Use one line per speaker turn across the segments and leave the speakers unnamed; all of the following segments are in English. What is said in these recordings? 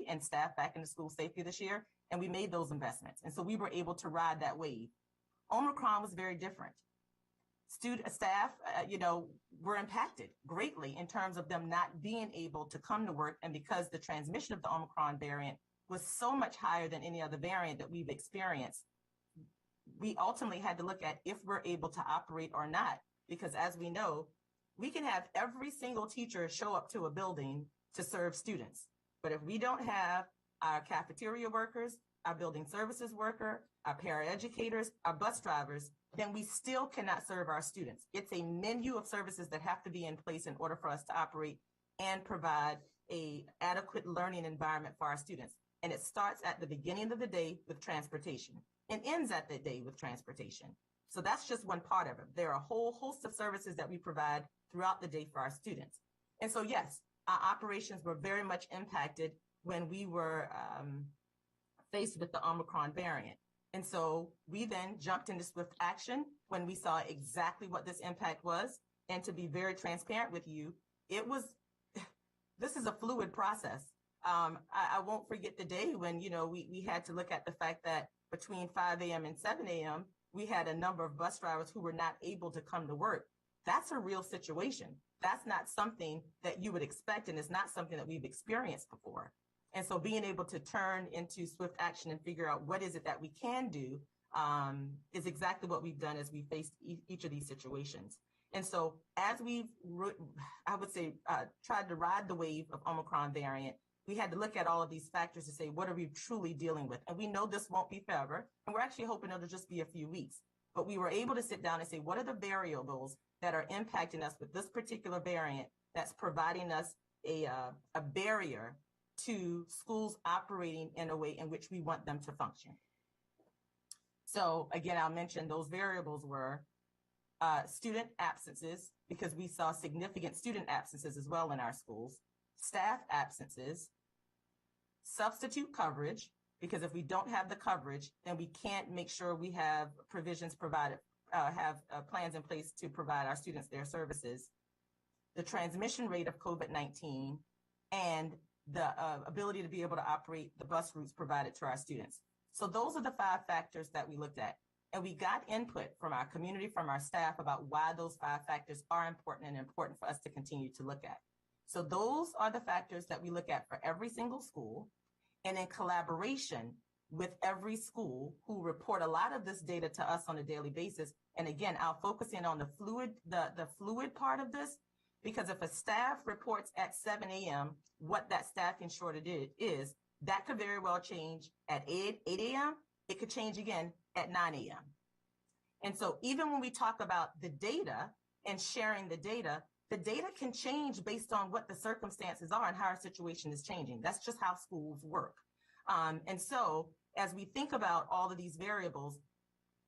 and staff back into school safely this year, and we made those investments. And so we were able to ride that wave. Omicron was very different. Staff, were impacted greatly in terms of them not being able to come to work. And because the transmission of the Omicron variant was so much higher than any other variant that we've experienced, we ultimately had to look at if we're able to operate or not. Because as we know, we can have every single teacher show up to a building to serve students. But if we don't have our cafeteria workers, our building services worker, our paraeducators, our bus drivers, then we still cannot serve our students. It's a menu of services that have to be in place in order for us to operate and provide an adequate learning environment for our students. And it starts at the beginning of the day with transportation and ends at the day with transportation. So that's just one part of it. There are a whole host of services that we provide throughout the day for our students. And so, yes, our operations were very much impacted when we were faced with the Omicron variant. And so we then jumped into swift action when we saw exactly what this impact was. And to be very transparent with you, this is a fluid process. I won't forget the day when, we had to look at the fact that between 5 a.m. and 7 a.m., we had a number of bus drivers who were not able to come to work. That's a real situation. That's not something that you would expect, and it's not something that we've experienced before. And so being able to turn into swift action and figure out what is it that we can do is exactly what we've done as we faced each of these situations. And so as we've, tried to ride the wave of Omicron variant, we had to look at all of these factors to say, what are we truly dealing with? And we know this won't be forever, and we're actually hoping it'll just be a few weeks. But we were able to sit down and say, what are the variables that are impacting us with this particular variant that's providing us a barrier to schools operating in a way in which we want them to function? So again, I'll mention those variables were student absences, because we saw significant student absences as well in our schools, staff absences, substitute coverage, because if we don't have the coverage, then we can't make sure we have provisions provided, plans in place to provide our students their services, the transmission rate of COVID-19, and the ability to be able to operate the bus routes provided to our students. So those are the 5 factors that we looked at. And we got input from our community, from our staff, about why those 5 factors are important and important for us to continue to look at. So those are the factors that we look at for every single school, and in collaboration with every school who report a lot of this data to us on a daily basis. And again, I'll focus in on the fluid part of this, because if a staff reports at 7 a.m. what that staffing shortage is, that could very well change at 8 a.m. It could change again at 9 a.m. And so even when we talk about the data and sharing the data can change based on what the circumstances are and how our situation is changing. That's just how schools work. And so as we think about all of these variables,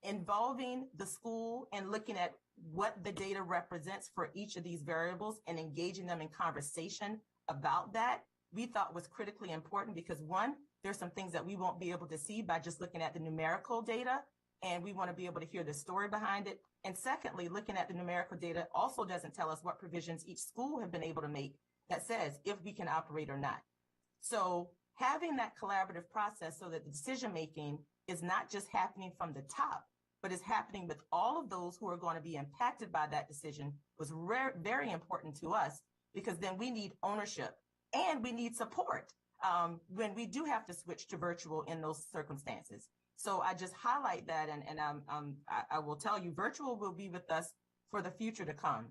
involving the school and looking at what the data represents for each of these variables and engaging them in conversation about that, we thought was critically important, because one, there's some things that we won't be able to see by just looking at the numerical data, and we want to be able to hear the story behind it. And secondly, looking at the numerical data also doesn't tell us what provisions each school have been able to make that says if we can operate or not. So having that collaborative process so that the decision making is not just happening from the top, but is happening with all of those who are going to be impacted by that decision was very important to us, because then we need ownership and we need support when we do have to switch to virtual in those circumstances. So I just highlight that, and I will tell you, virtual will be with us for the future to come.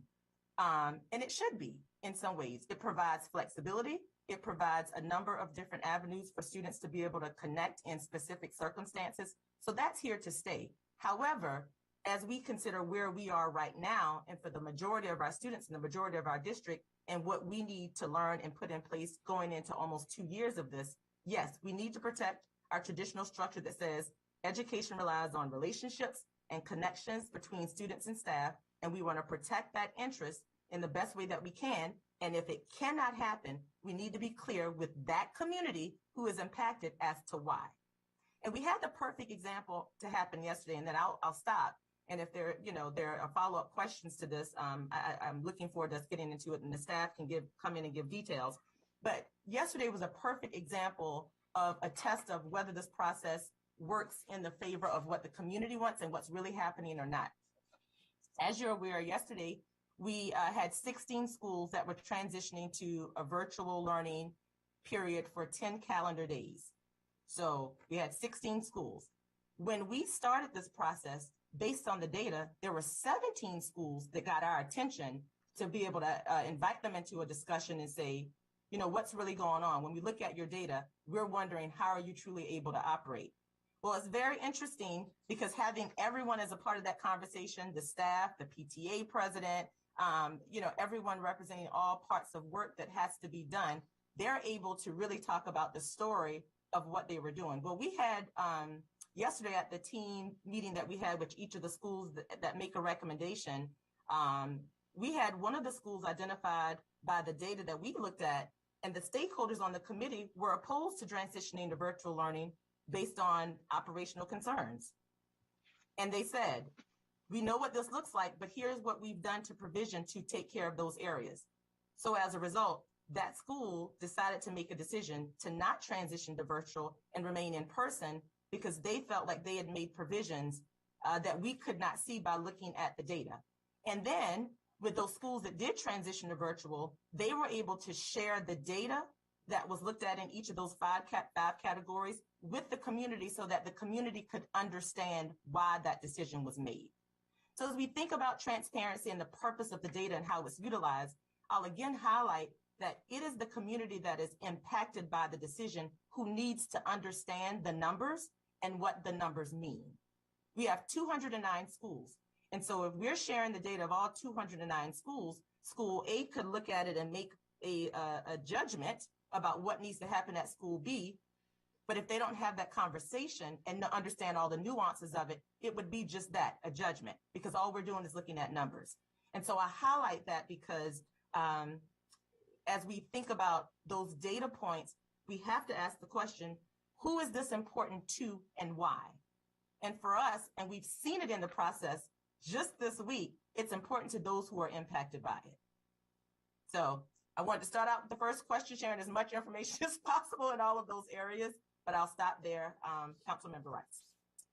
And it should be in some ways. It provides flexibility. It provides a number of different avenues for students to be able to connect in specific circumstances. So that's here to stay. However, as we consider where we are right now, and for the majority of our students in the majority of our district, and what we need to learn and put in place going into almost 2 years of this, yes, we need to protect our traditional structure that says education relies on relationships and connections between students and staff, and we want to protect that interest in the best way that we can. And if it cannot happen, we need to be clear with that community who is impacted as to why. And we had the perfect example to happen yesterday, and then I'll stop. And if there are follow-up questions to this, I'm looking forward to us getting into it, and the staff can come in and give details. But yesterday was a perfect example of a test of whether this process works in the favor of what the community wants and what's really happening or not. As you're aware, yesterday, we had 16 schools that were transitioning to a virtual learning period for 10 calendar days. So we had 16 schools. When we started this process, based on the data, there were 17 schools that got our attention to be able to invite them into a discussion and say, you know, what's really going on? When we look at your data, we're wondering, how are you truly able to operate? Well, it's very interesting because having everyone as a part of that conversation, the staff, the PTA president, you know, everyone representing all parts of work that has to be done, they're able to really talk about the story of what they were doing. Well, we had yesterday at the team meeting that we had with each of the schools that make a recommendation, we had one of the schools identified by the data that we looked at, and the stakeholders on the committee were opposed to transitioning to virtual learning based on operational concerns. And they said, we know what this looks like, but here's what we've done to provision to take care of those areas. So as a result, that school decided to make a decision to not transition to virtual and remain in person because they felt like they had made provisions that we could not see by looking at the data. And then with those schools that did transition to virtual, they were able to share the data that was looked at in each of those five categories with the community so that the community could understand why that decision was made. So as we think about transparency and the purpose of the data and how it's utilized, I'll again highlight that it is the community that is impacted by the decision who needs to understand the numbers and what the numbers mean. We have 209 schools. And so if we're sharing the data of all 209 schools, school A could look at it and make a judgment about what needs to happen at school B. But if they don't have that conversation and understand all the nuances of it, it would be just that, a judgment, because all we're doing is looking at numbers. And so I highlight that because as we think about those data points, we have to ask the question, who is this important to and why? And for us, and we've seen it in the process just this week, it's important to those who are impacted by it. So I wanted to start out with the first question, sharing as much information as possible in all of those areas, but I'll stop there. Councilmember Rice.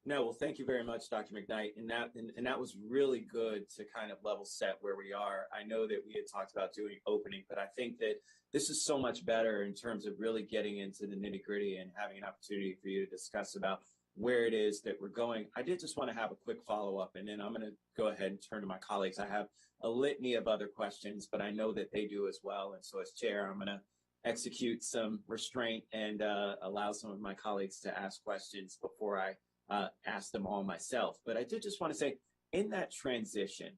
No, well, thank you very much, Dr. McKnight. And that was really good to kind of level set where we are. I know that we had talked about doing opening, but I think that this is so much better in terms of really getting into the nitty gritty and having an opportunity for you to discuss about where it is that we're going. I did just want to have a quick follow-up, and then I'm going to go ahead and turn to my colleagues. I have a litany of other questions, but I know that they do as well. And so as chair, I'm going to execute some restraint and allow some of my colleagues to ask questions before I ask them all myself. But I did just want to say, in that transition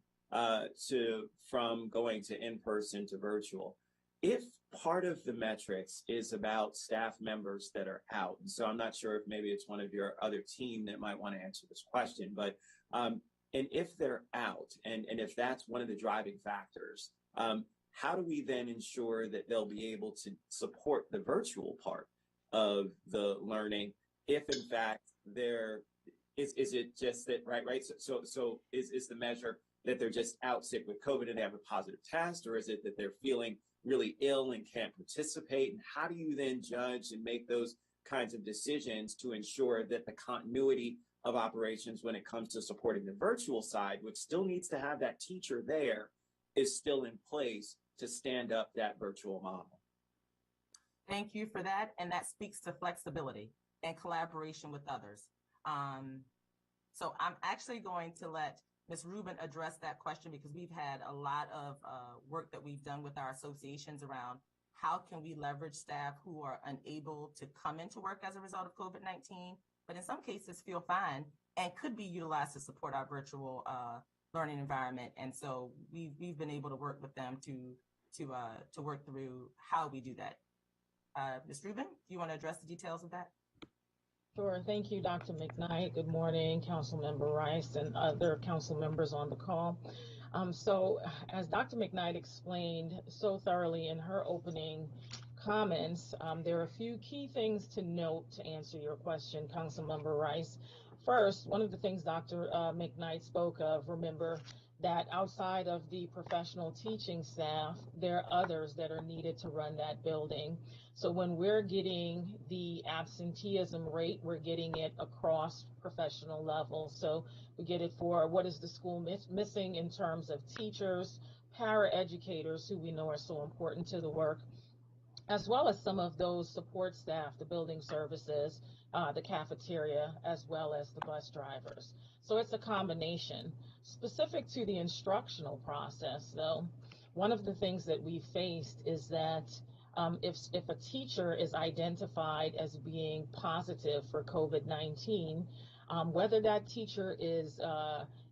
from going to in-person to virtual, if part of the metrics is about staff members that are out, and so I'm not sure if maybe it's one of your other team that might want to answer this question, but and if they're out, and if that's one of the driving factors, how do we then ensure that they'll be able to support the virtual part of the learning if in fact there is it just that right so is the measure that they're just out sick with COVID and they have a positive test, or is it that they're feeling really ill and can't participate? And how do you then judge and make those kinds of decisions to ensure that the continuity of operations when it comes to supporting the virtual side, which still needs to have that teacher there, is still in place to stand up that virtual model?
Thank you for that. And that speaks to flexibility and collaboration with others. So I'm actually going to let Ms. Rubin address that question because we've had a lot of work that we've done with our associations around how can we leverage staff who are unable to come into work as a result of COVID-19, but in some cases feel fine and could be utilized to support our virtual learning environment. And so we've been able to work with them to work through how we do that. Ms. Rubin, do you want to address the details of that?
Sure. Thank you, Dr. McKnight. Good morning, Councilmember Rice and other council members on the call. So as Dr. McKnight explained so thoroughly in her opening comments, there are a few key things to note to answer your question, Councilmember Rice. First, one of the things Dr. McKnight spoke of, remember that outside of the professional teaching staff, there are others that are needed to run that building. So when we're getting the absenteeism rate, we're getting it across professional levels. So we get it for what is the school missing in terms of teachers, paraeducators, who we know are so important to the work, as well as some of those support staff, the building services, the cafeteria, as well as the bus drivers. So it's a combination. Specific to the instructional process, though, one of the things that we faced is that if a teacher is identified as being positive for COVID-19, whether that teacher is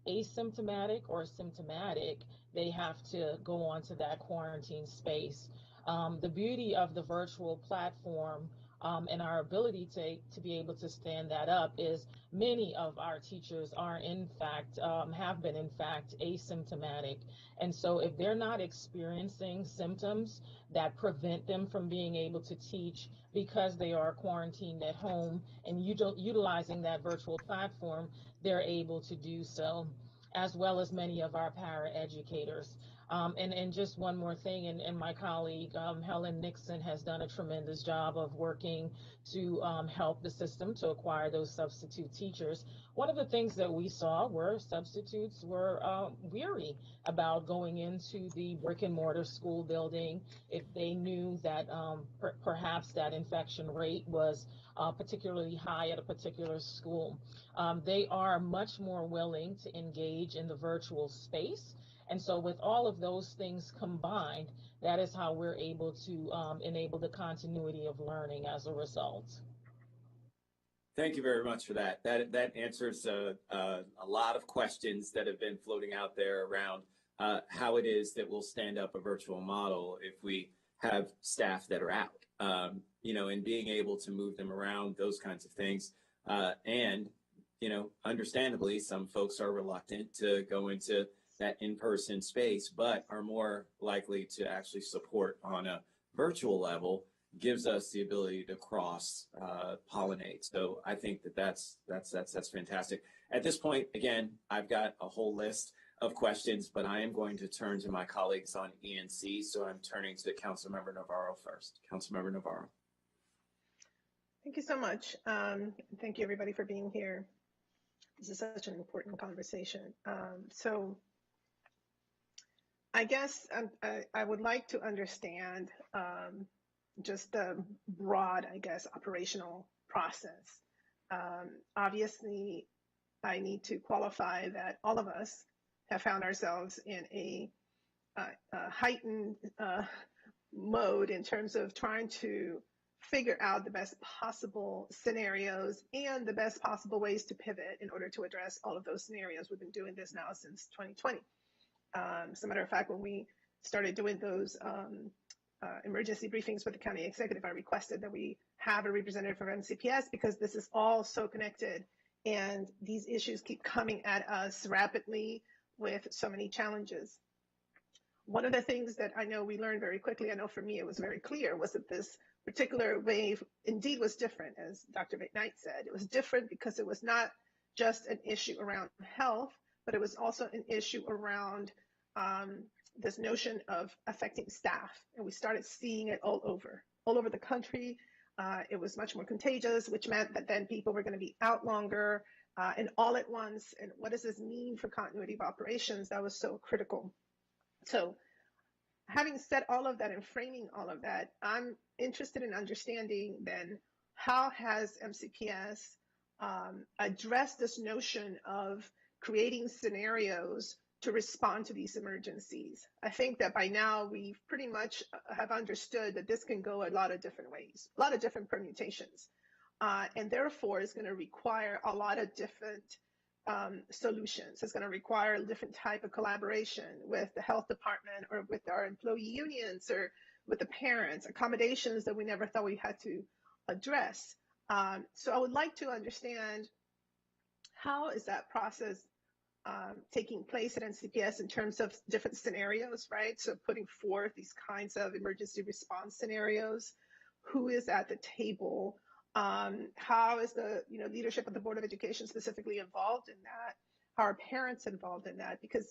asymptomatic or symptomatic, they have to go on to that quarantine space. The beauty of the virtual platform and our ability to be able to stand that up is many of our teachers are in fact, have been in fact asymptomatic. And so if they're not experiencing symptoms that prevent them from being able to teach because they are quarantined at home and utilizing that virtual platform, they're able to do so, as well as many of our paraeducators. And just one more thing, and my colleague, Helen Nixon, has done a tremendous job of working to help the system to acquire those substitute teachers. One of the things that we saw were substitutes were weary about going into the brick and mortar school building if they knew that perhaps that infection rate was particularly high at a particular school. They are much more willing to engage in the virtual space. And so with all of those things combined, that is how we're able to enable the continuity of learning as a result.
Thank you very much for that. That answers a lot of questions that have been floating out there around how it is that we'll stand up a virtual model if we have staff that are out, and being able to move them around, those kinds of things. And, understandably, some folks are reluctant to go into that in-person space, but are more likely to actually support on a virtual level, gives us the ability to cross pollinate. So I think that's fantastic. At this point, again, I've got a whole list of questions, but I am going to turn to my colleagues on ENC. So I'm turning to Councilmember Navarro first. Councilmember Navarro.
Thank you so much. Thank you everybody for being here. This is such an important conversation. So I guess I would like to understand just the broad, operational process. Obviously, I need to qualify that all of us have found ourselves in a heightened mode in terms of trying to figure out the best possible scenarios and the best possible ways to pivot in order to address all of those scenarios. We've been doing this now since 2020. As a matter of fact, when we started doing those emergency briefings with the county executive, I requested that we have a representative from MCPS because this is all so connected and these issues keep coming at us rapidly with so many challenges. One of the things that I know we learned very quickly, I know for me it was very clear, was that this particular wave indeed was different, as Dr. McKnight said. It was different because it was not just an issue around health, but it was also an issue around this notion of affecting staff. And we started seeing it all over the country. It was much more contagious, which meant that then people were going to be out longer and all at once. And what does this mean for continuity of operations? That was so critical. So having said all of that and framing all of that, I'm interested in understanding then how has MCPS addressed this notion of creating scenarios to respond to these emergencies. I think that by now we pretty much have understood that this can go a lot of different ways, a lot of different permutations, and therefore is going to require a lot of different solutions. It's going to require a different type of collaboration with the health department or with our employee unions or with the parents, accommodations that we never thought we had to address. So I would like to understand how is that process taking place at MCPS in terms of different scenarios, right? So putting forth these kinds of emergency response scenarios. Who is at the table? How is the leadership of the Board of Education specifically involved in that? How are parents involved in that? Because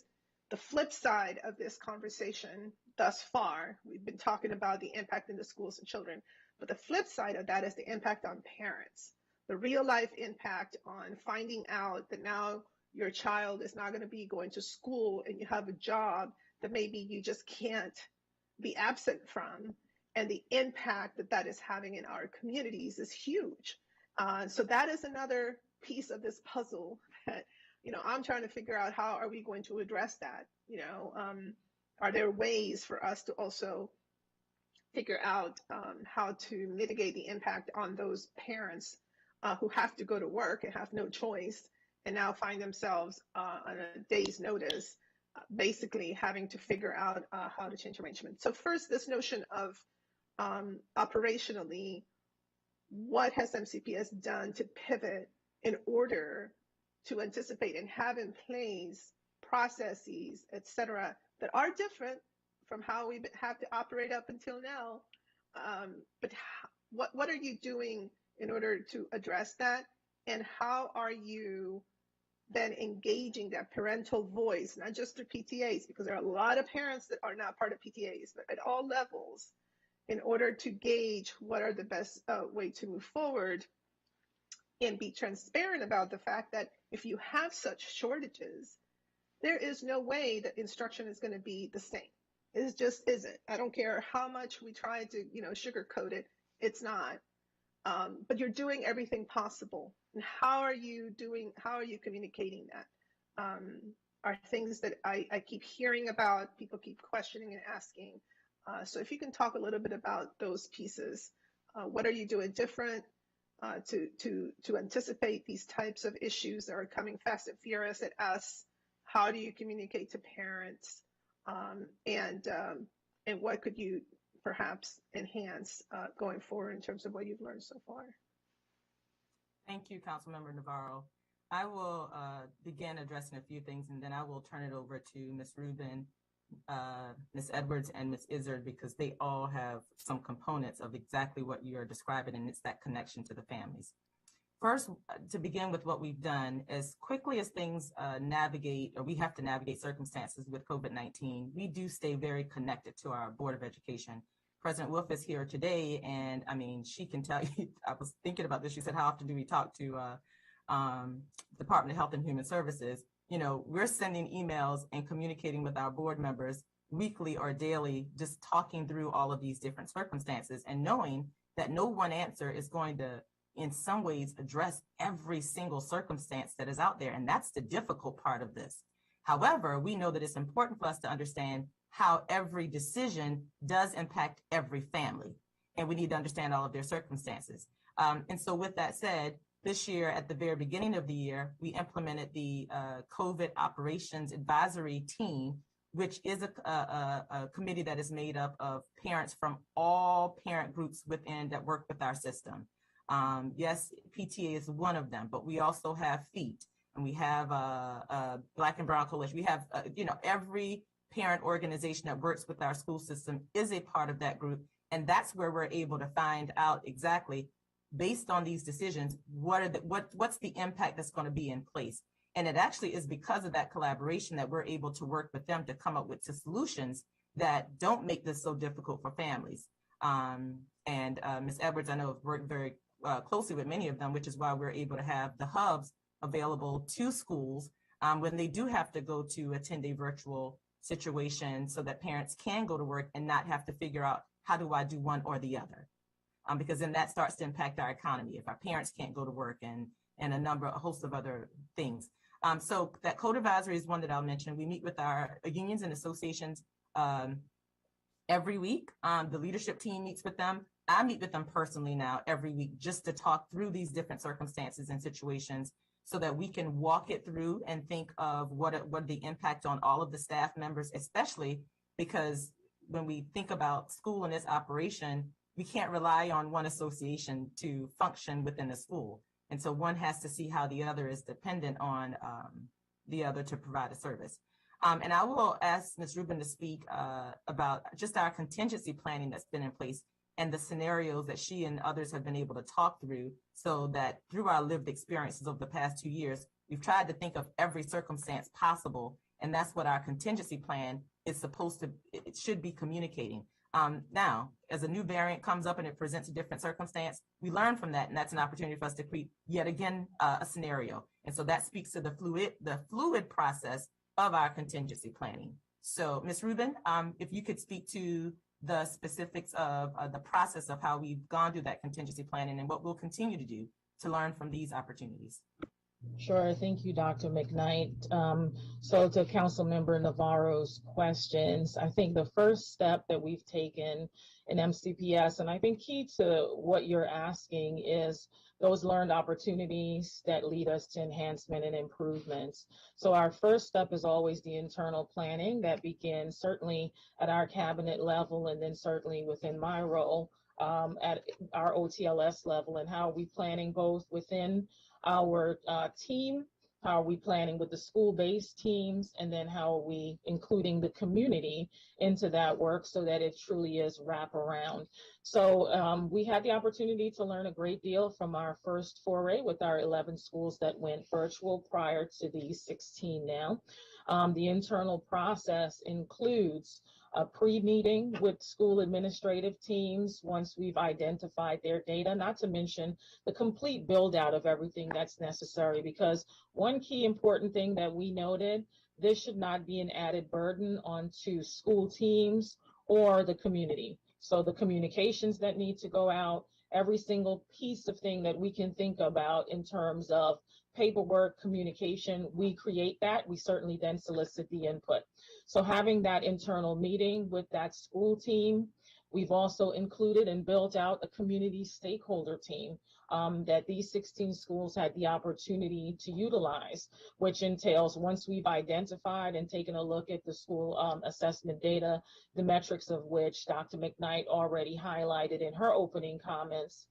The flip side of this conversation thus far, we've been talking about the impact in the schools and children, but the flip side of that is the impact on parents, the real life impact on finding out that now your child is not going to be going to school and you have a job that maybe you just can't be absent from. And the impact that that is having in our communities is huge. So that is another piece of this puzzle that, I'm trying to figure out, how are we going to address that? Are there ways for us to also figure out how to mitigate the impact on those parents who have to go to work and have no choice and now find themselves on a day's notice, basically having to figure out how to change arrangements. So first, this notion of operationally, what has MCPS done to pivot in order to anticipate and have in place processes, et cetera, that are different from how we have to operate up until now. But what are you doing in order to address that? And how are you then engaging that parental voice, not just through PTAs, because there are a lot of parents that are not part of PTAs, but at all levels, in order to gauge what are the best way to move forward and be transparent about the fact that if you have such shortages, there is no way that instruction is going to be the same. It just isn't. I don't care how much we try to, sugarcoat it. It's not. But you're doing everything possible. And how are you communicating that? Are things that I keep hearing about, people keep questioning and asking. So if you can talk a little bit about those pieces, what are you doing different to anticipate these types of issues that are coming fast and furious at us? How do you communicate to parents? And what could you perhaps enhance going forward in terms of what you've learned so far?
Thank you, Councilmember Navarro. I will begin addressing a few things, and then I will turn it over to Ms. Rubin, Ms. Edwards, and Ms. Izzard, because they all have some components of exactly what you're describing, and it's that connection to the families. First, to begin with what we've done, as quickly as things we have to navigate circumstances with COVID-19, we do stay very connected to our Board of Education. President Wolf is here today, and she can tell you, I was thinking about this, she said, how often do we talk to Department of Health and Human Services? We're sending emails and communicating with our board members weekly or daily, just talking through all of these different circumstances and knowing that no one answer is going to, in some ways, address every single circumstance that is out there. And that's the difficult part of this. However, we know that it's important for us to understand how every decision does impact every family. And we need to understand all of their circumstances. And so with that said, this year, at the very beginning of the year, we implemented the COVID Operations Advisory Team, which is a committee that is made up of parents from all parent groups that work with our system. Yes, PTA is one of them, but we also have FEET, and we have Black and Brown Coalition. We have, every parent organization that works with our school system is a part of that group. And that's where we're able to find out exactly, based on these decisions, what's the impact that's going to be in place. And it actually is because of that collaboration that we're able to work with them to come up with solutions that don't make this so difficult for families. And Ms. Edwards, I know, have worked very closely with many of them, which is why we're able to have the hubs available to schools when they do have to go to attend a virtual situation, so that parents can go to work and not have to figure out, how do I do one or the other? Because then that starts to impact our economy if our parents can't go to work, and a host of other things. So that code advisory is one that I'll mention. We meet with our unions and associations every week. The leadership team meets with them. I meet with them personally now every week, just to talk through these different circumstances and situations, so that we can walk it through and think of what the impact on all of the staff members, especially because when we think about school and its operation, we can't rely on one association to function within a school. And so one has to see how the other is dependent on the other to provide a service. And I will ask Ms. Rubin to speak about just our contingency planning that's been in place and the scenarios that she and others have been able to talk through, so that through our lived experiences over the past 2 years, we've tried to think of every circumstance possible And that's what our contingency plan is supposed to, it should be communicating. Now, as a new variant comes up and it presents a different circumstance, we learn from that, and that's an opportunity for us to create yet again a scenario. And so that speaks to the fluid process of our contingency planning. So, Ms. Rubin, if you could speak to the specifics of the process of how we've gone through that contingency planning and what we'll continue to do to learn from these opportunities.
Sure. Thank you, Dr. McKnight. So to Councilmember Navarro's questions, I think the first step that we've taken in MCPS, and I think key to what you're asking, is those learned opportunities that lead us to enhancement and improvements. So our first step is always the internal planning that begins certainly at our cabinet level, and then certainly within my role at our OTLS level, and how are we planning both within our team, how are we planning with the school-based teams, and then how are we including the community into that work so that it truly is wraparound. So we had the opportunity to learn a great deal from our first foray with our 11 schools that went virtual prior to the 16 now. The internal process includes a pre-meeting with school administrative teams once we've identified their data, not to mention the complete build out of everything that's necessary, because one key important thing that we noted, this should not be an added burden onto school teams or the community. So the communications that need to go out, every single piece of thing that we can think about in terms of paperwork, communication, we create that. We certainly then solicit the input. So having that internal meeting with that school team, we've also included and built out a community stakeholder team that these 16 schools had the opportunity to utilize, which entails, once we've identified and taken a look at the school assessment data, the metrics of which Dr. McKnight already highlighted in her opening comments,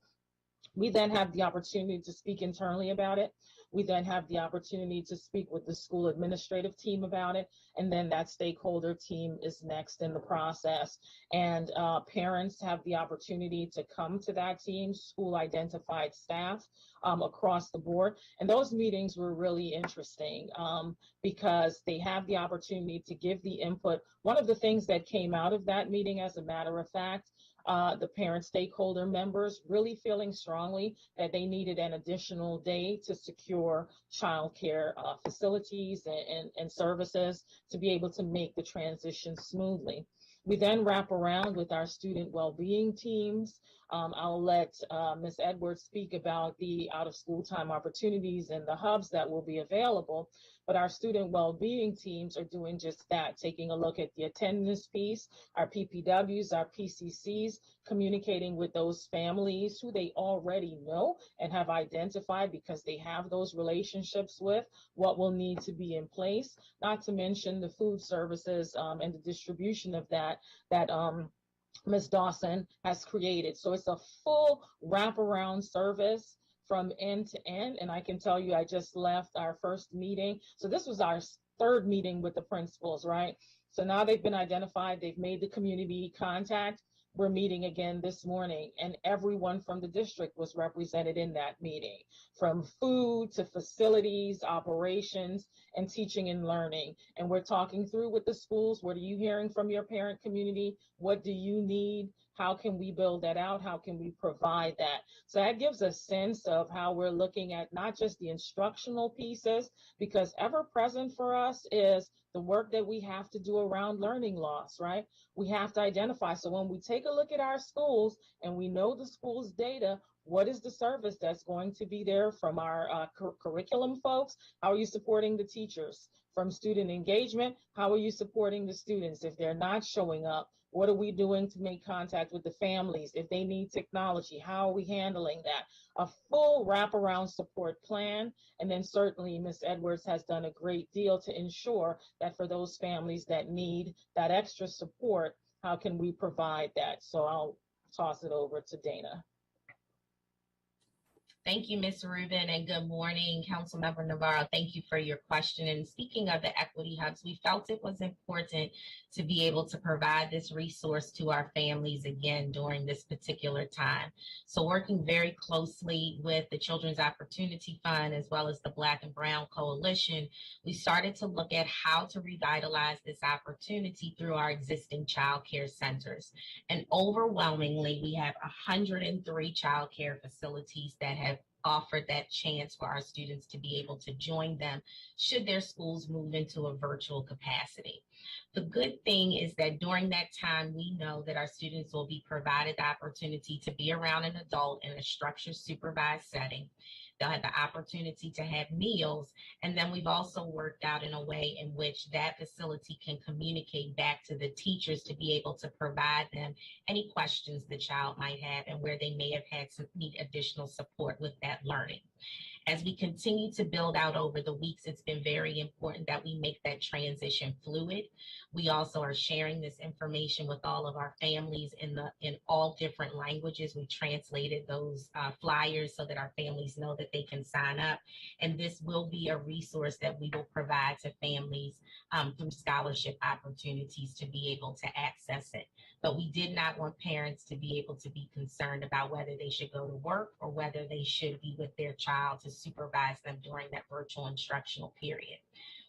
we then have the opportunity to speak internally about it. We then have the opportunity to speak with the school administrative team about it. And then that stakeholder team is next in the process. And parents have the opportunity to come to that team, school identified staff across the board. And those meetings were really interesting because they have the opportunity to give the input. One of the things that came out of that meeting, as a matter of fact, the parent stakeholder members really feeling strongly that they needed an additional day to secure childcare facilities and services to be able to make the transition smoothly. We then wrap around with our student well-being teams. I'll let Ms. Edwards speak about the out-of-school time opportunities and the hubs that will be available, but our student well-being teams are doing just that, taking a look at the attendance piece, our PPWs, our PCCs, communicating with those families who they already know and have identified because they have those relationships with, what will need to be in place, not to mention the food services and the distribution of that Ms. Dawson has created. So it's a full wraparound service from end to end. And I can tell you, I just left our first meeting. So this was our third meeting with the principals, right? So now they've been identified, they've made the community contact. We're meeting again this morning, and everyone from the district was represented in that meeting, from food to facilities, operations, and teaching and learning. And we're talking through with the schools, what are you hearing from your parent community? What do you need? How can we build that out? How can we provide that? So that gives a sense of how we're looking at not just the instructional pieces, because ever present for us is the work that we have to do around learning loss, right? We have to identify. So when we take a look at our schools and we know the school's data, what is the service that's going to be there from our curriculum folks? How are you supporting the teachers? From student engagement, how are you supporting the students if they're not showing up? What are we doing to make contact with the families? If they need technology, how are we handling that? A full wraparound support plan. And then certainly Ms. Edwards has done a great deal to ensure that for those families that need that extra support, how can we provide that? So I'll toss it over to Dana.
Thank you, Ms. Rubin, and good morning, Councilmember Navarro. Thank you for your question. And speaking of the equity hubs, we felt it was important to be able to provide this resource to our families again during this particular time. So working very closely with the Children's Opportunity Fund as well as the Black and Brown Coalition, we started to look at how to revitalize this opportunity through our existing child care centers. And overwhelmingly, we have 103 child care facilities that have offered that chance for our students to be able to join them should their schools move into a virtual capacity. The good thing is that during that time, we know that our students will be provided the opportunity to be around an adult in a structured supervised setting. They'll have the opportunity to have meals. And then we've also worked out in a way in which that facility can communicate back to the teachers to be able to provide them any questions the child might have and where they may have had some need additional support with that learning. As we continue to build out over the weeks, it's been very important that we make that transition fluid. We also are sharing this information with all of our families in all different languages. We translated those flyers so that our families know that they can sign up. And this will be a resource that we will provide to families through scholarship opportunities to be able to access it. But we did not want parents to be able to be concerned about whether they should go to work or whether they should be with their child to supervise them during that virtual instructional period.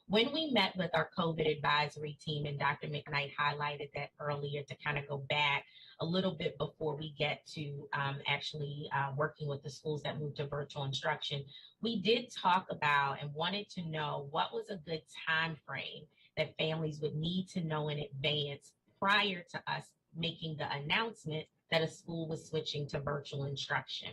When we met with our COVID advisory team, and Dr. McKnight highlighted that earlier to kind of go back a little bit before we get to actually working with the schools that moved to virtual instruction, we did talk about and wanted to know what was a good time frame that families would need to know in advance prior to us making the announcement that a school was switching to virtual instruction.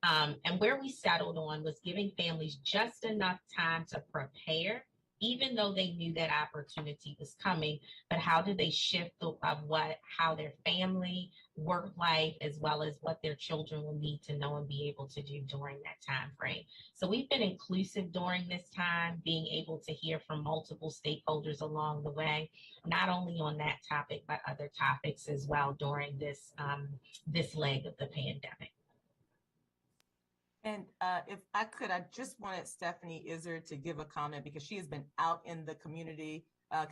And where we settled on was giving families just enough time to prepare, even though they knew that opportunity was coming, but how do they shift how their family, work life, as well as what their children will need to know and be able to do during that time frame. So we've been inclusive during this time, being able to hear from multiple stakeholders along the way, not only on that topic, but other topics as well during this leg of the pandemic.
And if I could, I just wanted Stephanie Izzard to give a comment because she has been out in the community,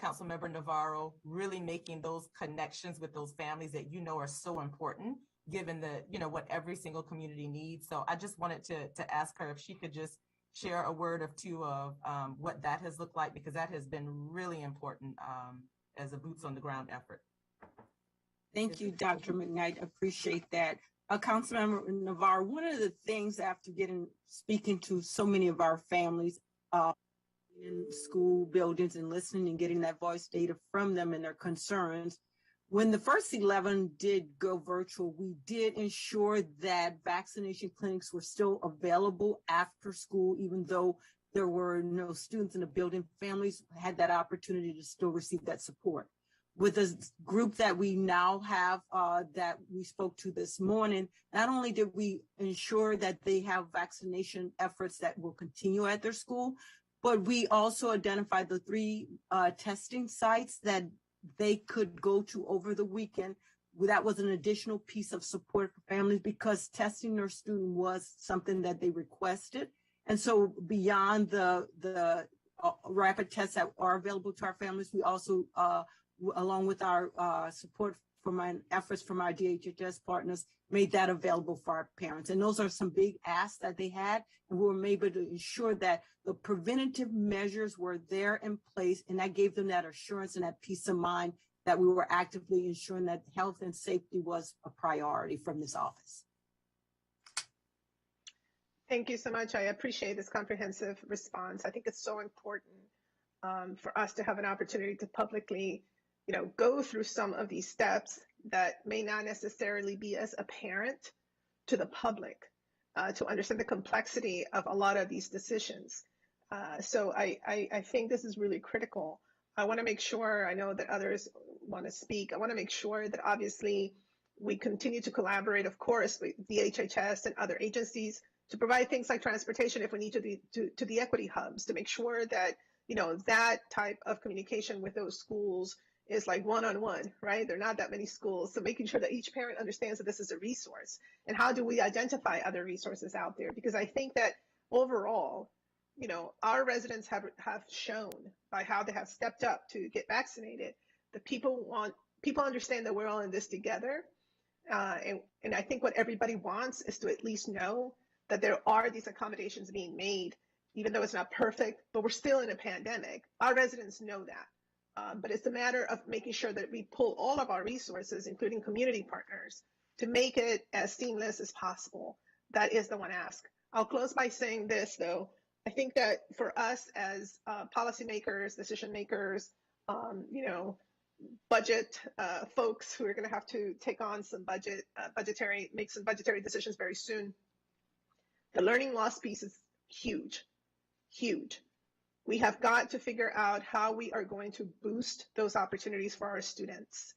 Councilmember Navarro, really making those connections with those families that are so important, given what every single community needs. So I just wanted to ask her if she could just share a word or two of what that has looked like, because that has been really important as a boots on the ground effort.
Thank you, Dr. McKnight. Appreciate that. Councilmember Navarro, one of the things after speaking to so many of our families in school buildings and listening and getting that voice data from them and their concerns, when the first 11 did go virtual, we did ensure that vaccination clinics were still available after school, even though there were no students in the building. Families had that opportunity to still receive that support. With a group that we now have that we spoke to this morning, not only did we ensure that they have vaccination efforts that will continue at their school, but we also identified the 3 testing sites that they could go to over the weekend. That was an additional piece of support for families because testing their student was something that they requested. And so beyond the rapid tests that are available to our families, we also along with our support from our efforts from our DHHS partners, made that available for our parents. And those are some big asks that they had, and we were able to ensure that the preventative measures were there in place, and that gave them that assurance and that peace of mind that we were actively ensuring that health and safety was a priority from this office.
Thank you so much. I appreciate this comprehensive response. I think it's so important for us to have an opportunity to publicly go through some of these steps that may not necessarily be as apparent to the public to understand the complexity of a lot of these decisions. So I think this is really critical. I want to make sure, I know that others want to speak. I want to make sure that obviously we continue to collaborate, of course, with DHHS and other agencies to provide things like transportation if we need to the equity hubs, to make sure that, that type of communication with those schools is like one-on-one, right? There are not that many schools. So making sure that each parent understands that this is a resource, and how do we identify other resources out there? Because I think that overall, you know, our residents have shown by how they have stepped up to get vaccinated that people understand that we're all in this together. And I think what everybody wants is to at least know that there are these accommodations being made, even though it's not perfect, but we're still in a pandemic. Our residents know that. But it's a matter of making sure that we pull all of our resources, including community partners, to make it as seamless as possible. That is the one ask. I'll close by saying this, though. I think that for us as policymakers, decision makers, you know, budget folks who are going to have to take on some make some budgetary decisions very soon, the learning loss piece is huge, huge. We have got to figure out how we are going to boost those opportunities for our students.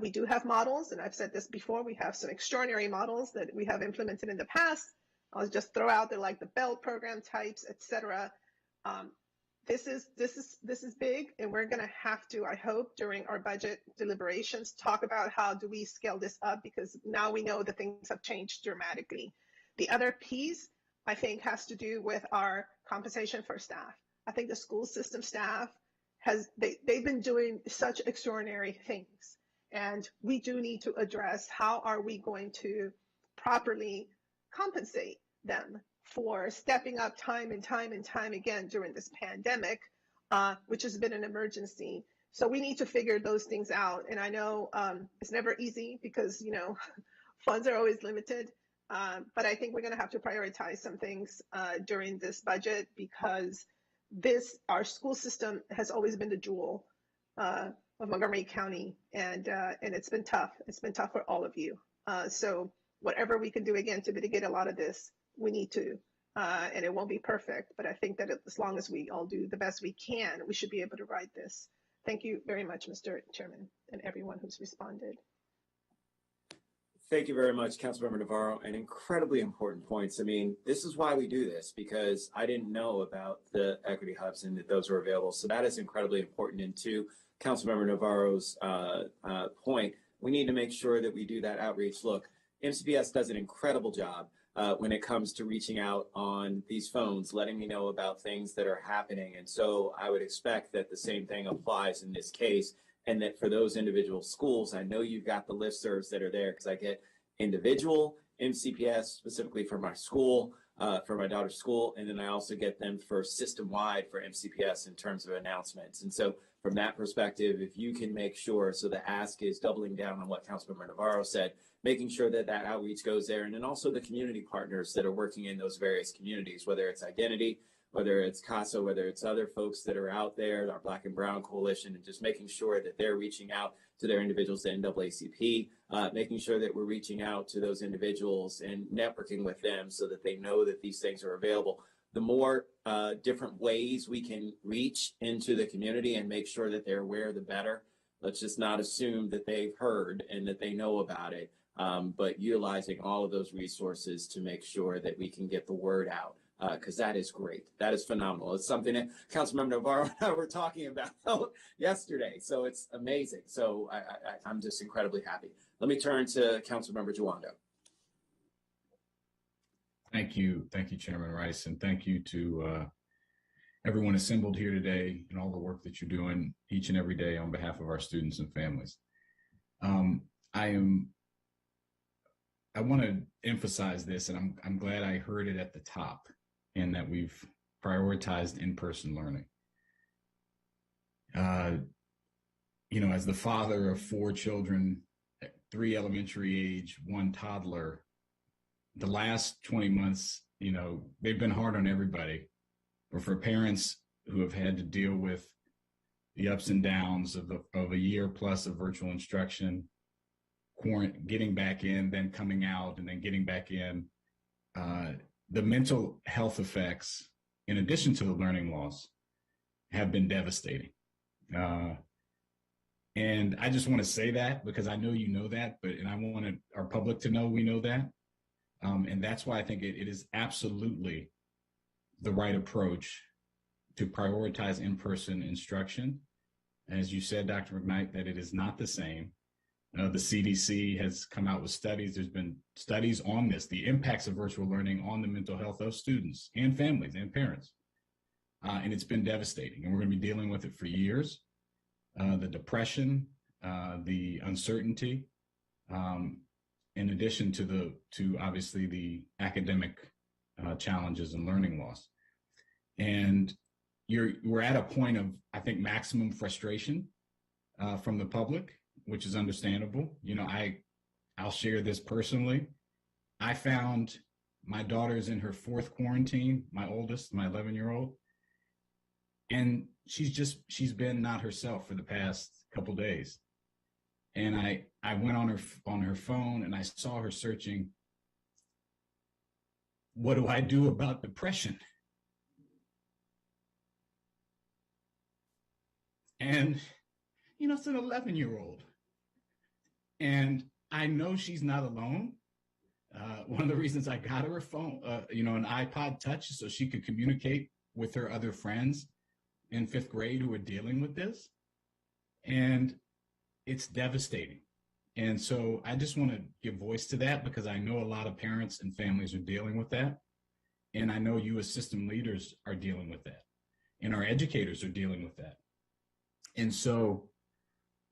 We do have models, and I've said this before, we have some extraordinary models that we have implemented in the past. I'll just throw out there like the Bell program types, et cetera. This is big, and we're going to have to, I hope, during our budget deliberations, talk about how do we scale this up, because now we know that things have changed dramatically. The other piece, I think, has to do with our compensation for staff. I think the school system staff they've been doing such extraordinary things, and we do need to address how are we going to properly compensate them for stepping up time and time again during this pandemic, which has been an emergency. So we need to figure those things out. And I know it's never easy because, you know, funds are always limited. But I think we're going to have to prioritize some things during this budget, because our school system has always been the jewel of Montgomery County, and it's been tough. It's been tough for all of you. So whatever we can do again to mitigate a lot of this, we need to, and it won't be perfect, but I think that as long as we all do the best we can, we should be able to ride this. Thank you very much, Mr. Chairman, and everyone who's responded.
Thank you very much, Councilmember Navarro, and incredibly important points. I mean, this is why we do this, because I didn't know about the equity hubs and that those were available. So that is incredibly important. And to Councilmember Navarro's point, we need to make sure that we do that outreach. Look, MCPS does an incredible job when it comes to reaching out on these phones, letting me know about things that are happening. And so I would expect that the same thing applies in this case. And that for those individual schools, I know you've got the listservs that are there, because I get individual MCPS specifically for my school, for my daughter's school, and then I also get them for system-wide for MCPS in terms of announcements. And so from that perspective, if you can make sure, so the ask is doubling down on what Councilmember Navarro said, making sure that that outreach goes there, and then also the community partners that are working in those various communities, whether it's Identity, whether it's CASA, whether it's other folks that are out there, our Black and Brown Coalition, and just making sure that they're reaching out to their individuals, the NAACP, making sure that we're reaching out to those individuals and networking with them so that they know that these things are available. The more different ways we can reach into the community and make sure that they're aware, the better. Let's just not assume that they've heard and that they know about it, but utilizing all of those resources to make sure that we can get the word out. Because that is great. That is phenomenal. It's something that Councilmember Navarro and I were talking about yesterday. So it's amazing. So I'm just incredibly happy. Let me turn to Councilmember Jawando.
Thank you. Thank you, Chairman Rice. And thank you to everyone assembled here today and all the work that you're doing each and every day on behalf of our students and families. I want to emphasize this, and I'm glad I heard it at the top, and that we've prioritized in-person learning. You know, as the father of 4 children, 3 elementary age, 1 toddler, the last 20 months, you know, they've been hard on everybody. But for parents who have had to deal with the ups and downs of a year plus of virtual instruction, getting back in, then coming out, and then getting back in, the mental health effects, in addition to the learning loss, have been devastating. And I just want to say that because I know you know that, and I want our public to know we know that. And that's why I think it is absolutely the right approach to prioritize in-person instruction as you said, Dr. McKnight, that it is not the same. The CDC has come out with studies. There's been studies on this, the impacts of virtual learning on the mental health of students and families and parents. And it's been devastating. And we're going to be dealing with it for years. The depression, the uncertainty, in addition to obviously the academic challenges and learning loss. And we're at a point of, I think, maximum frustration from the public, which is understandable. You know, I'll share this personally. I found my daughter's in her 4th quarantine, my oldest, my 11-year-old, and she's been not herself for the past couple days. And I went on her phone and I saw her searching, what do I do about depression? And, you know, it's an 11-year-old. And I know she's not alone. One of the reasons I got her a phone, an iPod Touch, so she could communicate with her other friends in 5th grade who are dealing with this. And it's devastating. And so I just want to give voice to that because I know a lot of parents and families are dealing with that. And I know you as system leaders are dealing with that. And our educators are dealing with that. And so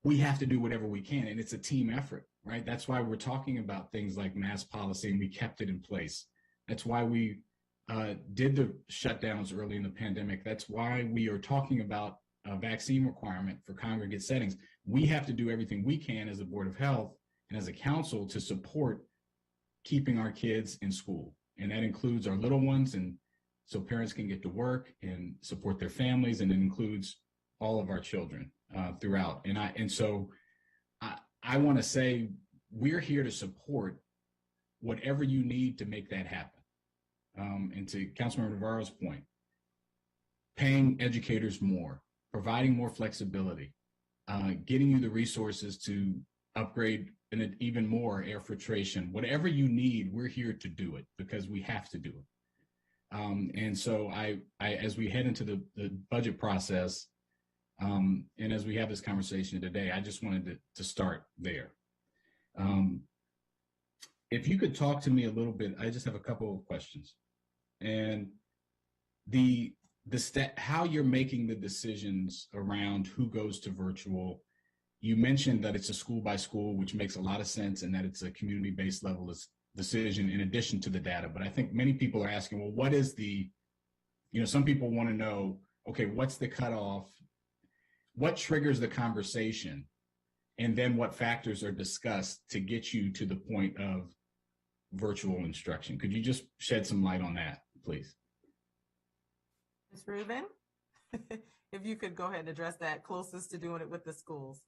we have to do whatever we can. And it's a team effort, right? That's why we're talking about things like mask policy and we kept it in place. That's why we did the shutdowns early in the pandemic. That's why we are talking about a vaccine requirement for congregate settings. We have to do everything we can as a Board of Health and as a council to support keeping our kids in school. And that includes our little ones, and so parents can get to work and support their families, and it includes all of our children throughout. And so I want to say we're here to support whatever you need to make that happen. And to Councilmember Navarro's point, paying educators more, providing more flexibility, getting you the resources to upgrade and even more air filtration, whatever you need, we're here to do it because we have to do it. And so I as we head into the budget process, and as we have this conversation today, I just wanted to start there. If you could talk to me a little bit, I just have a couple of questions. And how you're making the decisions around who goes to virtual. You mentioned that it's a school by school, which makes a lot of sense, and that it's a community-based level decision in addition to the data. But I think many people are asking, well, what is some people want to know, okay, what's the cutoff? What triggers the conversation? And then what factors are discussed to get you to the point of virtual instruction? Could you just shed some light on that, please?
Ms. Rubin, if you could go ahead and address that, closest to doing it with the schools.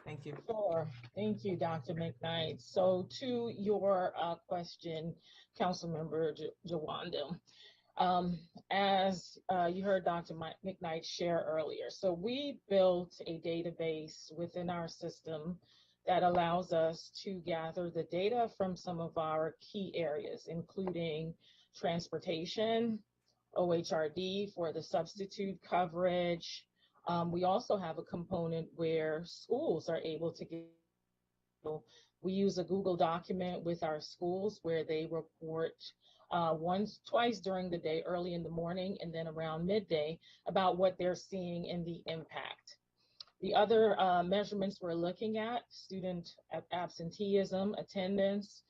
Thank you.
Sure. Thank you, Dr. McKnight. So to your question, Councilmember Jawanda, as you heard Dr. McKnight share earlier, so we built a database within our system that allows us to gather the data from some of our key areas, including transportation, OHRD for the substitute coverage. We also have a component where schools are able to get, we use a Google document with our schools where they report twice during the day, early in the morning and then around midday, about what they're seeing in the impact. The other measurements we're looking at, student absenteeism, attendance,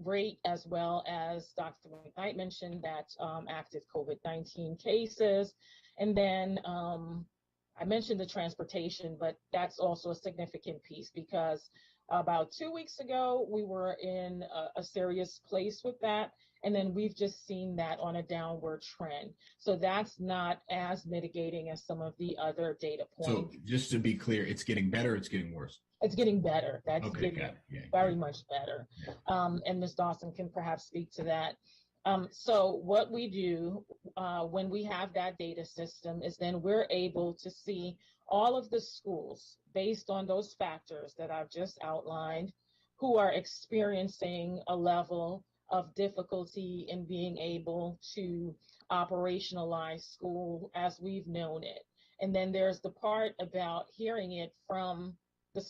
rate, as well as Dr. McKnight mentioned that active COVID-19 cases. And then I mentioned the transportation, but that's also a significant piece because about 2 weeks ago, we were in a serious place with that. And then we've just seen that on a downward trend. So that's not as mitigating as some of the other data points.
So just to be clear, it's getting better, it's getting worse?
It's getting better. That's
okay,
getting very much better. Yeah. And Ms. Dawson can perhaps speak to that. So what we do when we have that data system is then we're able to see all of the schools based on those factors that I've just outlined who are experiencing a level of difficulty in being able to operationalize school as we've known it. And then there's the part about hearing it from the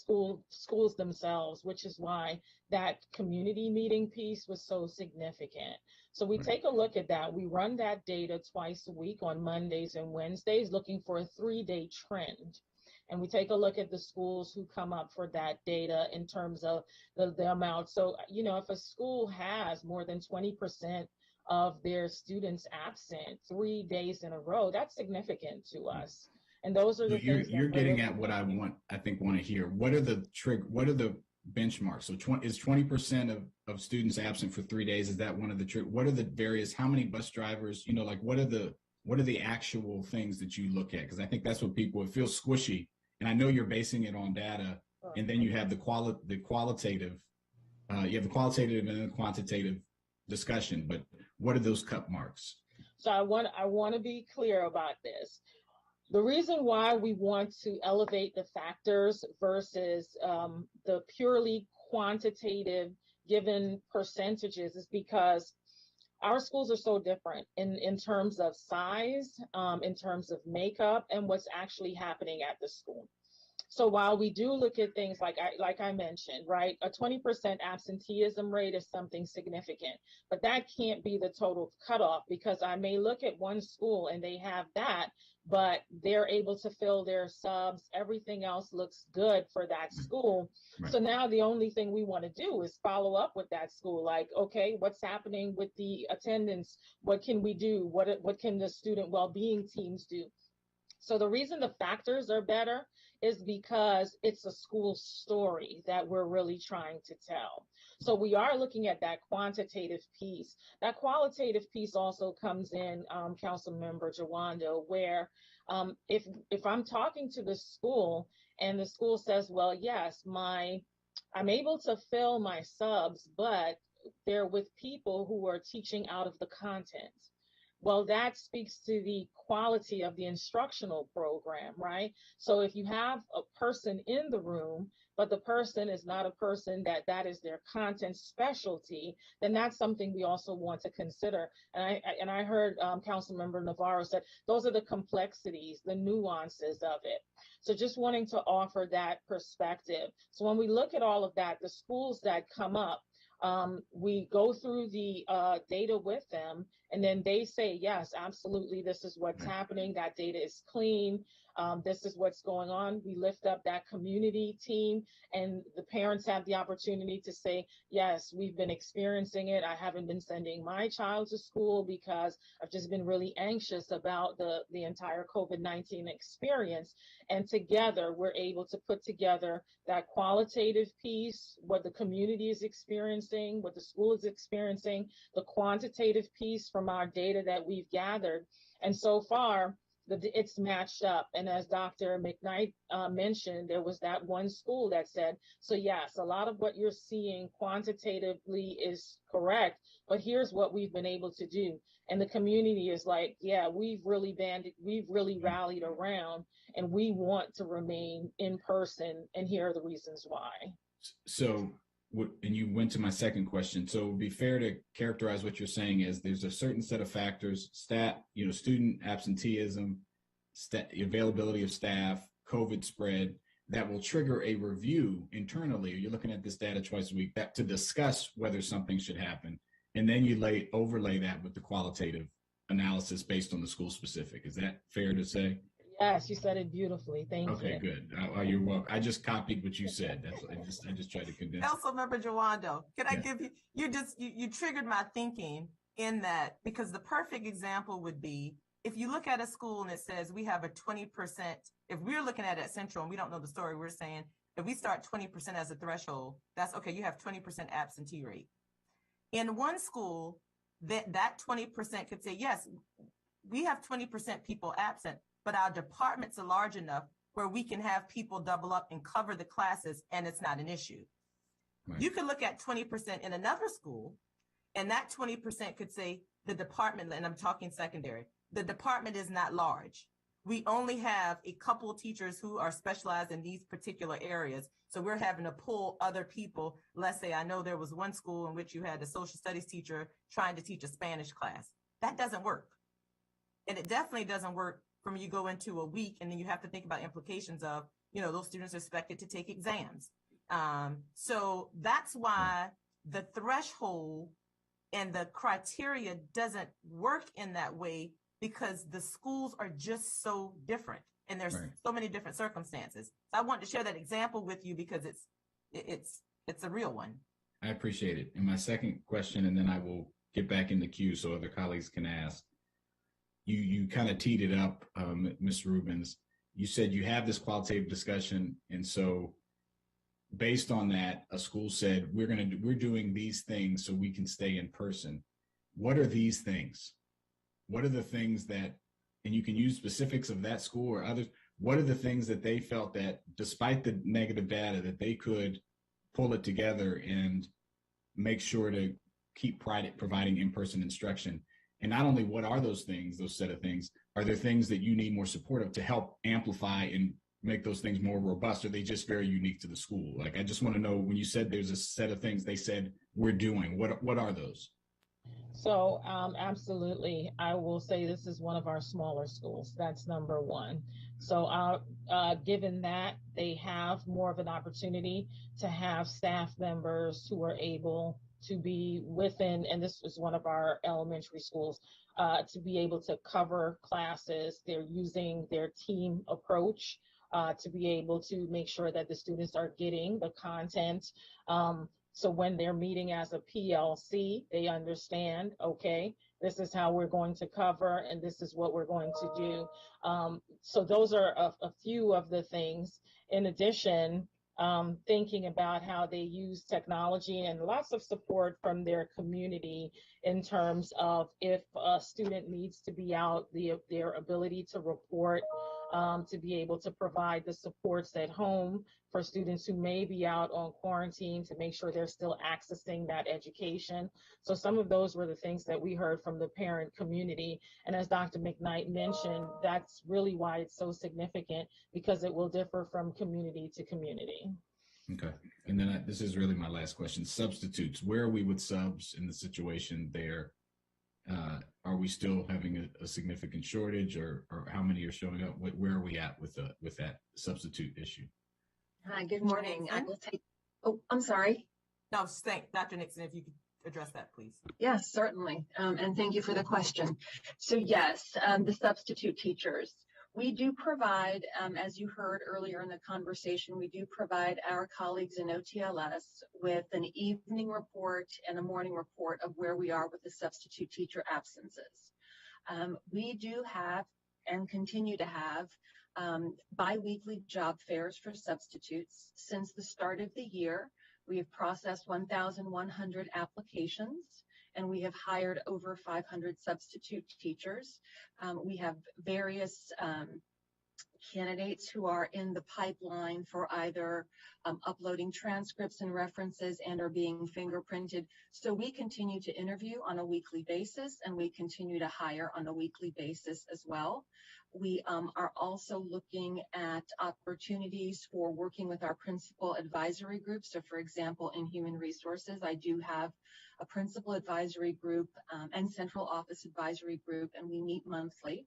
schools themselves, which is why that community meeting piece was so significant. So we take a look at that. We run that data twice a week on Mondays and Wednesdays, looking for a 3-day trend. And we take a look at the schools who come up for that data in terms of the amount. So, you know, if a school has more than 20% of their students absent 3 days in a row, that's significant to us. And those are the things
you're getting at what I want to hear. What are the benchmarks? So is 20% of students absent for 3 days? Is that one of the what are the various, how many bus drivers, you know, like what are the actual things that you look at? Because I think that's what it feels squishy. And I know you're basing it on data, and then you have the qualitative, and the quantitative discussion, but what are those cut marks?
So I want to be clear about this. The reason why we want to elevate the factors versus the purely quantitative given percentages is because our schools are so different in terms of size, in terms of makeup, and what's actually happening at the school. So while we do look at things like I mentioned, right, a 20% absenteeism rate is something significant, but that can't be the total cutoff, because I may look at one school and they have that, but they're able to fill their subs. Everything else looks good for that school. Right. So now the only thing we want to do is follow up with that school. Like, okay, what's happening with the attendance? What can we do? What can the student well-being teams do? So the reason the factors are better is because it's a school story that we're really trying to tell. So we are looking at that quantitative piece. That qualitative piece also comes in, Councilmember Jawando, where if I'm talking to the school and the school says, well, yes, I'm able to fill my subs, but they're with people who are teaching out of the content. Well, that speaks to the quality of the instructional program, right? So if you have a person in the room, but the person is not a person that is their content specialty, then that's something we also want to consider. And I heard Councilmember Navarro said, those are the complexities, the nuances of it. So just wanting to offer that perspective. So when we look at all of that, the schools that come up, we go through the data with them, and then they say, yes, absolutely, this is what's happening. That data is clean. This is what's going on. We lift up that community team, and the parents have the opportunity to say, yes, we've been experiencing it. I haven't been sending my child to school because I've just been really anxious about the entire COVID-19 experience. And together, we're able to put together that qualitative piece, what the community is experiencing, what the school is experiencing, the quantitative piece from our data that we've gathered. And so far, it's matched up. And as Dr. McKnight mentioned, there was that one school that said, so yes, a lot of what you're seeing quantitatively is correct, but here's what we've been able to do. And the community is like, yeah, we've really rallied around, and we want to remain in person, and here are the reasons why.
So, and you went to my second question. So it would be fair to characterize what you're saying as there's a certain set of factors, student absenteeism, availability of staff, COVID spread, that will trigger a review internally. You're looking at this data twice a week to discuss whether something should happen. And then you overlay that with the qualitative analysis based on the school specific. Is that fair to say?
Yes, you said it beautifully. Thank you.
Okay, good. You're welcome. I just copied what you said. I just tried to condense.
Councilmember Jawando, can I give you triggered my thinking in that, because the perfect example would be if you look at a school and it says we have a 20%, if we're looking at it at Central and we don't know the story, we're saying if we start 20% as a threshold, that's okay, you have 20% absentee rate. In one school, that 20% could say, yes, we have 20% people absent, but our departments are large enough where we can have people double up and cover the classes, and it's not an issue. Right. You could look at 20% in another school, and that 20% could say the department, and I'm talking secondary, the department is not large. We only have a couple of teachers who are specialized in these particular areas. So we're having to pull other people. Let's say I know there was one school in which you had a social studies teacher trying to teach a Spanish class. That doesn't work. And it definitely doesn't work from you go into a week, and then you have to think about implications of, those students are expected to take exams. So that's why the threshold and the criteria doesn't work in that way, because the schools are just so different and there's so many different circumstances. So I want to share that example with you because it's a real one.
I appreciate it. And my second question, and then I will get back in the queue so other colleagues can ask. You kind of teed it up, Ms. Rubens. You said you have this qualitative discussion, and so based on that, a school said we're doing these things so we can stay in person. What are these things? What are the things that, and you can use specifics of that school or others, what are the things that they felt that despite the negative data that they could pull it together and make sure to keep providing in-person instruction? And not only what are those things, those set of things, are there things that you need more support of to help amplify and make those things more robust? Or are they just very unique to the school? Like, I just want to know, when you said there's a set of things they said we're doing, what are those?
So absolutely, I will say this is one of our smaller schools. That's number one. So given that, they have more of an opportunity to have staff members who are able to be within, and this is one of our elementary schools, to be able to cover classes. They're using their team approach to be able to make sure that the students are getting the content. So when they're meeting as a PLC, they understand, okay, this is how we're going to cover and this is what we're going to do. So those are a few of the things. In addition, thinking about how they use technology and lots of support from their community in terms of if a student needs to be out, their ability to report, to be able to provide the supports at home for students who may be out on quarantine to make sure they're still accessing that education. So some of those were the things that we heard from the parent community. And as Dr. McKnight mentioned, that's really why it's so significant, because it will differ from community to community.
Okay. And then this is really my last question. Substitutes, where are we with subs in the situation there? Are we still having a significant shortage, or how many are showing up? Where are we at with that substitute issue?
Hi, good morning. I will take, I'm sorry.
No, thank Dr. Nixon, if you could address that, please.
Yes, certainly. And thank you for the question. So yes, the substitute teachers. We do provide, as you heard earlier in the conversation, we do provide our colleagues in OTLS with an evening report and a morning report of where we are with the substitute teacher absences. We do have and continue to have bi-weekly job fairs for substitutes. Since the start of the year, we have processed 1,100 applications, and we have hired over 500 substitute teachers. We have various candidates who are in the pipeline for either uploading transcripts and references and are being fingerprinted. So we continue to interview on a weekly basis, and we continue to hire on a weekly basis as well. We are also looking at opportunities for working with our principal advisory group. So for example, in human resources, I do have a principal advisory group and central office advisory group, and we meet monthly.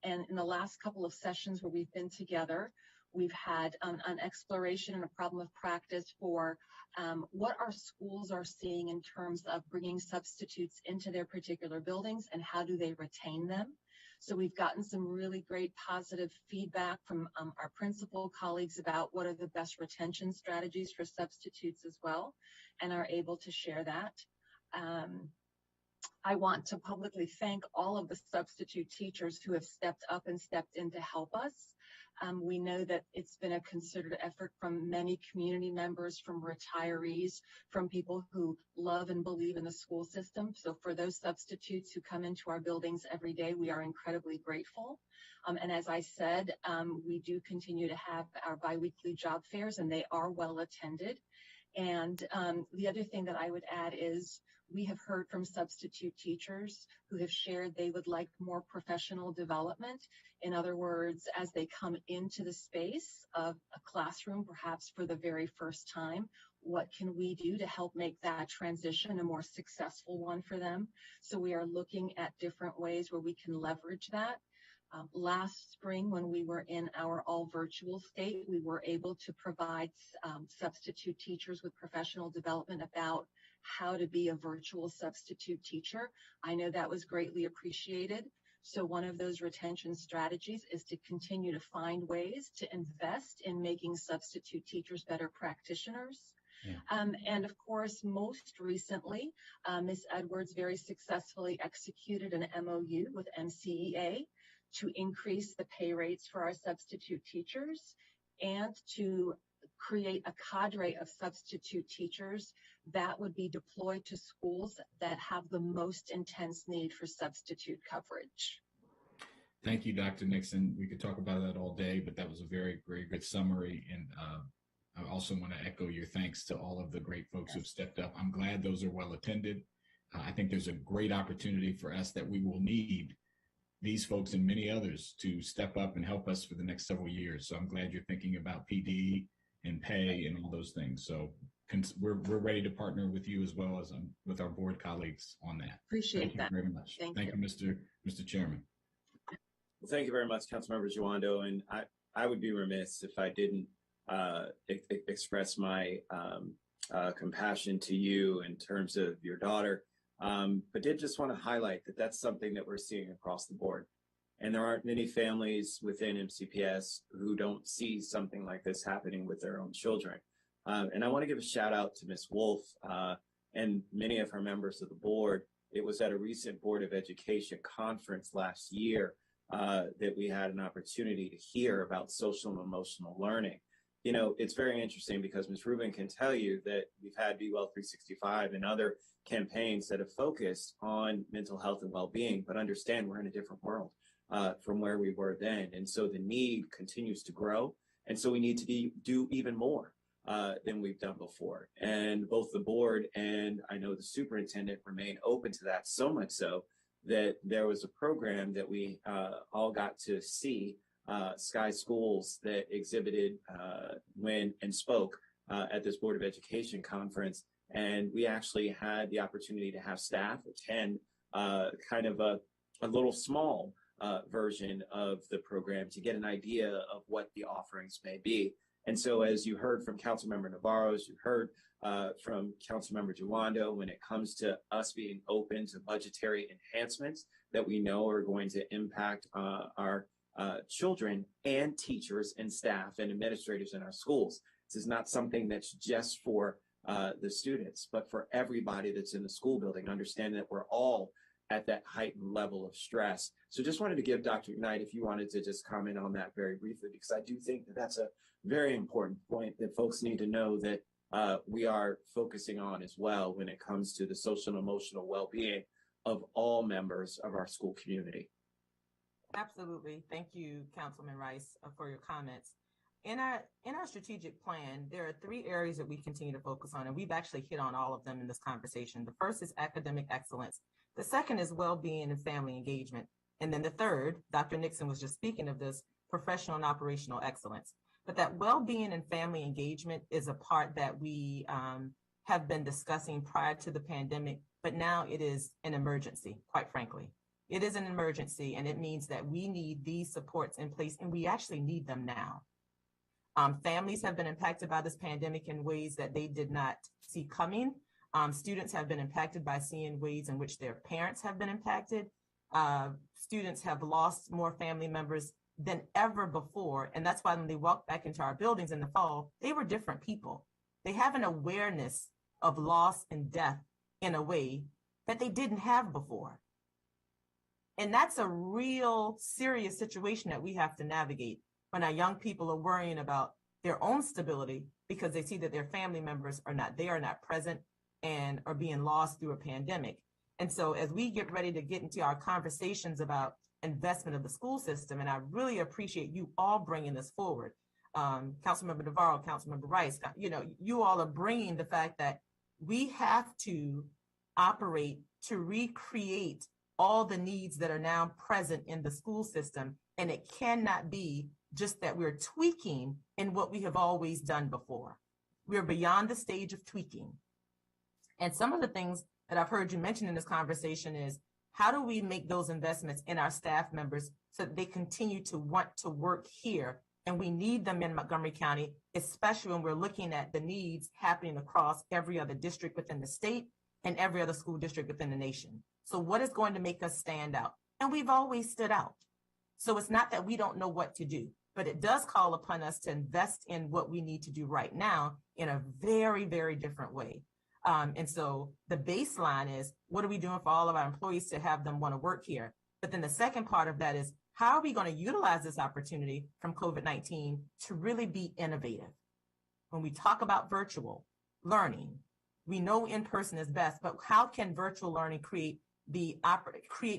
And in the last couple of sessions where we've been together, we've had an exploration and a problem of practice for what our schools are seeing in terms of bringing substitutes into their particular buildings and how do they retain them. So we've gotten some really great positive feedback from our principal colleagues about what are the best retention strategies for substitutes as well, and are able to share that. I want to publicly thank all of the substitute teachers who have stepped up and stepped in to help us. We know that it's been a concerted effort from many community members, from retirees, from people who love and believe in the school system. So for those substitutes who come into our buildings every day, we are incredibly grateful. And as I said, we do continue to have our biweekly job fairs, and they are well attended. And the other thing that I would add is we have heard from substitute teachers who have shared they would like more professional development. In other words, as they come into the space of a classroom, perhaps for the very first time, what can we do to help make that transition a more successful one for them? So we are looking at different ways where we can leverage that. Last spring, when we were in our all virtual state, we were able to provide substitute teachers with professional development about how to be a virtual substitute teacher. I know that was greatly appreciated. So one of those retention strategies is to continue to find ways to invest in making substitute teachers better practitioners. Yeah. And of course, most recently, Ms. Edwards very successfully executed an MOU with MCEA to increase the pay rates for our substitute teachers and to create a cadre of substitute teachers that would be deployed to schools that have the most intense need for substitute coverage.
Thank you, Dr. Nixon. We could talk about that all day, but that was a very, very good summary. And I also want to echo your thanks to all of the great folks who've stepped up. I'm glad those are well attended. I think there's a great opportunity for us that we will need these folks and many others to step up and help us for the next several years. So I'm glad you're thinking about PD and pay and all those things. So we're ready to partner with you as well as with our board colleagues on that.
Appreciate that.
Thank you very much. Thank you, Mr. Chairman.
Well, thank you very much, Councilmember Giwando. And I would be remiss if I didn't express my compassion to you in terms of your daughter. But did just want to highlight that that's something that we're seeing across the board. And there aren't many families within MCPS who don't see something like this happening with their own children. And I want to give a shout out to Ms. Wolf and many of her members of the board. It was at a recent Board of Education conference last year that we had an opportunity to hear about social and emotional learning. You know, it's very interesting because Ms. Rubin can tell you that we've had Be Well 365 and other campaigns that have focused on mental health and well-being, but understand we're in a different world from where we were then. And so the need continues to grow. And so we need to do even more than we've done before. And both the board and I know the superintendent remain open to that, so much so that there was a program that we all got to see, Sky Schools, that exhibited and spoke at this Board of Education conference. And we actually had the opportunity to have staff attend kind of a little small version of the program to get an idea of what the offerings may be. And so as you heard from Councilmember Navarro, as you heard from Councilmember Giwando, when it comes to us being open to budgetary enhancements that we know are going to impact our children and teachers and staff and administrators in our schools. This is not something that's just for the students, but for everybody that's in the school building, understanding that we're all at that heightened level of stress. So just wanted to give Dr. McKnight, if you wanted to just comment on that very briefly, because I do think that that's a very important point that folks need to know that we are focusing on as well when it comes to the social and emotional well-being of all members of our school community.
Absolutely. Thank you, Councilman Rice, for your comments. In our strategic plan, there are 3 areas that we continue to focus on, and we've actually hit on all of them in this conversation. The first is academic excellence. The second is well-being and family engagement. And then the third, Dr. Nixon was just speaking of this, professional and operational excellence. But that well-being and family engagement is a part that we have been discussing prior to the pandemic, but now it is an emergency, quite frankly. It is an emergency, and it means that we need these supports in place, and we actually need them now. Families have been impacted by this pandemic in ways that they did not see coming. Students have been impacted by seeing ways in which their parents have been impacted. Students have lost more family members than ever before. And that's why when they walk back into our buildings in the fall, they were different people. They have an awareness of loss and death in a way that they didn't have before. And that's a real serious situation that we have to navigate when our young people are worrying about their own stability because they see that their family members are not present and are being lost through a pandemic. And so as we get ready to get into our conversations about investment of the school system, and I really appreciate you all bringing this forward, Councilmember Navarro, Councilmember Rice, you all are bringing the fact that we have to operate to recreate all the needs that are now present in the school system. And it cannot be just that we're tweaking in what we have always done before. We're beyond the stage of tweaking. And some of the things that I've heard you mention in this conversation is how do we make those investments in our staff members so that they continue to want to work here? And we need them in Montgomery County, especially when we're looking at the needs happening across every other district within the state and every other school district within the nation. So what is going to make us stand out? And we've always stood out. So it's not that we don't know what to do, but it does call upon us to invest in what we need to do right now in a very, very different way. And so the baseline is, what are we doing for all of our employees to have them want to work here? But then the second part of that is, how are we going to utilize this opportunity from COVID-19 to really be innovative? When we talk about virtual learning, we know in-person is best, but how can virtual learning create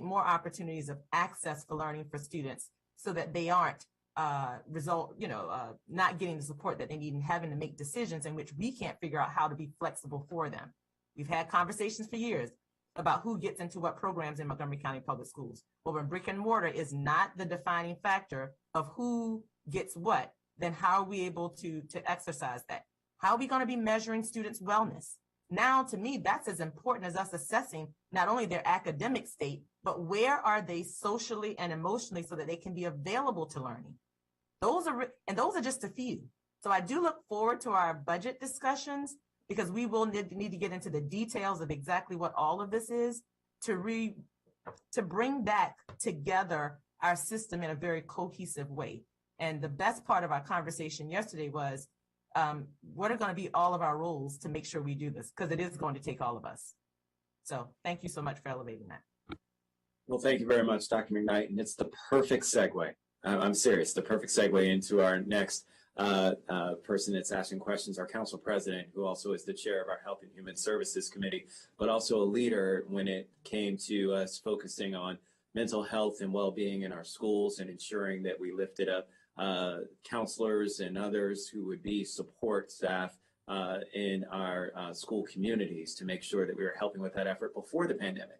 more opportunities of access for learning for students so that they aren't not getting the support that they need and having to make decisions in which we can't figure out how to be flexible for them. We've had conversations for years about who gets into what programs in Montgomery County Public Schools. Well, when brick and mortar is not the defining factor of who gets what, then how are we able to exercise that? How are we going to be measuring students' wellness? Now, to me, that's as important as us assessing not only their academic state, but where are they socially and emotionally so that they can be available to learning. Those are just a few. So I do look forward to our budget discussions, because we will need to get into the details of exactly what all of this is to bring back together our system in a very cohesive way. And the best part of our conversation yesterday was, what are going to be all of our roles to make sure we do this? Because it is going to take all of us. So thank you so much for elevating that.
Well, thank you very much, Dr. McKnight. And it's the perfect segue. I'm serious, the perfect segue into our next person that's asking questions, our council president, who also is the chair of our Health and Human Services Committee, but also a leader when it came to us focusing on mental health and well-being in our schools and ensuring that we lifted up counselors and others who would be support staff in our school communities to make sure that we were helping with that effort before the pandemic.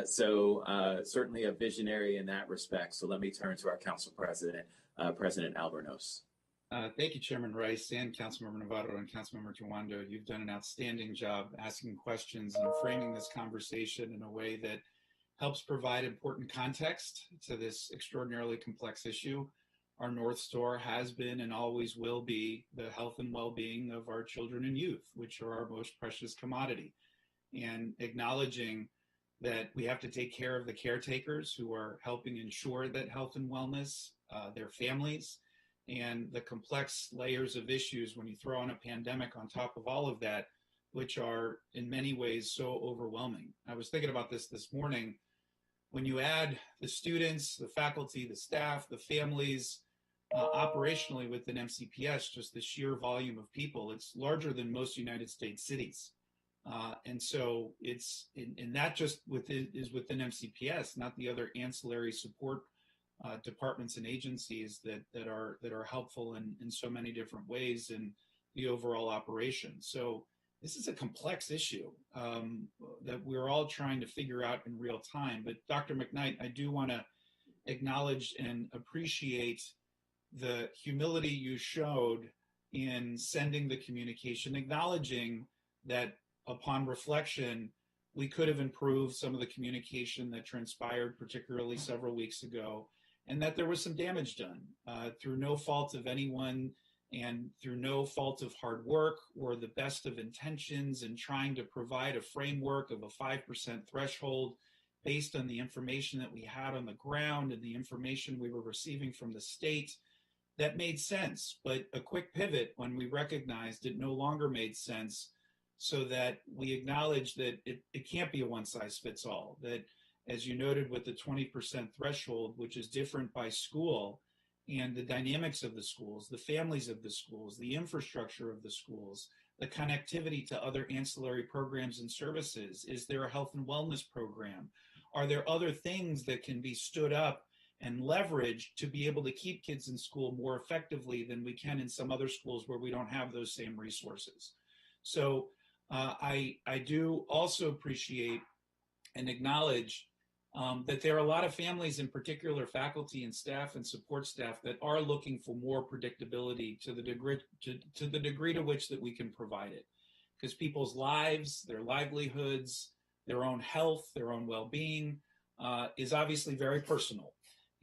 So certainly a visionary in that respect. So let me turn to our council president, President Albornoz.
Thank you, Chairman Rice and Councilmember Navarro and Councilmember Tawando. You've done an outstanding job asking questions and framing this conversation in a way that helps provide important context to this extraordinarily complex issue. Our North Star has been and always will be the health and well-being of our children and youth, which are our most precious commodity. And acknowledging that we have to take care of the caretakers who are helping ensure that health and wellness, their families, and the complex layers of issues when you throw in a pandemic on top of all of that, which are in many ways so overwhelming. I was thinking about this morning. When you add the students, the faculty, the staff, the families, operationally within MCPS, just the sheer volume of people, it's larger than most United States cities. And so it's, and that just is within MCPS, not the other ancillary support departments and agencies that are helpful in so many different ways in the overall operation. So this is a complex issue that we're all trying to figure out in real time. But Dr. McKnight, I do want to acknowledge and appreciate the humility you showed in sending the communication, acknowledging that upon reflection, we could have improved some of the communication that transpired, particularly several weeks ago, and that there was some damage done through no fault of anyone and through no fault of hard work or the best of intentions in trying to provide a framework of a 5% threshold based on the information that we had on the ground and the information we were receiving from the state. That made sense, but a quick pivot when we recognized it no longer made sense, so that we acknowledge that it can't be a one-size-fits-all, that as you noted with the 20% threshold, which is different by school, and the dynamics of the schools, the families of the schools, the infrastructure of the schools, the connectivity to other ancillary programs and services. Is there a health and wellness program? Are there other things that can be stood up and leveraged to be able to keep kids in school more effectively than we can in some other schools where we don't have those same resources? So I do also appreciate and acknowledge that there are a lot of families, in particular faculty and staff and support staff, that are looking for more predictability to the degree to which that we can provide it. Because people's lives, their livelihoods, their own health, their own well-being is obviously very personal.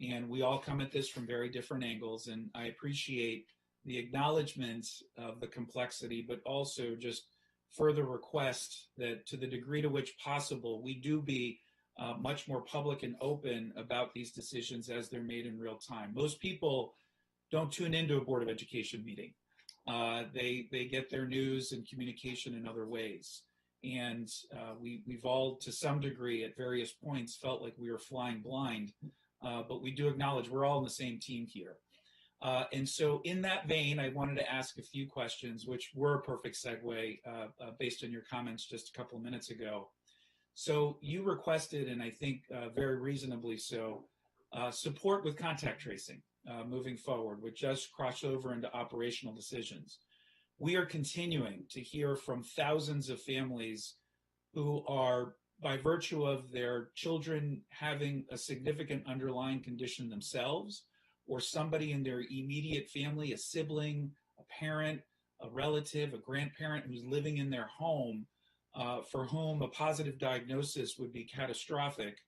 And we all come at this from very different angles. And I appreciate the acknowledgement of the complexity, but also just further request that to the degree to which possible, we do be much more public and open about these decisions as they're made in real time. Most people don't tune into a Board of Education meeting. They get their news and communication in other ways. And we've all, to some degree, at various points, felt like we were flying blind. But we do acknowledge we're all in the same team here. And so in that vein, I wanted to ask a few questions, which were a perfect segue based on your comments just a couple of minutes ago. So you requested, and I think very reasonably so, support with contact tracing moving forward, which just crossed over into operational decisions. We are continuing to hear from thousands of families who are, by virtue of their children having a significant underlying condition themselves, or somebody in their immediate family, a sibling, a parent, a relative, a grandparent who's living in their home, for whom a positive diagnosis would be catastrophic,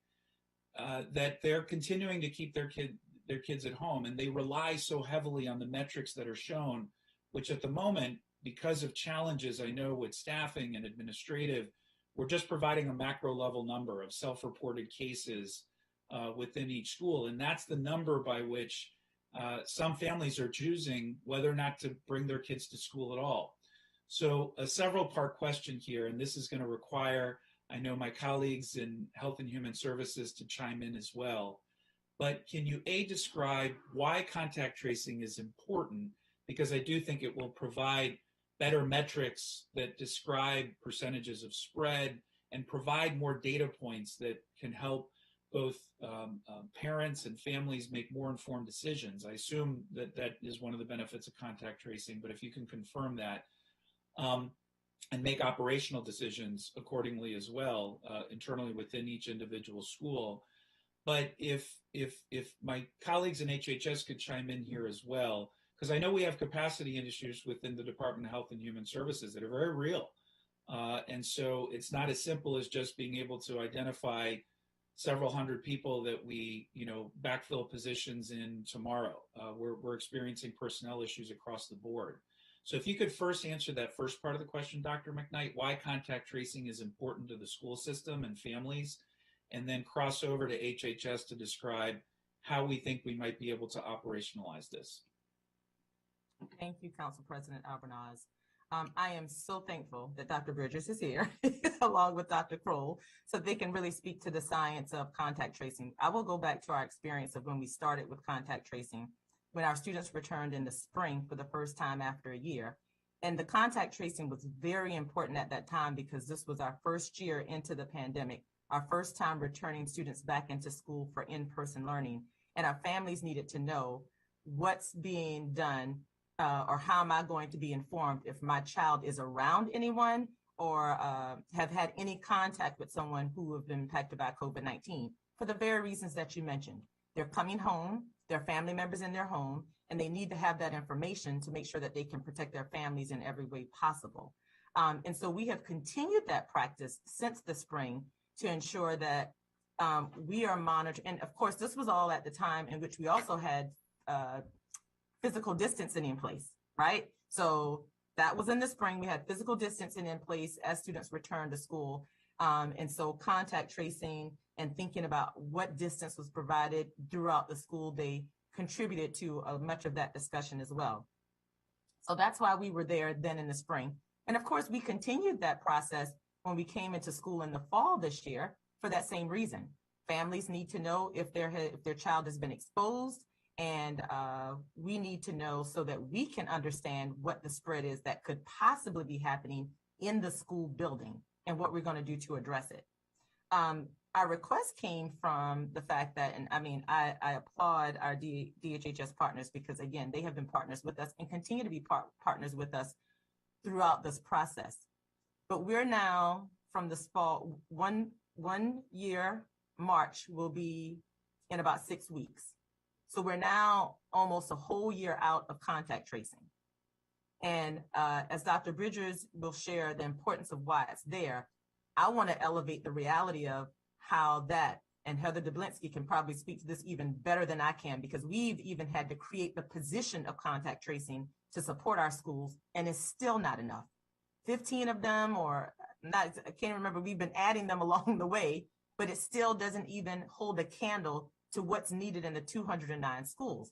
that they're continuing to keep their kids at home. And they rely so heavily on the metrics that are shown, which at the moment, because of challenges I know with staffing and administrative, we're just providing a macro level number of self-reported cases within each school. And that's the number by which some families are choosing whether or not to bring their kids to school at all. So a several part question here, and this is going to require, I know, my colleagues in Health and Human Services to chime in as well. But can you describe why contact tracing is important? Because I do think it will provide better metrics that describe percentages of spread and provide more data points that can help both parents and families make more informed decisions. I assume that that is one of the benefits of contact tracing, but if you can confirm that and make operational decisions accordingly as well, internally within each individual school. But if my colleagues in HHS could chime in here as well, because I know we have capacity issues within the Department of Health and Human Services that are very real. And so it's not as simple as just being able to identify several hundred people that we, backfill positions in tomorrow. We're experiencing personnel issues across the board. So if you could first answer that first part of the question, Dr. McKnight, why contact tracing is important to the school system and families, and then cross over to HHS to describe how we think we might be able to operationalize this.
Thank you, Council President Albanaz. I am so thankful that Dr. Bridges is here, along with Dr. Kroll, so they can really speak to the science of contact tracing. I will go back to our experience of when we started with contact tracing, when our students returned in the spring for the first time after a year. And the contact tracing was very important at that time because this was our first year into the pandemic, our first time returning students back into school for in-person learning. And our families needed to know what's being done or how am I going to be informed if my child is around anyone or have had any contact with someone who have been impacted by COVID-19 for the very reasons that you mentioned. They're coming home, their family members in their home, and they need to have that information to make sure that they can protect their families in every way possible. And so we have continued that practice since the spring to ensure that we are monitoring. And of course, this was all at the time in which we also had physical distancing in place, right? So that was in the spring. We had physical distancing in place as students returned to school. And so contact tracing and thinking about what distance was provided throughout the school day contributed to much of that discussion as well. So that's why we were there then in the spring. And of course, we continued that process when we came into school in the fall this year for that same reason. Families need to know if their child has been exposed, and we need to know so that we can understand what the spread is that could possibly be happening in the school building and what we're going to do to address it. Our request came from the fact that, and I mean, I applaud our DHHS partners because, again, they have been partners with us and continue to be partners with us throughout this process. But we're now, from this fall, one year, March will be in about 6 weeks. So we're now almost a whole year out of contact tracing. And as Dr. Bridgers will share the importance of why it's there, I want to elevate the reality of how that and Heather Dublinsky can probably speak to this even better than I can, because we've even had to create the position of contact tracing to support our schools, and it's still not enough. 15 of them, or not, I can't remember, we've been adding them along the way, but it still doesn't even hold a candle to what's needed in the 209 schools.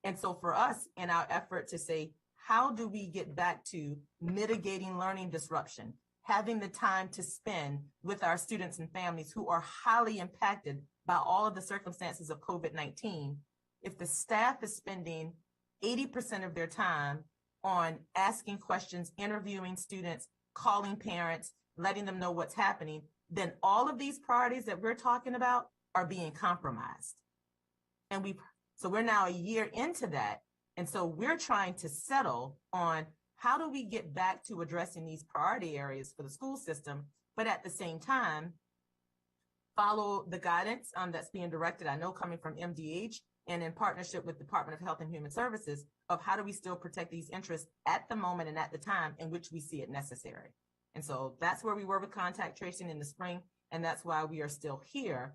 And so for us, in our effort to say, how do we get back to mitigating learning disruption, having the time to spend with our students and families who are highly impacted by all of the circumstances of COVID-19, if the staff is spending 80% of their time on asking questions, interviewing students, calling parents, letting them know what's happening, then all of these priorities that we're talking about are being compromised. And so we're now a year into that. And so we're trying to settle on how do we get back to addressing these priority areas for the school system, but at the same time, follow the guidance that's being directed, I know coming from MDH and in partnership with Department of Health and Human Services, of how do we still protect these interests at the moment and at the time in which we see it necessary. And so that's where we were with contact tracing in the spring. And that's why we are still here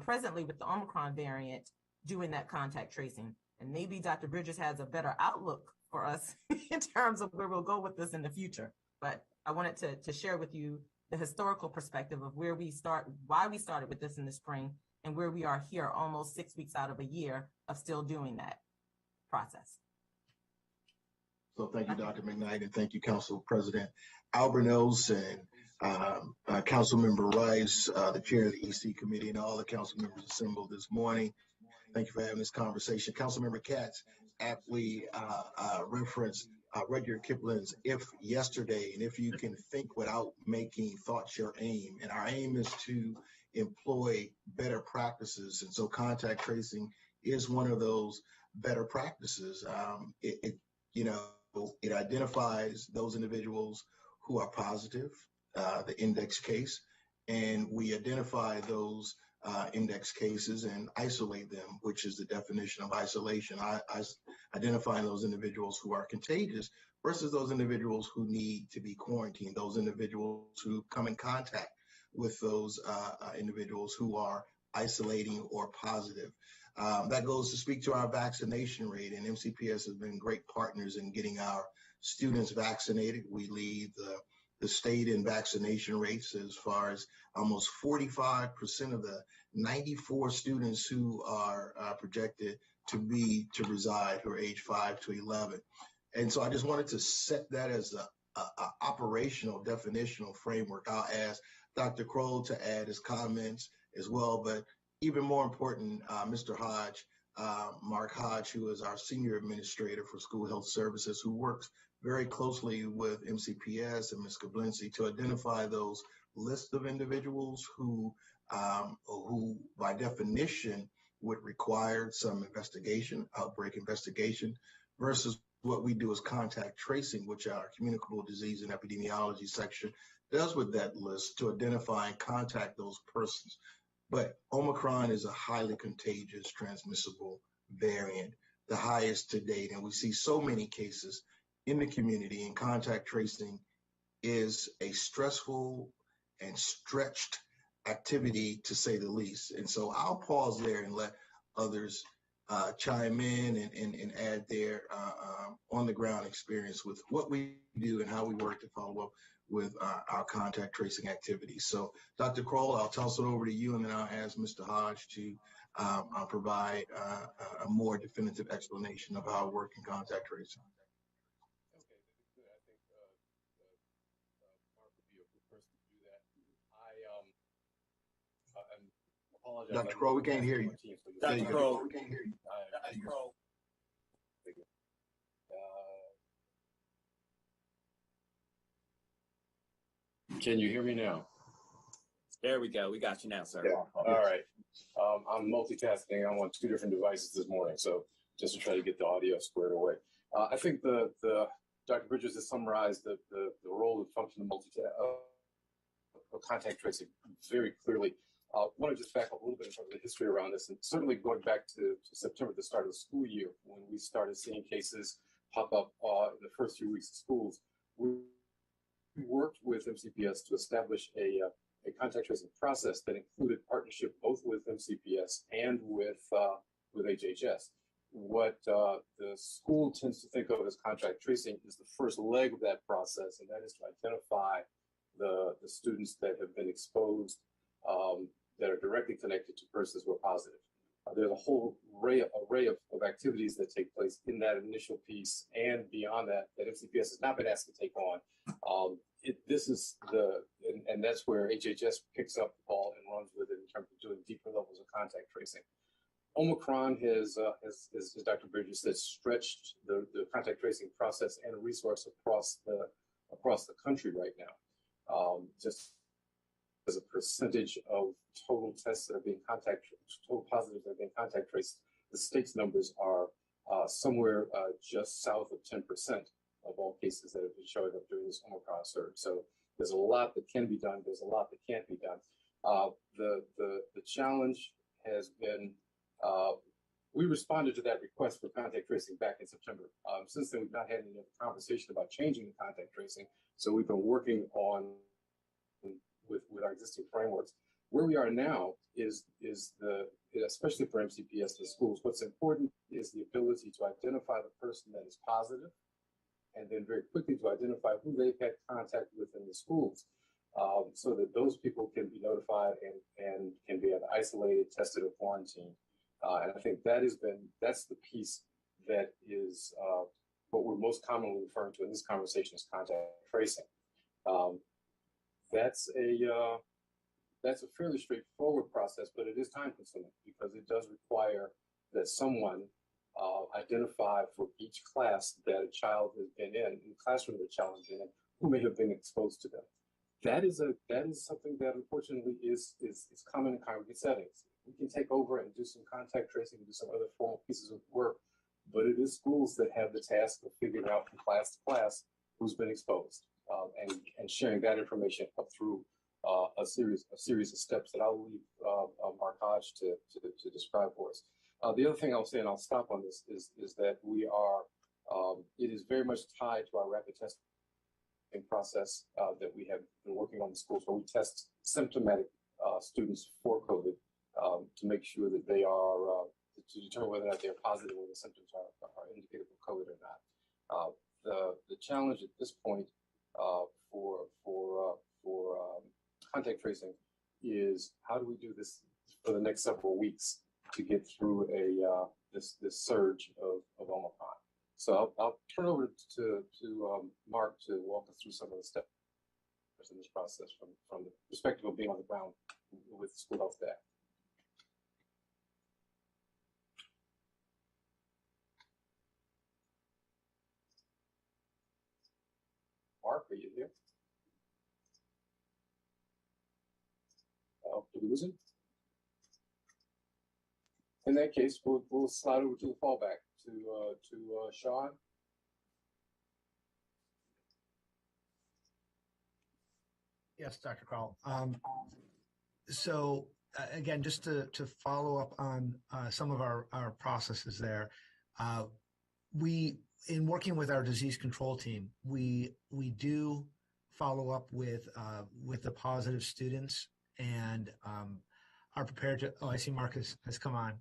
presently with the Omicron variant doing that contact tracing. And maybe Dr. Bridges has a better outlook for us in terms of where we'll go with this in the future. But I wanted to share with you the historical perspective of where we start, why we started with this in the spring, and where we are here almost 6 weeks out of a year of still doing that process.
So thank you, Dr. McKnight, and thank you, Council President Albernos and Council Member Rice, the chair of the EC committee, and all the council members assembled this morning. Thank you for having this conversation. Councilmember Katz aptly referenced Rudyard Kipling's "If Yesterday," and if you can think without making thoughts your aim. And our aim is to employ better practices. And so contact tracing is one of those better practices. It identifies those individuals who are positive, the index case, and we identify those index cases and isolate them, which is the definition of isolation. Identifying those individuals who are contagious versus those individuals who need to be quarantined, those individuals who come in contact with those individuals who are isolating or positive. That goes to speak to our vaccination rate, and MCPS has been great partners in getting our students vaccinated. We lead the state in vaccination rates as far as almost 45% of the 94 students who are projected to reside who are age 5 to 11. And so I just wanted to set that as a operational definitional framework. I'll ask Dr. Kroll to add his comments as well, but even more important, Mr. Hodge, Mark Hodge, who is our senior administrator for school health services, who works very closely with MCPS and Ms. Dublinsky to identify those lists of individuals who by definition would require some investigation, outbreak investigation, versus what we do as contact tracing, which our communicable disease and epidemiology section does with that list to identify and contact those persons. But Omicron is a highly contagious, transmissible variant, the highest to date. And we see so many cases in the community, and contact tracing is a stressful and stretched activity, to say the least. And so I'll pause there and let others chime in and add their on-the-ground experience with what we do and how we work to follow up with our contact tracing activities. So Dr. Kroll, I'll toss it over to you, and then I'll ask Mr. Hodge to provide a more definitive explanation of our work in contact tracing.
Okay, good. I think Mark would be a good person to do that. I apologize.
Dr. Kroll, we can't hear you.
Dr. Kroll,
we can't hear you.
Dr. Kroll. Can you hear me now?
There we go. We got you now, sir.
Yeah. All right. I'm multitasking. I'm on 2 different devices this morning, so just to try to get the audio squared away. I think the Dr. Bridges has summarized the role and function of contact tracing very clearly. I want to just back up a little bit in terms of the history around this, and certainly going back to September, the start of the school year, when we started seeing cases pop up in the first few weeks of schools. We worked with MCPS to establish a a contact tracing process that included partnership both with MCPS and with HHS. What the school tends to think of as contact tracing is the first leg of that process, and that is to identify the students that have been exposed that are directly connected to persons who are positive. There's a whole array of activities that take place in that initial piece and beyond that MCPS has not been asked to take on. And that's where HHS picks up the ball and runs with it in terms of doing deeper levels of contact tracing. Omicron has Dr. Bridges said, stretched the contact tracing process and resource across the country right now. Just as a percentage of total tests that are being total positives that are being contact traced, the state's numbers are somewhere just south of 10% of all cases that have been showing up during this Omicron surge. So there's a lot that can be done. There's a lot that can't be done. The challenge has been, we responded to that request for contact tracing back in September. Since then, we've not had any conversation about changing the contact tracing. So we've been working on with our existing frameworks. Where we are now is especially for MCPS in schools, what's important is the ability to identify the person that is positive and then very quickly to identify who they've had contact with in the schools so that those people can be notified and can be either isolated, tested, or quarantined. And I think that's the piece that is what we're most commonly referring to in this conversation is contact tracing. That's a fairly straightforward process, but it is time consuming because it does require that someone identify for each class that a child has been in the classroom that a child has been in, who may have been exposed to them. That is something that unfortunately is common in congregate settings. We can take over and do some contact tracing and do some other formal pieces of work, but it is schools that have the task of figuring out from class to class who's been exposed and sharing that information up through a series of steps that I'll leave Mark Hodge to describe for us. The other thing I'll say, and I'll stop on this, is that we are, it is very much tied to our rapid testing process that we have been working on in schools where we test symptomatic students for COVID to make sure that they are, to determine whether or not they're positive when the symptoms are indicative of COVID or not. The challenge at this point for contact tracing is how do we do this for the next several weeks to get through this surge of Omicron. So I'll turn over to Mark to walk us through some of the steps in this process from the perspective of being on the ground with school health staff. Mark, are you here? Did we lose him? In that case, we'll slide over to the fallback to Sean.
Yes, Dr. Crowell. So again, just to follow up on some of our processes there, we, in working with our disease control team, we do follow up with the positive students and are prepared to. Oh, I see Mark has come on.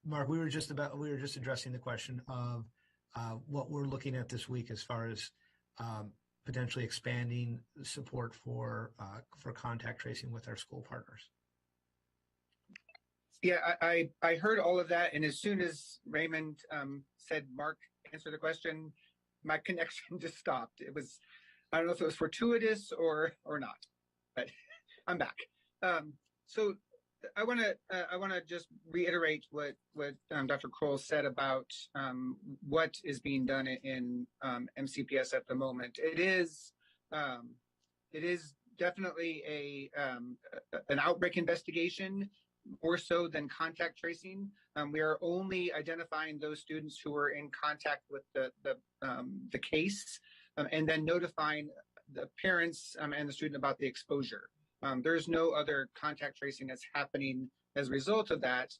Mark, we were just addressing the question of what we're looking at this week as far as potentially expanding support for contact tracing with our school partners.
Yeah, I heard all of that, and as soon as Raymond said Mark answered the question, my connection just stopped. It was, I don't know if it was fortuitous or not, but I'm back. So I want to just reiterate what Dr. Kroll said about what is being done in MCPS at the moment. It is definitely an outbreak investigation, more so than contact tracing. We are only identifying those students who are in contact with the case, and then notifying the parents and the student about the exposure. There's no other contact tracing that's happening as a result of that,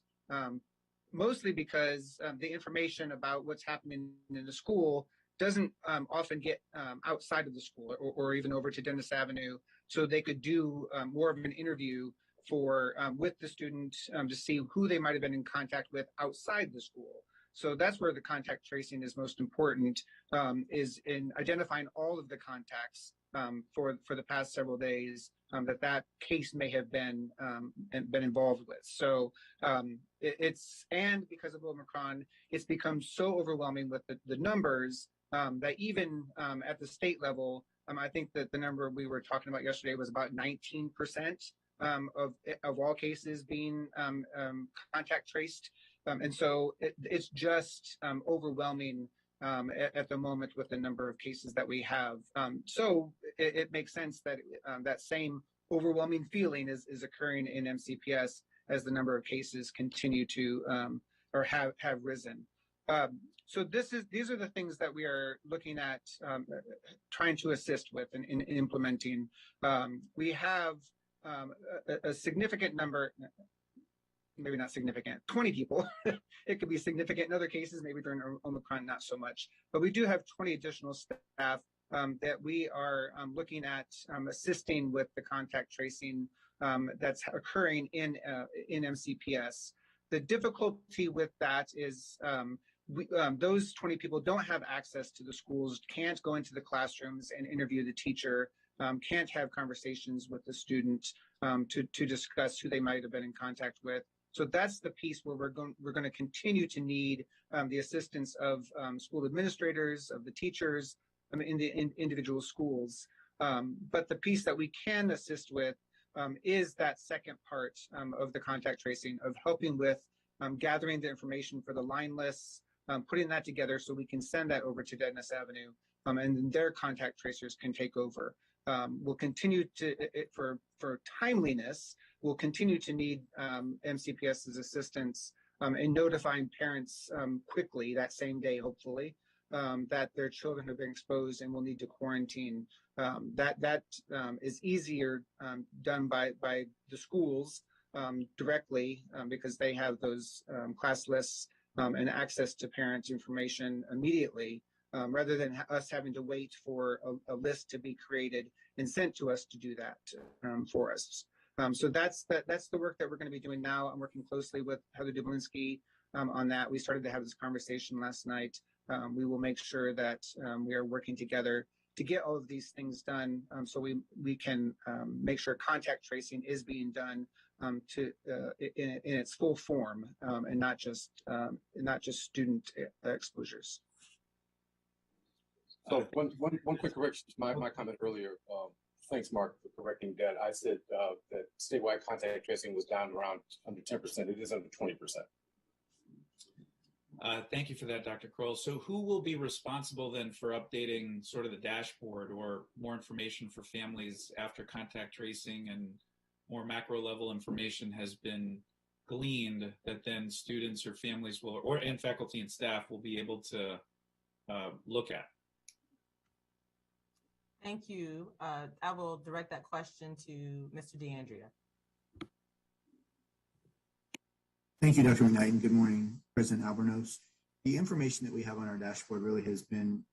mostly because the information about what's happening in the school doesn't often get outside of the school or even over to Dennis Avenue, so they could do more of an interview for with the student to see who they might have been in contact with outside the school. So that's where the contact tracing is most important, is in identifying all of the contacts for the past several days that case may have been involved with. So and because of Omicron, it's become so overwhelming with the numbers that even at the state level, I think that the number we were talking about yesterday was about 19% of all cases being contact traced. And so it's just overwhelming at the moment with the number of cases that we have. So it makes sense that that same overwhelming feeling is occurring in MCPS as the number of cases continue to or have risen. So these are the things that we are looking at trying to assist with in implementing. We have a significant number, maybe not significant, 20 people. It could be significant in other cases, maybe during Omicron, not so much. But we do have 20 additional staff that we are looking at assisting with the contact tracing that's occurring in MCPS. The difficulty with that is those 20 people don't have access to the schools, can't go into the classrooms and interview the teacher, can't have conversations with the student to discuss who they might have been in contact with. So that's the piece where we're going to continue to need the assistance of school administrators, of the teachers in the individual schools. But the piece that we can assist with is that second part of the contact tracing, of helping with gathering the information for the line lists, putting that together so we can send that over to Dennis Avenue, and then their contact tracers can take over. We'll continue to, for timeliness, we'll continue to need MCPS's assistance in notifying parents quickly that same day, hopefully, that their children have been exposed and will need to quarantine. That is easier done by the schools directly because they have those class lists and access to parents' information immediately, rather than us having to wait for a list to be created and sent to us to do that for us. So that's the work that we're going to be doing now. I'm working closely with Heather Dublinsky on that. We started to have this conversation last night. We will make sure that we are working together to get all of these things done, so we can make sure contact tracing is being done in its full form, and not just student exposures.
So one quick correction to my comment earlier. Thanks, Mark, for correcting that. I said that statewide contact tracing was down around under 10%. It is under 20%.
Thank you for that, Dr. Kroll. So who will be responsible then for updating sort of the dashboard or more information for families after contact tracing and more macro level information has been gleaned, that then students or families will, and faculty and staff will be able to look at?
Thank you. I will direct that question to Mr. DeAndrea.
Thank you, Dr. McKnight, and good morning, President Albornoz. The information that we have on our dashboard really has been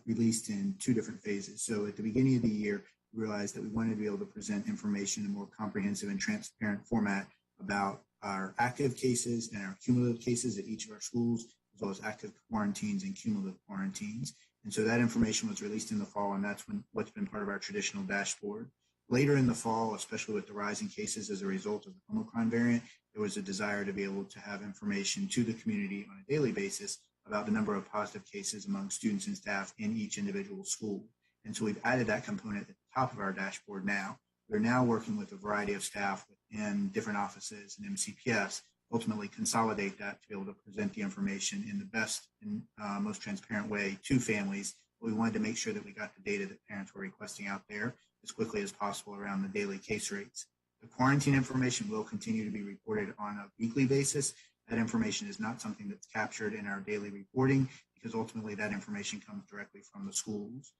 released in two different phases. So at the beginning of the year, we realized that we wanted to be able to present information in a more comprehensive and transparent format about our active cases and our cumulative cases at each of our schools, as well as active quarantines and cumulative quarantines. And so that information was released in the fall, and that's what's been part of our traditional dashboard. Later in the fall, especially with the rising cases as a result of the Omicron variant, there was a desire to be able to have information to the community on a daily basis about the number of positive cases among students and staff in each individual school. And so we've added that component at the top of our dashboard now. We're now working with a variety of staff within different offices and MCPS, ultimately consolidate that to be able to present the information in the best and most transparent way to families. We wanted to make sure that we got the data that parents were requesting out there as quickly as possible around the daily case rates. The quarantine information will continue to be reported on a weekly basis. That information is not something that's captured in our daily reporting because ultimately that information comes directly from the schools.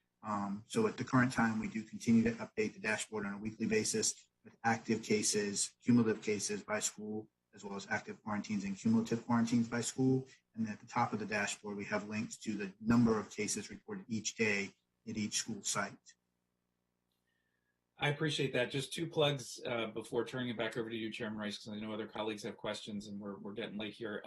So at the current time, we do continue to update the dashboard on a weekly basis with active cases, cumulative cases by school, as well as active quarantines and cumulative quarantines by school. And at the top of the dashboard, we have links to the number of cases reported each day at each school site.
I appreciate that. Just two plugs before turning it back over to you, Chairman Rice, because I know other colleagues have questions and we're getting late here.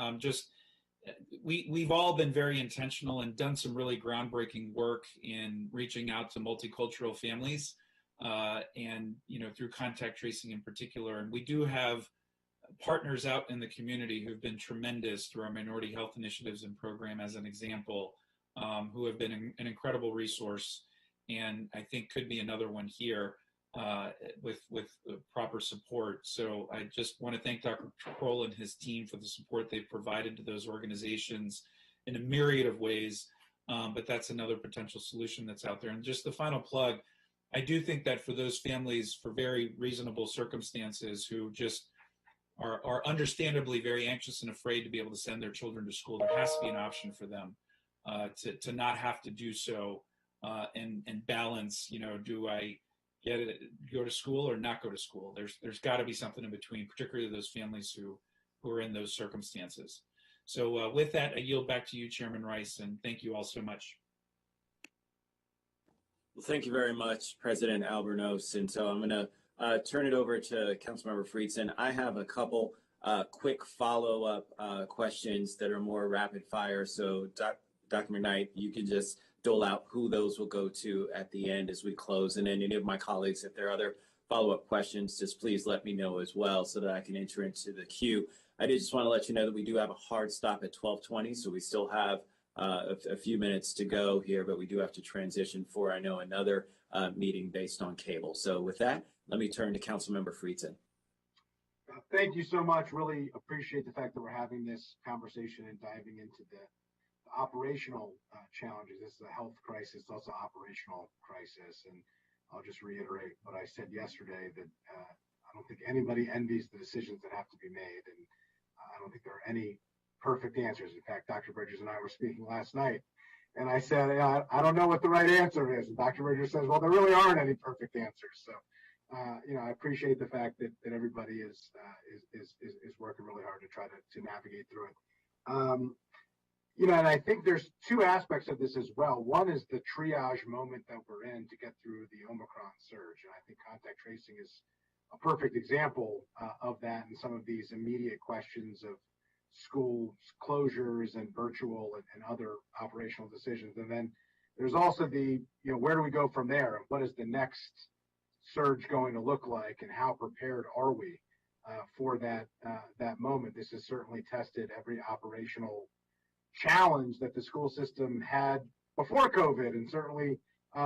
We've all been very intentional and done some really groundbreaking work in reaching out to multicultural families and, through contact tracing in particular. And we do have partners out in the community who've been tremendous through our minority health initiatives and program as an example, who have been an incredible resource, and I think could be another one here with proper support. So I just want to thank Dr. Kroll and his team for the support they've provided to those organizations in a myriad of ways, but that's another potential solution that's out there. And just the final plug, I do think that for those families for very reasonable circumstances who just are understandably very anxious and afraid to be able to send their children to school, there has to be an option for them to not have to do so and balance, do I go to school or not go to school? There's got to be something in between, particularly those families who are in those circumstances. So with that, I yield back to you, Chairman Rice, and thank you all so much.
Well, thank you very much, President Albornoz. And so I'm going to turn it over to Councilmember Friedson. I have a couple quick follow-up questions that are more rapid fire. So Dr. McKnight, you can just dole out who those will go to at the end as we close. And then any of my colleagues, if there are other follow-up questions, just please let me know as well so that I can enter into the queue. I did just want to let you know that we do have a hard stop at 12:20, so we still have a few minutes to go here, but we do have to transition for, I know, another meeting based on cable. So with that, let me turn to Councilmember Friedson.
Thank you so much. Really appreciate the fact that we're having this conversation and diving into the operational challenges. This is a health crisis, it's also an operational crisis. And I'll just reiterate what I said yesterday, that I don't think anybody envies the decisions that have to be made. And I don't think there are any perfect answers. In fact, Dr. Bridges and I were speaking last night, and I said, I don't know what the right answer is. And Dr. Bridges says, well, there really aren't any perfect answers. So, I appreciate the fact that everybody is working really hard to try to navigate through it. And I think there's two aspects of this as well. One is the triage moment that we're in to get through the Omicron surge. And I think contact tracing is a perfect example of that, and some of these immediate questions of school closures and virtual and other operational decisions. And then there's also the, where do we go from there? And what is the next surge going to look like, and how prepared are we for that moment? This has certainly tested every operational challenge that the school system had before COVID, and certainly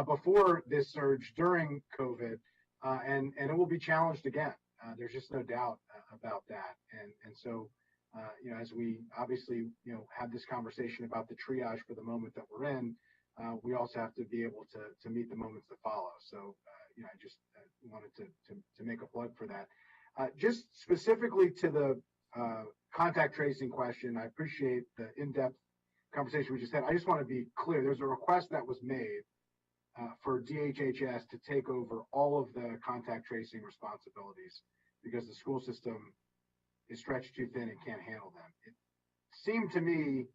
before this surge during COVID, and it will be challenged again. There's just no doubt about that. And so, as we obviously, have this conversation about the triage for the moment that we're in, we also have to be able to meet the moments that follow. So, I just wanted to make a plug for that. Just specifically to the contact tracing question, I appreciate the in-depth conversation we just had. I just want to be clear. There's a request that was made for DHHS to take over all of the contact tracing responsibilities because the school system is stretched too thin and can't handle them. It seemed to me,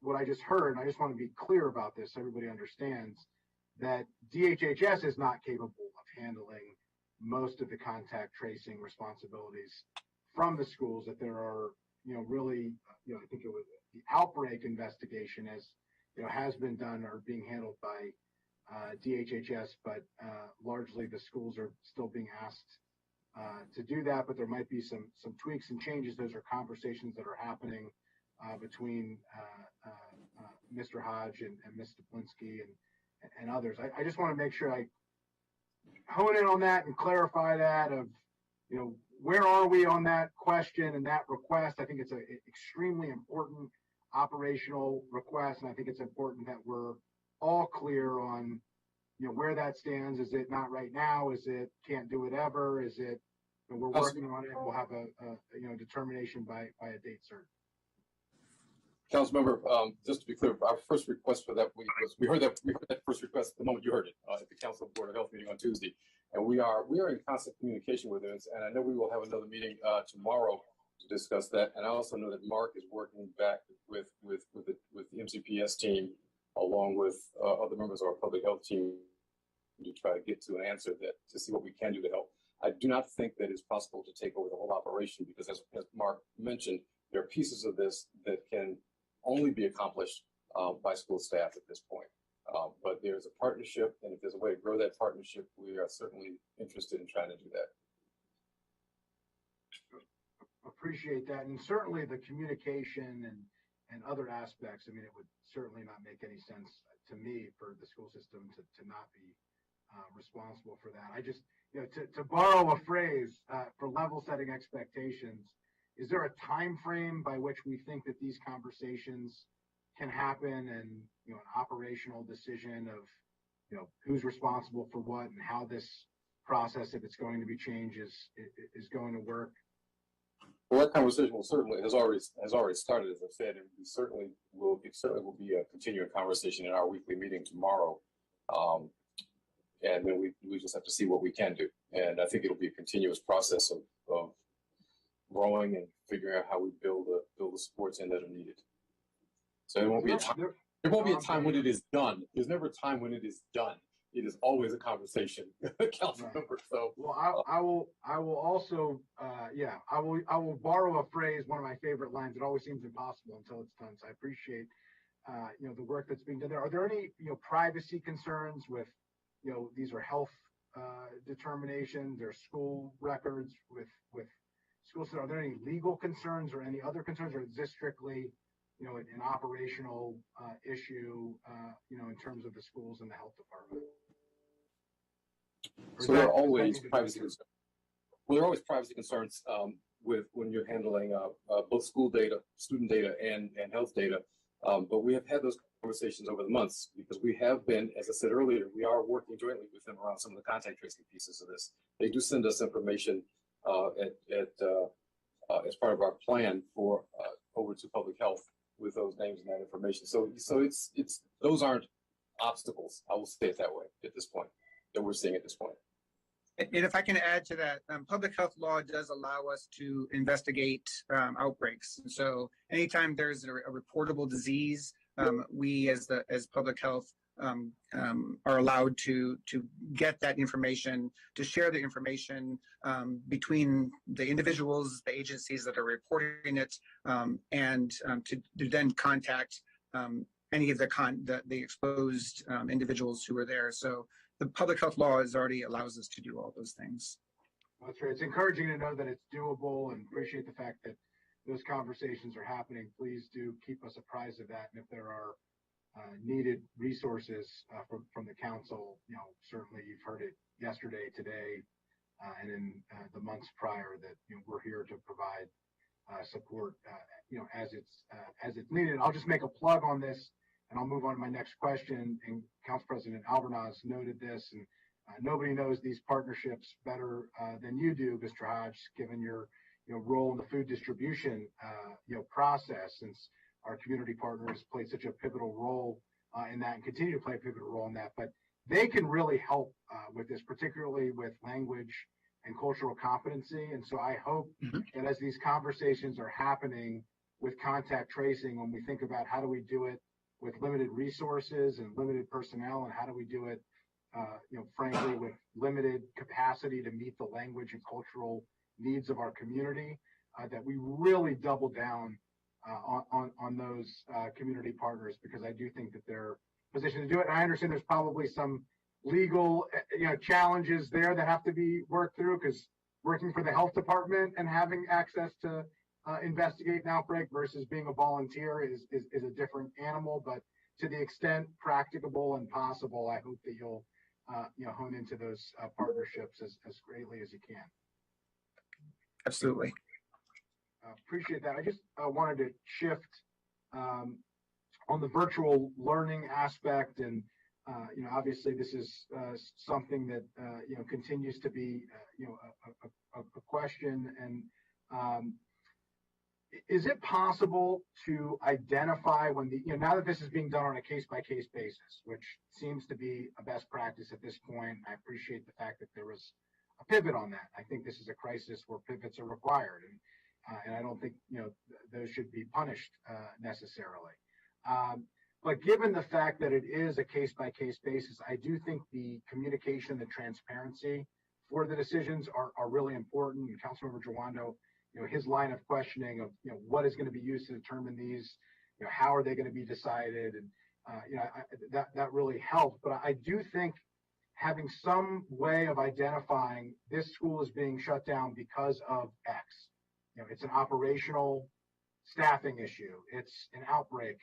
what I just heard, and I just want to be clear about this so everybody understands, that DHHS is not capable of handling most of the contact tracing responsibilities from the schools, that there are, really, I think it was the Outbreak investigation has been done or being handled by DHHS, but largely the schools are still being asked to do that, but there might be some tweaks and changes. Those are conversations that are happening between Mr. Hodge and Ms. Stuplinski and others. I just want to make sure I hone in on that and clarify that of, where are we on that question and that request? I think it's an extremely important operational request, and I think it's important that we're all clear on, where that stands. Is it not right now? Is it can't do it ever? Is it, we're working on it, and we'll have a determination by a date certain.
Councilmember, just to be clear, our first request for that week was we heard that first request the moment you heard it at the Council Board of Health meeting on Tuesday, and we are in constant communication with them. And I know we will have another meeting tomorrow to discuss that. And I also know that Mark is working back with the MCPS team, along with other members of our public health team, to try to get to an answer to see what we can do to help. I do not think that it's possible to take over the whole operation because, as Mark mentioned, there are pieces of this that can only be accomplished by school staff at this point. But there's a partnership, and if there's a way to grow that partnership, we are certainly interested in trying to do that.
Appreciate that, and certainly the communication and other aspects. I mean, it would certainly not make any sense to me for the school system to not be responsible for that. I just, to borrow a phrase for level setting expectations, is there a time frame by which we think that these conversations can happen, and an operational decision of who's responsible for what and how this process, if it's going to be changed, is going to work?
Well, that conversation has already started, as I've said, and it certainly will be a continuing conversation in our weekly meeting tomorrow. And then we just have to see what we can do. And I think it'll be a continuous process of growing and figuring out how we build the supports in that are needed. So there won't be a time when it is done. There's never a time when it is done. It is always a conversation, council member. So,
well, I will also, I will borrow a phrase, one of my favorite lines. It always seems impossible until it's done. So I appreciate, the work that's being done there. Are there any, privacy concerns with, these are health determinations, there's school records with schools. Are there any legal concerns or any other concerns, or is this strictly, an operational issue, in terms of the schools and the health department?
So there are always privacy concerns. Well, there are always privacy concerns with when you're handling both school data, student data, and health data. But we have had those conversations over the months because we have been, as I said earlier, we are working jointly with them around some of the contact tracing pieces of this. They do send us information as part of our plan for over to public health with those names and that information. So it's those aren't obstacles. I will say it that way at this point that we're seeing at this point.
And if I can add to that, public health law does allow us to investigate outbreaks. And so anytime there's a reportable disease, we as public health are allowed to get that information, to share the information between the individuals, the agencies that are reporting it, and to then contact any of the exposed individuals who are there. So the public health law already allows us to do all those things.
That's right. It's encouraging to know that it's doable, and appreciate the fact that those conversations are happening. Please do keep us apprised of that. And if there are needed resources from the council, certainly you've heard it yesterday, today, and in the months prior that we're here to provide support, as it's needed. I'll just make a plug on this, and I'll move on to my next question. And Council President Albornoz noted this, and nobody knows these partnerships better than you do, Mr. Hodge, given your role in the food distribution process, since our community partners played such a pivotal role in that and continue to play a pivotal role in that. But they can really help with this, particularly with language and cultural competency. And so I hope that as these conversations are happening with contact tracing, when we think about how do we do it with limited resources and limited personnel, and how do we do it, frankly, with limited capacity to meet the language and cultural needs of our community, that we really double down on those community partners, because I do think that they're positioned to do it. And I understand there's probably some legal, challenges there that have to be worked through, because working for the health department and having access to investigate an outbreak versus being a volunteer is a different animal. But to the extent practicable and possible, I hope that you'll hone into those partnerships as greatly as you can.
Absolutely.
Appreciate that. I just wanted to shift on the virtual learning aspect, and obviously this is something that continues to be a question. And is it possible to identify when now that this is being done on a case-by-case basis, which seems to be a best practice at this point? I appreciate the fact that there was a pivot on that. I think this is a crisis where pivots are required. And and I don't think, those should be punished necessarily. But given the fact that it is a case-by-case basis, I do think the communication, the transparency for the decisions are really important. And Councilmember Jawando, his line of questioning of, what is going to be used to determine these, how are they going to be decided? And, that really helped. But I do think having some way of identifying this school is being shut down because of X. It's an operational staffing issue. It's an outbreak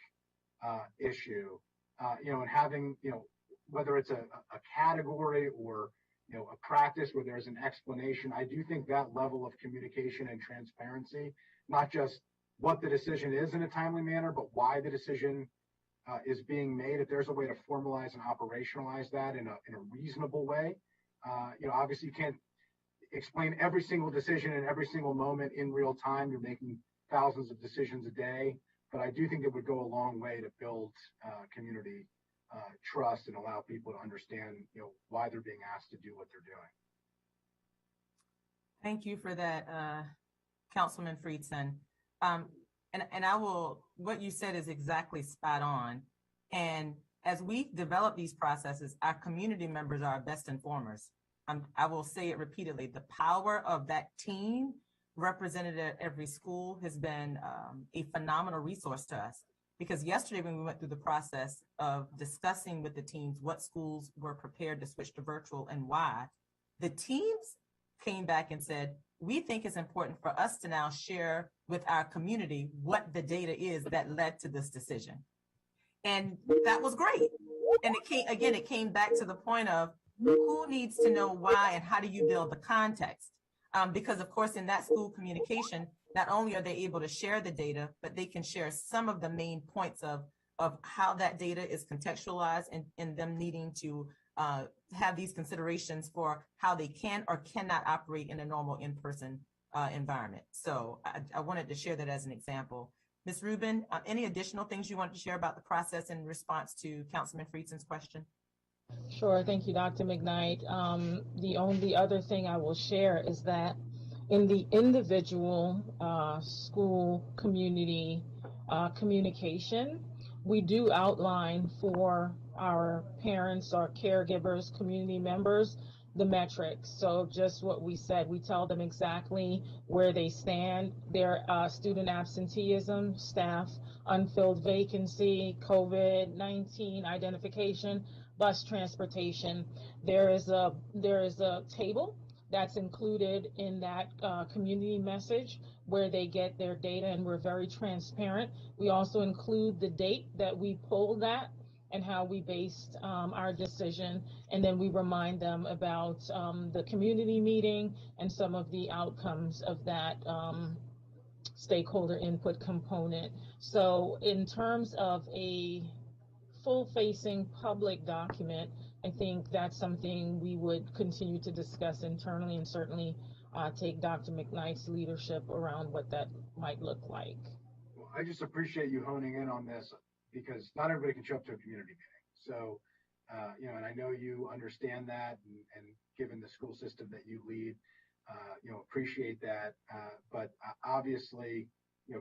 issue, and having, whether it's a category or, a practice where there's an explanation, I do think that level of communication and transparency, not just what the decision is in a timely manner, but why the decision is being made. If there's a way to formalize and operationalize that in a reasonable way, obviously you can't explain every single decision in every single moment in real time. You're making thousands of decisions a day, but I do think it would go a long way to build community trust and allow people to understand, why they're being asked to do what they're doing.
Thank you for that, Councilman Friedson. And I will, what you said is exactly spot on. And as we develop these processes, our community members are our best informers. I will say it repeatedly, the power of that team represented at every school has been a phenomenal resource to us. Because yesterday when we went through the process of discussing with the teams what schools were prepared to switch to virtual and why, the teams came back and said, we think it's important for us to now share with our community what the data is that led to this decision. And that was great. And it came back to the point of who needs to know why and how do you build the context? Because of course, in that school communication, not only are they able to share the data, but they can share some of the main points of how that data is contextualized and them needing to have these considerations for how they can or cannot operate in a normal in-person environment. So I wanted to share that as an example. Ms. Rubin, any additional things you wanted to share about the process in response to Councilman Friedson's question?
Sure. Thank you, Dr. McKnight. The only other thing I will share is that in the individual school community communication, we do outline for our parents, our caregivers, community members, the metrics. So just what we said, we tell them exactly where they stand, their student absenteeism, staff unfilled vacancy, COVID-19 identification, bus transportation. There is a table that's included in that community message where they get their data, and we're very transparent. We also include the date that we pulled that and how we based our decision, and then we remind them about the community meeting and some of the outcomes of that stakeholder input component. So in terms of a full-facing public document, I think that's something we would continue to discuss internally, and certainly take Dr. McKnight's leadership around what that might look like.
Well, I just appreciate you honing in on this, because not everybody can show up to a community meeting. So, and I know you understand that, and given the school system that you lead, appreciate that. But obviously,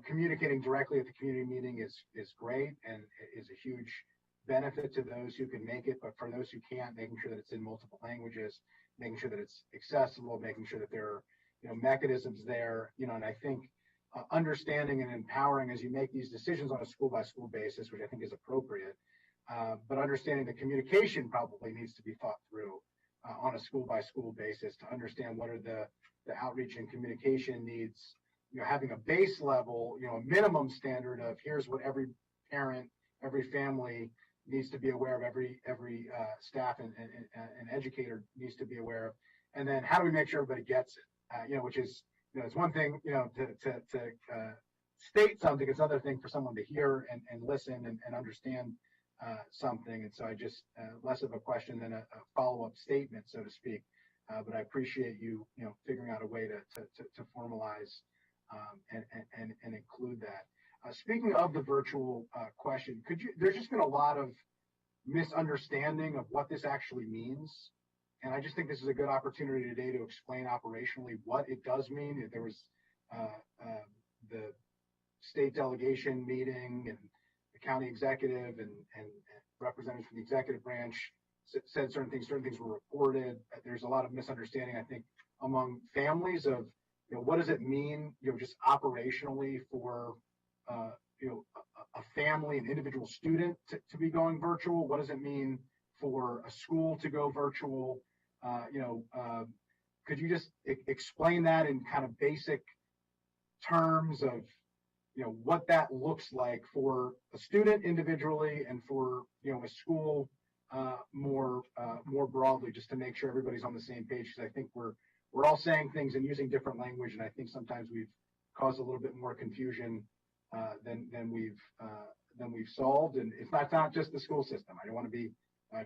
communicating directly at the community meeting is great and is a huge benefit to those who can make it. But for those who can't, making sure that it's in multiple languages, making sure that it's accessible, making sure that there are, mechanisms there, and I think understanding and empowering as you make these decisions on a school by school basis, which I think is appropriate, but understanding the communication probably needs to be thought through on a school by school basis to understand what are the outreach and communication needs, having a base level, a minimum standard of here's what every parent, every family needs to be aware of, every staff and educator needs to be aware of, and then how do we make sure everybody gets it, which is, it's one thing, to state something. It's another thing for someone to hear and listen and understand something. And so I just, less of a question than a follow-up statement, so to speak. But I appreciate you, figuring out a way to formalize and include that. Speaking of the virtual question, there's just been a lot of misunderstanding of what this actually means. And I just think this is a good opportunity today to explain operationally what it does mean. There was the state delegation meeting and the county executive and representatives from the executive branch said certain things were reported. There's a lot of misunderstanding, I think, among families of, what does it mean, just operationally for, a family, an individual student to be going virtual? What does it mean for a school to go virtual? Could you just explain that in kind of basic terms of, what that looks like for a student individually and for, a school more broadly, just to make sure everybody's on the same page? Because I think we're all saying things and using different language, and I think sometimes we've caused a little bit more confusion than we've solved. And it's not just the school system. I want to be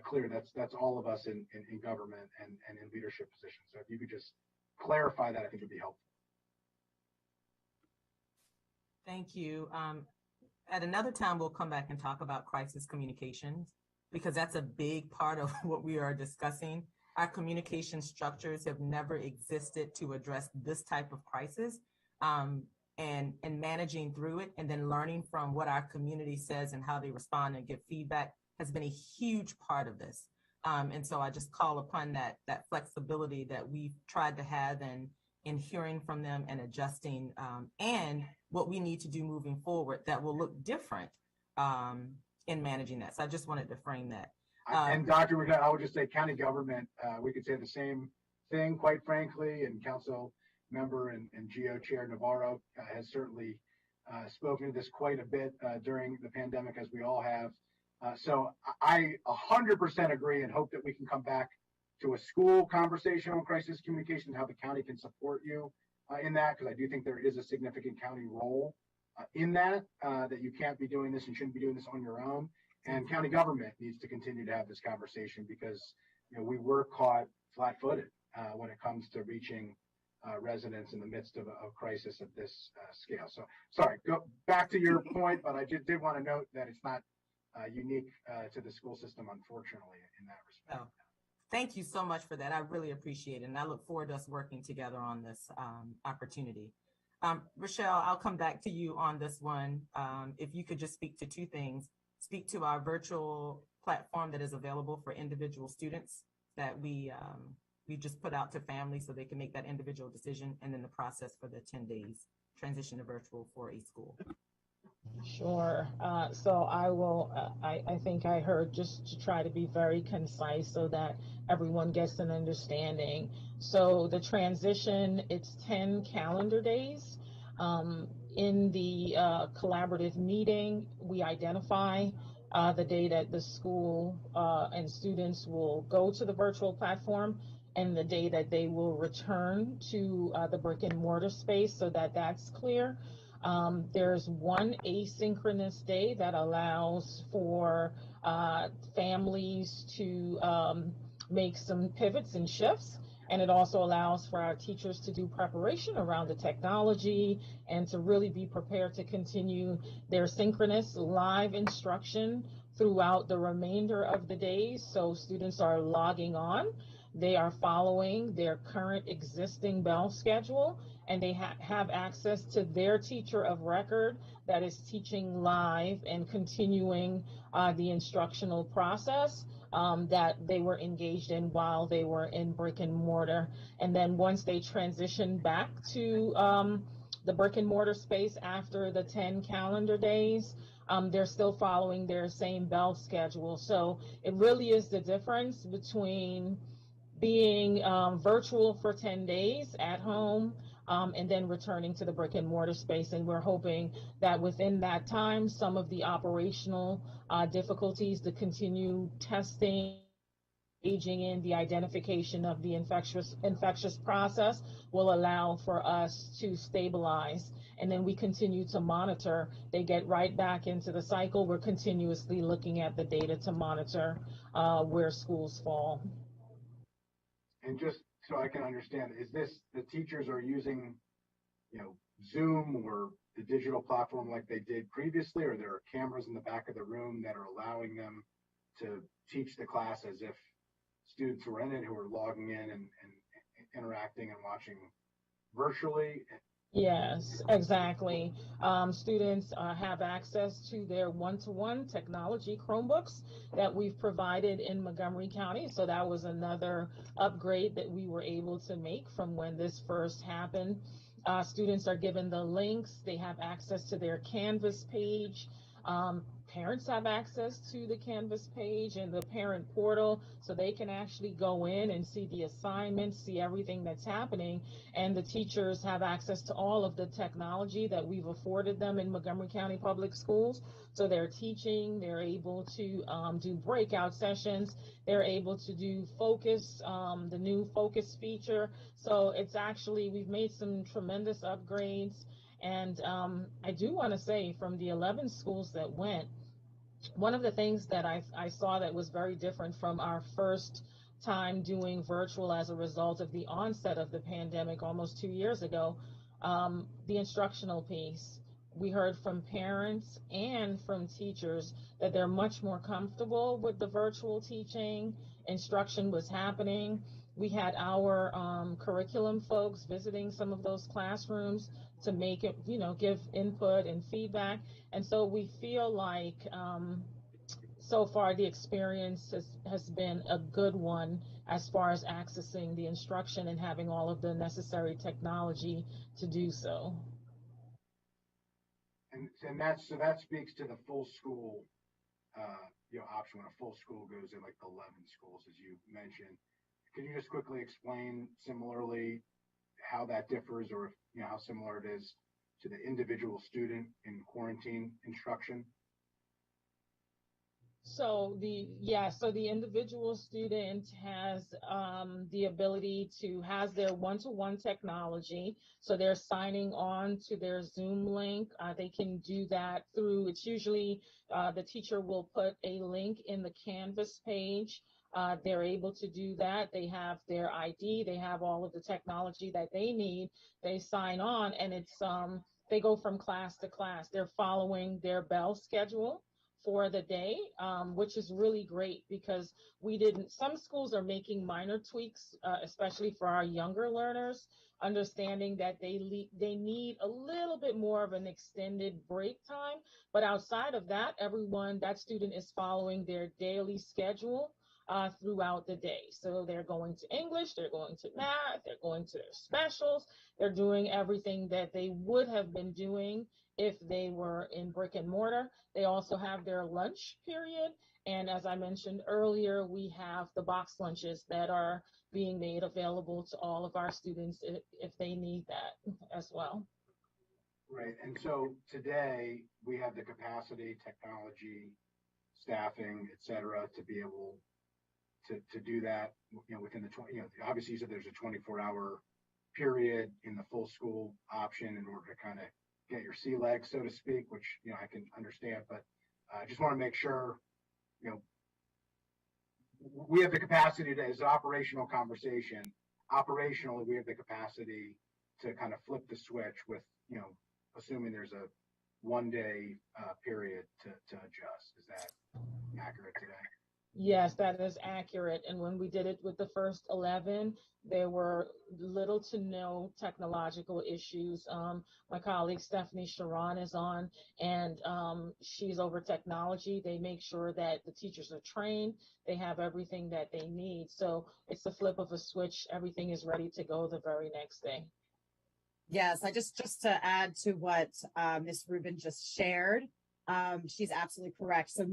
clear. That's all of us in government and in leadership positions. So if you could just clarify that, I think it'd be helpful.
Thank you. At another time, we'll come back and talk about crisis communications, because that's a big part of what we are discussing. Our communication structures have never existed to address this type of crisis, and managing through it, and then learning from what our community says and how they respond and give feedback has been a huge part of this. And so I just call upon that flexibility that we've tried to have in hearing from them and adjusting, and what we need to do moving forward that will look different in managing that. So I just wanted to frame that.
And Dr. McKnight, I would just say county government, we could say the same thing, quite frankly, and council member and GO Chair Navarro has certainly spoken to this quite a bit during the pandemic, as we all have. So I 100% agree and hope that we can come back to a school conversation on crisis communications, how the county can support you in that, because I do think there is a significant county role in that, that you can't be doing this and shouldn't be doing this on your own. And county government needs to continue to have this conversation, because we were caught flat-footed when it comes to reaching residents in the midst of a crisis of this scale. So sorry, go back to your point, but I did want to note that it's not unique to the school system, unfortunately, in that respect.
Oh, thank you so much for that. I really appreciate it. And I look forward to us working together on this opportunity. Rochelle, I'll come back to you on this one. If you could just speak to two things. Speak to our virtual platform that is available for individual students that we just put out to families so they can make that individual decision, and then the process for the 10 days transition to virtual for a school.
Sure. So I will, I think I heard, just to try to be very concise so that everyone gets an understanding. So the transition, it's 10 calendar days. In the collaborative meeting, we identify the day that the school and students will go to the virtual platform, and the day that they will return to the brick and mortar space, so that that's clear. There's one asynchronous day that allows for families to make some pivots and shifts. And it also allows for our teachers to do preparation around the technology and to really be prepared to continue their synchronous live instruction throughout the remainder of the days. So students are logging on, they are following their current existing bell schedule, and they have access to their teacher of record that is teaching live and continuing the instructional process that they were engaged in while they were in brick and mortar. And then once they transition back to the brick and mortar space after the 10 calendar days, they're still following their same bell schedule. So it really is the difference between being virtual for 10 days at home and then returning to the brick and mortar space. And we're hoping that within that time, some of the operational difficulties, the continued testing, engaging in the identification of the infectious process will allow for us to stabilize. And then we continue to monitor. They get right back into the cycle. We're continuously looking at the data to monitor where schools fall.
And just so I can understand, is this the teachers are using, Zoom or the digital platform like they did previously, or there are cameras in the back of the room that are allowing them to teach the class as if students who are in it, who are logging in and interacting and watching virtually?
Yes, exactly. Students have access to their one-to-one technology Chromebooks that we've provided in Montgomery County. So that was another upgrade that we were able to make from when this first happened. Students are given the links. They have access to their Canvas page. Parents have access to the Canvas page and the parent portal, so they can actually go in and see the assignments, see everything that's happening. And the teachers have access to all of the technology that we've afforded them in Montgomery County Public Schools. So they're teaching, they're able to do breakout sessions, they're able to do focus, the new focus feature. So it's actually, we've made some tremendous upgrades. And I do want to say, from the 11 schools that went, one of the things that I saw that was very different from our first time doing virtual as a result of the onset of the pandemic almost 2 years ago, the instructional piece. We heard from parents and from teachers that they're much more comfortable with the virtual teaching. Instruction was happening. We had our curriculum folks visiting some of those classrooms to make it, give input and feedback. And so we feel like so far the experience has been a good one as far as accessing the instruction and having all of the necessary technology to do so.
And that speaks to the full school option when a full school goes in, like the 11 schools, as you mentioned. Can you just quickly explain similarly how that differs, or how similar it is to the individual student in quarantine instruction?
So the individual student has the ability to has their one-to-one technology. So they're signing on to their Zoom link. They can do that through, it's usually the teacher will put a link in the Canvas page. They're able to do that. They have their ID. They have all of the technology that they need. They sign on, and it's they go from class to class. They're following their bell schedule for the day, which is really great because some schools are making minor tweaks, especially for our younger learners, understanding that they need a little bit more of an extended break time. But outside of that, that student is following their daily schedule throughout the day. So they're going to English, they're going to math, they're going to their specials, they're doing everything that they would have been doing if they were in brick and mortar. They also have their lunch period. And as I mentioned earlier, we have the box lunches that are being made available to all of our students if they need that as well.
Right. And so today we have the capacity, technology, staffing, et cetera, to be able to do that, within the obviously you said there's a 24-hour period in the full school option in order to kind of get your sea legs, so to speak, which, I can understand, but I just want to make sure, we have the capacity to, as an operational conversation, operationally, we have the capacity to kind of flip the switch with, assuming there's a 1-day period to adjust. Is that accurate today?
Yes, that is accurate. And when we did it with the first 11, there were little to no technological issues. My colleague Stephanie Sharon is on, and she's over technology. They make sure that the teachers are trained. They have everything that they need. So it's the flip of a switch. Everything is ready to go the very next day.
Yes, I just to add to what Ms. Rubin just shared, she's absolutely correct. So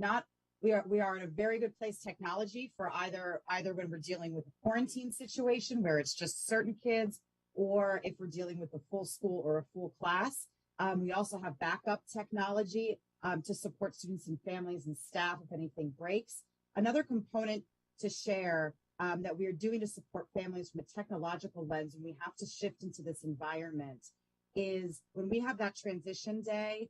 we are in a very good place technology for either when we're dealing with a quarantine situation where it's just certain kids, or if we're dealing with a full school or a full class. We also have backup technology to support students and families and staff if anything breaks. Another component to share that we are doing to support families from a technological lens, and we have to shift into this environment, is when we have that transition day,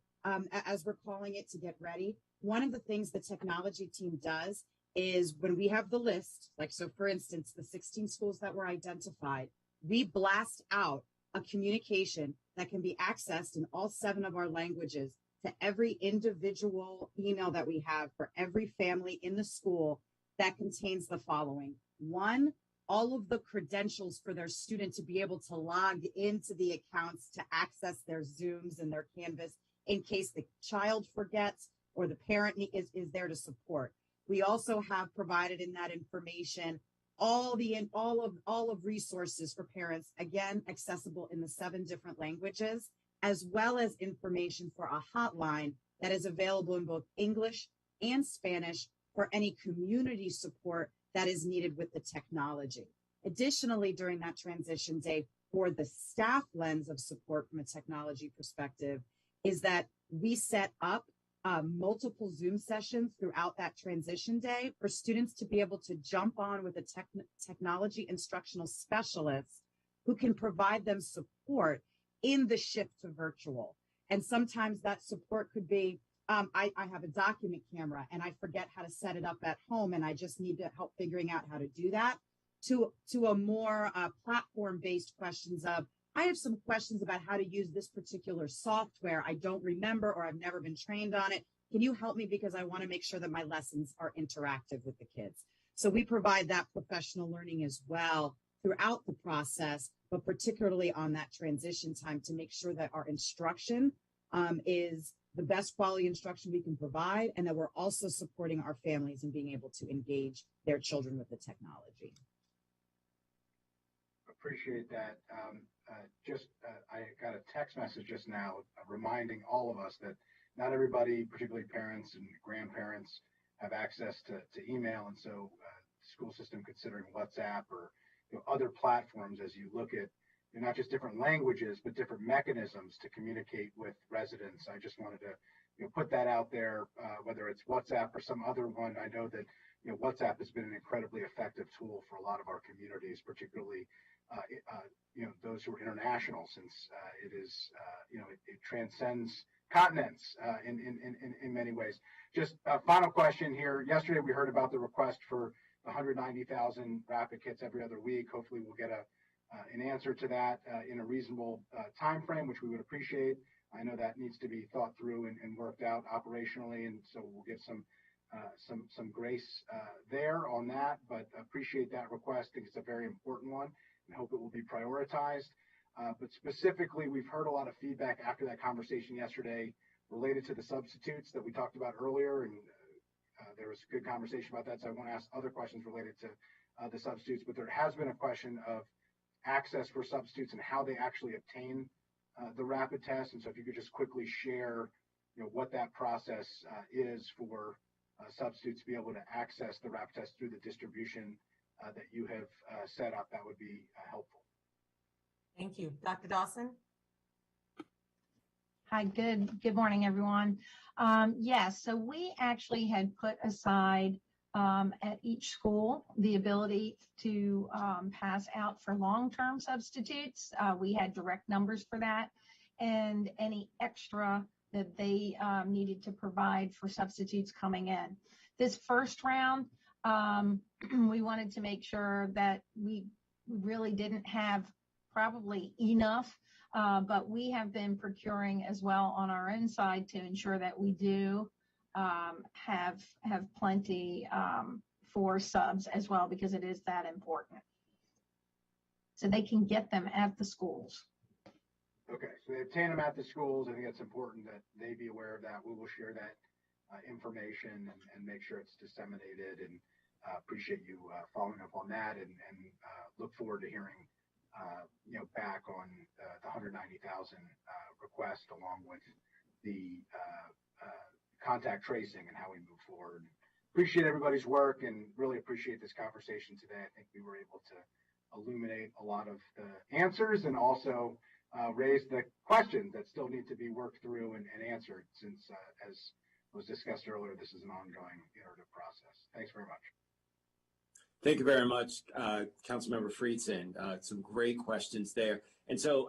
as we're calling it, to get ready. One of the things the technology team does is when we have the list, like, so for instance, the 16 schools that were identified, we blast out a communication that can be accessed in all 7 of our languages to every individual email that we have for every family in the school that contains the following. 1, all of the credentials for their student to be able to log into the accounts to access their Zooms and their Canvas in case the child forgets or the parent is there to support. We also have provided in that information all of resources for parents, again, accessible in the 7 different languages, as well as information for a hotline that is available in both English and Spanish for any community support that is needed with the technology. Additionally, during that transition day, for the staff lens of support from a technology perspective, is that we set up multiple Zoom sessions throughout that transition day for students to be able to jump on with a technology instructional specialist who can provide them support in the shift to virtual. And sometimes that support could be, I have a document camera and I forget how to set it up at home and I just need to help figuring out how to do that, to a more platform-based questions of, I have some questions about how to use this particular software. I don't remember, or I've never been trained on it. Can you help me because I want to make sure that my lessons are interactive with the kids? So we provide that professional learning as well throughout the process, but particularly on that transition time to make sure that our instruction is the best quality instruction we can provide, and that we're also supporting our families in being able to engage their children with the technology.
Appreciate that. I got a text message just now reminding all of us that not everybody, particularly parents and grandparents, have access to email, and so the school system considering WhatsApp or other platforms as you look at not just different languages but different mechanisms to communicate with residents. I just wanted to put that out there, whether it's WhatsApp or some other one. I know that WhatsApp has been an incredibly effective tool for a lot of our communities, particularly those who are international, since it is it transcends continents in many ways. Just a final question here. Yesterday we heard about the request for 190,000 rapid kits every other week. Hopefully we'll get an answer to that in a reasonable time frame, which we would appreciate. I know that needs to be thought through and worked out operationally, and so we'll get some grace there on that, but appreciate that request. I think it's a very important one and hope it will be prioritized. But specifically, we've heard a lot of feedback after that conversation yesterday related to the substitutes that we talked about earlier, and there was a good conversation about that, so I won't ask other questions related to the substitutes, but there has been a question of access for substitutes and how they actually obtain the rapid test. And so if you could just quickly share what that process is for substitutes to be able to access the rapid test through the distribution that you have set up, that would be helpful.
Thank you. Dr. Dawson?
Hi, good morning, everyone. Yes, so we actually had put aside at each school the ability to pass out for long-term substitutes. We had direct numbers for that, and any extra that they needed to provide for substitutes coming in. This first round, we wanted to make sure that we really didn't have probably enough, but we have been procuring as well on our inside to ensure that we do have plenty for subs as well, because it is that important. So they can get them at the schools.
Okay, so they obtain them at the schools. I think it's important that they be aware of that. We will share that information and make sure it's disseminated, and appreciate you following up on that, and look forward to hearing back on the 190,000 request, along with the contact tracing and how we move forward. Appreciate everybody's work and really appreciate this conversation today. I think we were able to illuminate a lot of the answers and also raise the questions that still need to be worked through and answered, since as was discussed earlier, this is an ongoing iterative process. Thanks very much.
Thank you very much, Councilmember Friedson. Some great questions there. And so,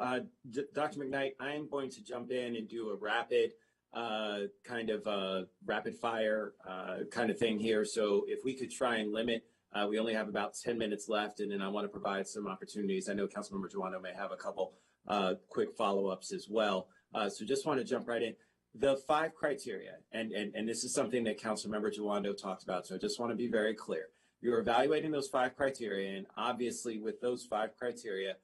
Dr. McKnight, I'm going to jump in and do a rapid rapid fire kind of thing here. So if we could try and limit, we only have about 10 minutes left, and then I want to provide some opportunities. I know Councilmember Joando may have a couple quick follow-ups as well. So just want to jump right in. The 5 criteria, and this is something that Councilmember Joando talked about, so I just want to be very clear. you're evaluating those 5 criteria, and obviously with those 5 criteria,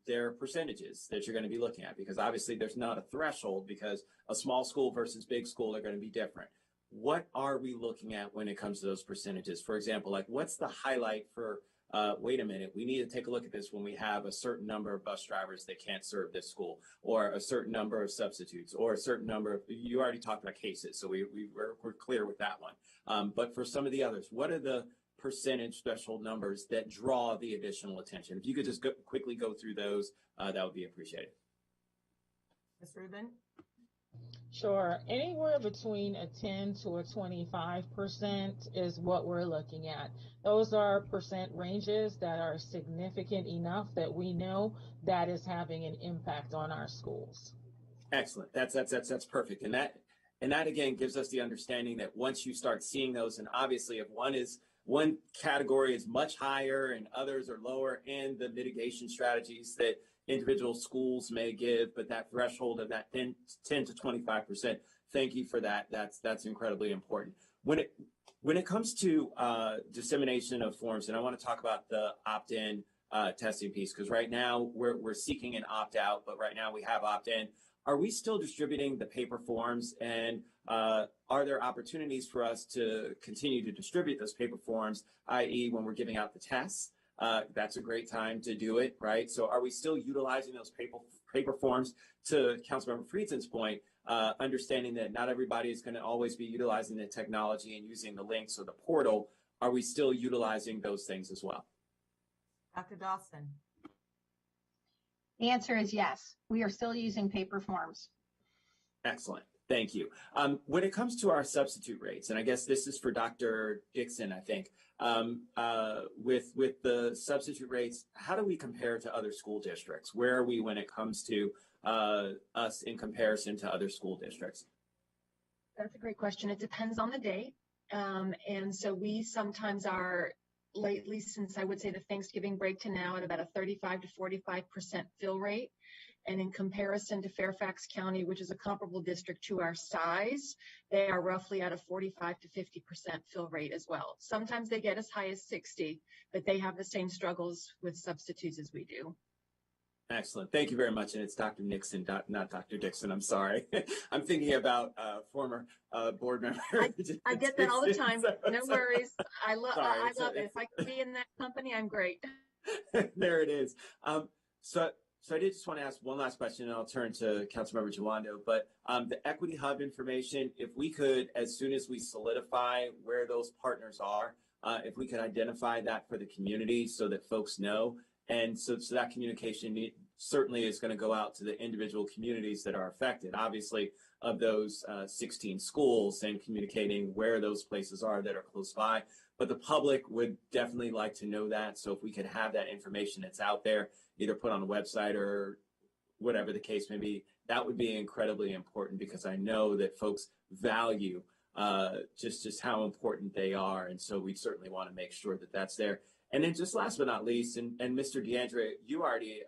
there are percentages that you're going to be looking at, because obviously there's not a threshold, because a small school versus big school are going to be different. What are we looking at when it comes to those percentages? For example, like what's the highlight for, wait a minute, we need to take a look at this when we have a certain number of bus drivers that can't serve this school, or a certain number of substitutes, or a certain number of, you already talked about cases, so we're clear with that one. But for some of the others, what are the percentage threshold numbers that draw the additional attention? If you could just quickly go through those, that would be appreciated.
Ms. Rubin?
Sure. Anywhere between a 10 to a 25% is what we're looking at. Those are percent ranges that are significant enough that we know that is having an impact on our schools.
Excellent. That's perfect. And that again gives us the understanding that once you start seeing those, and obviously if one category is much higher and others are lower, and the mitigation strategies that individual schools may give, but that threshold of that 10 to 25%, thank you for that. That's incredibly important. When it comes to dissemination of forms, and I want to talk about the opt-in testing piece, because right now we're seeking an opt-out, but right now we have opt-in. Are we still distributing the paper forms, and are there opportunities for us to continue to distribute those paper forms, i.e. when we're giving out the tests? That's a great time to do it, right? So are we still utilizing those paper forms? To Councilmember Friesen's point, understanding that not everybody is going to always be utilizing the technology and using the links or the portal, are we still utilizing those things as well?
Dr. Dawson?
The answer is yes. We are still using paper forms.
Excellent. Thank you. When it comes to our substitute rates, and I guess this is for Dr. Dixon, I think, with the substitute rates, how do we compare to other school districts? Where are we when it comes to us in comparison to other school districts?
That's a great question. It depends on the day. And so we sometimes are lately, since I would say the Thanksgiving break to now, at about a 35 to 45% fill rate. And in comparison to Fairfax County, which is a comparable district to our size, they are roughly at a 45 to 50% fill rate as well. Sometimes they get as high as 60, but they have the same struggles with substitutes as we do.
Excellent. Thank you very much. And it's Dr. Nixon, not Dr. Dixon. I'm sorry. I'm thinking about former board member.
I get that all the time. No worries. I love it. If I can be in that company, I'm great.
There it is. So I did just want to ask one last question, and I'll turn to Councilmember Jawando. But the Equity Hub information, if we could, as soon as we solidify where those partners are, if we could identify that for the community so that folks know. And so that communication certainly is going to go out to the individual communities that are affected, obviously, of those 16 schools, and communicating where those places are that are close by. But the public would definitely like to know that. So if we could have that information that's out there, either put on a website or whatever the case may be, that would be incredibly important, because I know that folks value just how important they are. And so we certainly want to make sure that that's there. And then just last but not least, and Mr. DeAndre, you already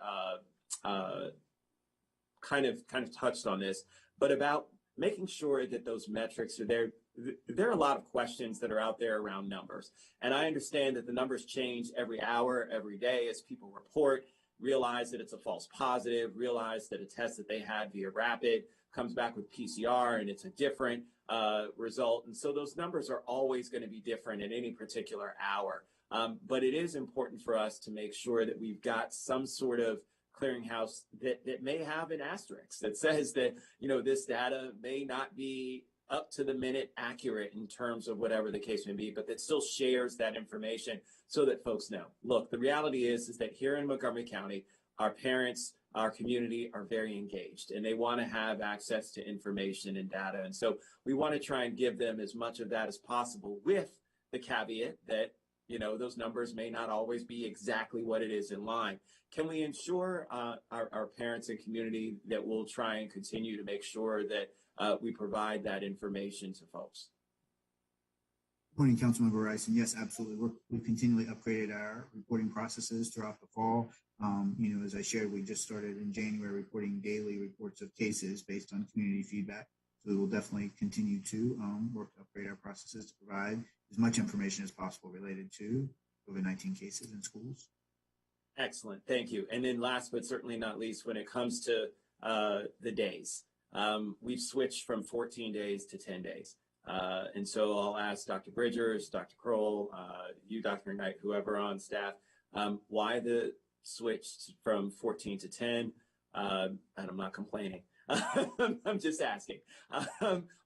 kind of touched on this, but about making sure that those metrics are there. There are a lot of questions that are out there around numbers. And I understand that the numbers change every hour, every day, as people report, realize that it's a false positive, realize that a test that they had via rapid comes back with PCR and it's a different result. And so those numbers are always going to be different at any particular hour. But it is important for us to make sure that we've got some sort of clearinghouse that may have an asterisk that says that, this data may not be up to the minute accurate in terms of whatever the case may be, but that still shares that information so that folks know. Look, the reality is that here in Montgomery County, our parents, our community are very engaged, and they want to have access to information and data. And so we want to try and give them as much of that as possible, with the caveat that those numbers may not always be exactly what it is in line. Can we ensure our parents and community that we'll try and continue to make sure that we provide that information to folks?
Good morning, Councilmember Rice. And yes, absolutely. We've continually upgraded our reporting processes throughout the fall. As I shared, we just started in January reporting daily reports of cases based on community feedback. So we will definitely continue to work to upgrade our processes to provide as much information as possible related to COVID-19 cases in schools.
Excellent, thank you. And then last but certainly not least, when it comes to the days, we've switched from 14 days to 10 days. And so I'll ask Dr. Bridgers, Dr. Kroll, you, Dr. McKnight, whoever on staff, why the switch from 14 to 10? And I'm not complaining. I'm just asking.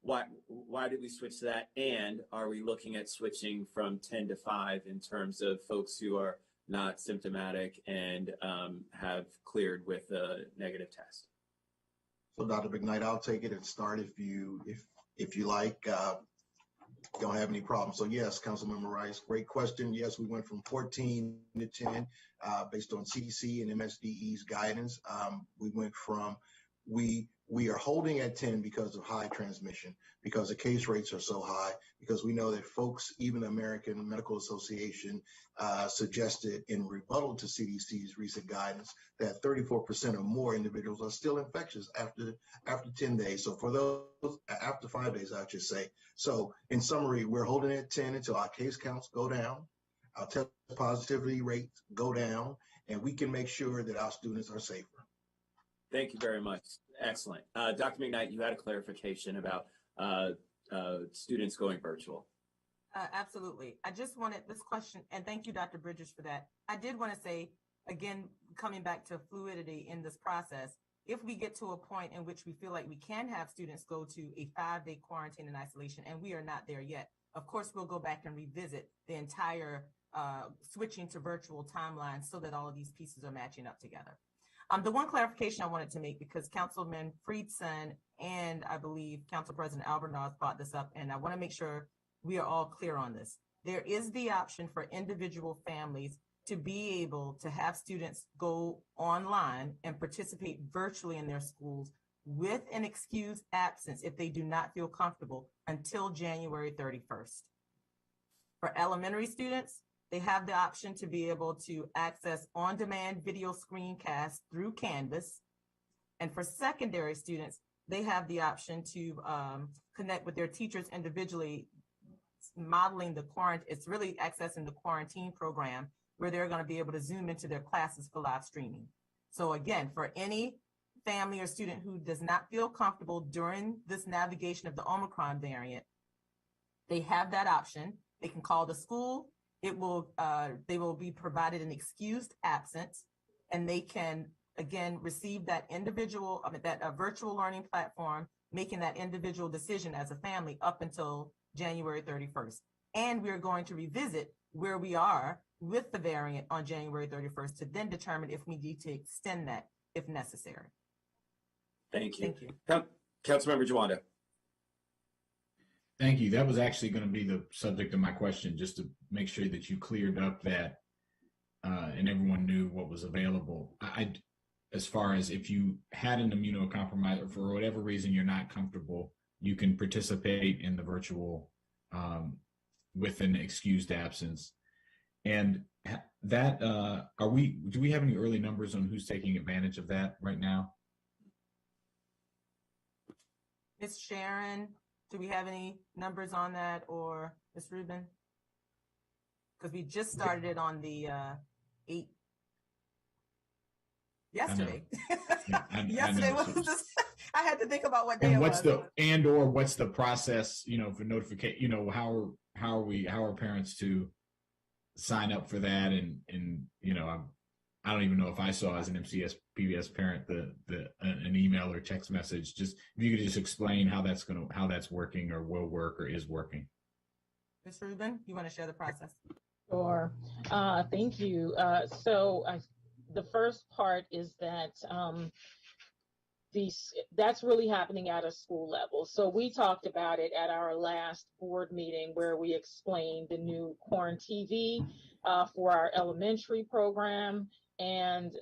Why did we switch to that? And are we looking at switching from 10 to 5 in terms of folks who are not symptomatic and have cleared with a negative test?
So Dr. McKnight, I'll take it and start if you like. Don't have any problems. So yes, Councilmember Rice, great question. Yes, we went from 14 to 10 based on CDC and MSDE's guidance. We are holding at 10 because of high transmission, because the case rates are so high, because we know that folks, even the American Medical Association suggested in rebuttal to CDC's recent guidance that 34% or more individuals are still infectious after 10 days. So for those after 5 days, I should say. So in summary, we're holding at 10 until our case counts go down, our test positivity rates go down, and we can make sure that our students are safer.
Thank you very much. Excellent. Dr. McKnight, you had a clarification about students going virtual.
Absolutely. I just wanted this question, and thank you, Dr. Bridges, for that. I did want to say, again, coming back to fluidity in this process, if we get to a point in which we feel like we can have students go to a 5-day quarantine and isolation, and we are not there yet, of course, we'll go back and revisit the entire switching to virtual timeline so that all of these pieces are matching up together. The one clarification I wanted to make, because Councilman Friedson and I believe Council President Albornoz brought this up, and I want to make sure we are all clear on this. There is the option for individual families to be able to have students go online and participate virtually in their schools with an excused absence if they do not feel comfortable until January 31st. For elementary students, they have the option to be able to access on-demand video screencasts through Canvas. And for secondary students, they have the option to connect with their teachers individually, modeling the quarantine. It's really accessing the quarantine program where they're going to be able to zoom into their classes for live streaming. So again, for any family or student who does not feel comfortable during this navigation of the Omicron variant, they have that option. They can call the school. They will be provided an excused absence, and they can again receive that virtual learning platform, making that individual decision as a family up until January 31st. And we're going to revisit where we are with the variant on January 31st to then determine if we need to extend that if necessary.
Thank you.
Thank you.
Councilmember Jawanda.
Thank you. That was actually going to be the subject of my question, just to make sure that you cleared up that and everyone knew what was available. As far as if you had an immunocompromised or for whatever reason you're not comfortable, you can participate in the virtual with an excused absence. And that do we have any early numbers on who's taking advantage of that right now?
Ms. Sharon, do we have any numbers on that, or Ms. Rubin? Because we just started it on the 8th. Yesterday. Yesterday was just, I had to think about what day
and
it
what's
was.
What's the process, for notification, how are parents to sign up for that? And I don't even know if I saw as an MCPS parent an email or text message. Just if you could just explain how that's working or will work or is working.
Ms. Rubin, you want to share the process?
Sure. Thank you. The first part is that that's really happening at a school level. So we talked about it at our last board meeting where we explained the new Quarantine TV for our elementary program and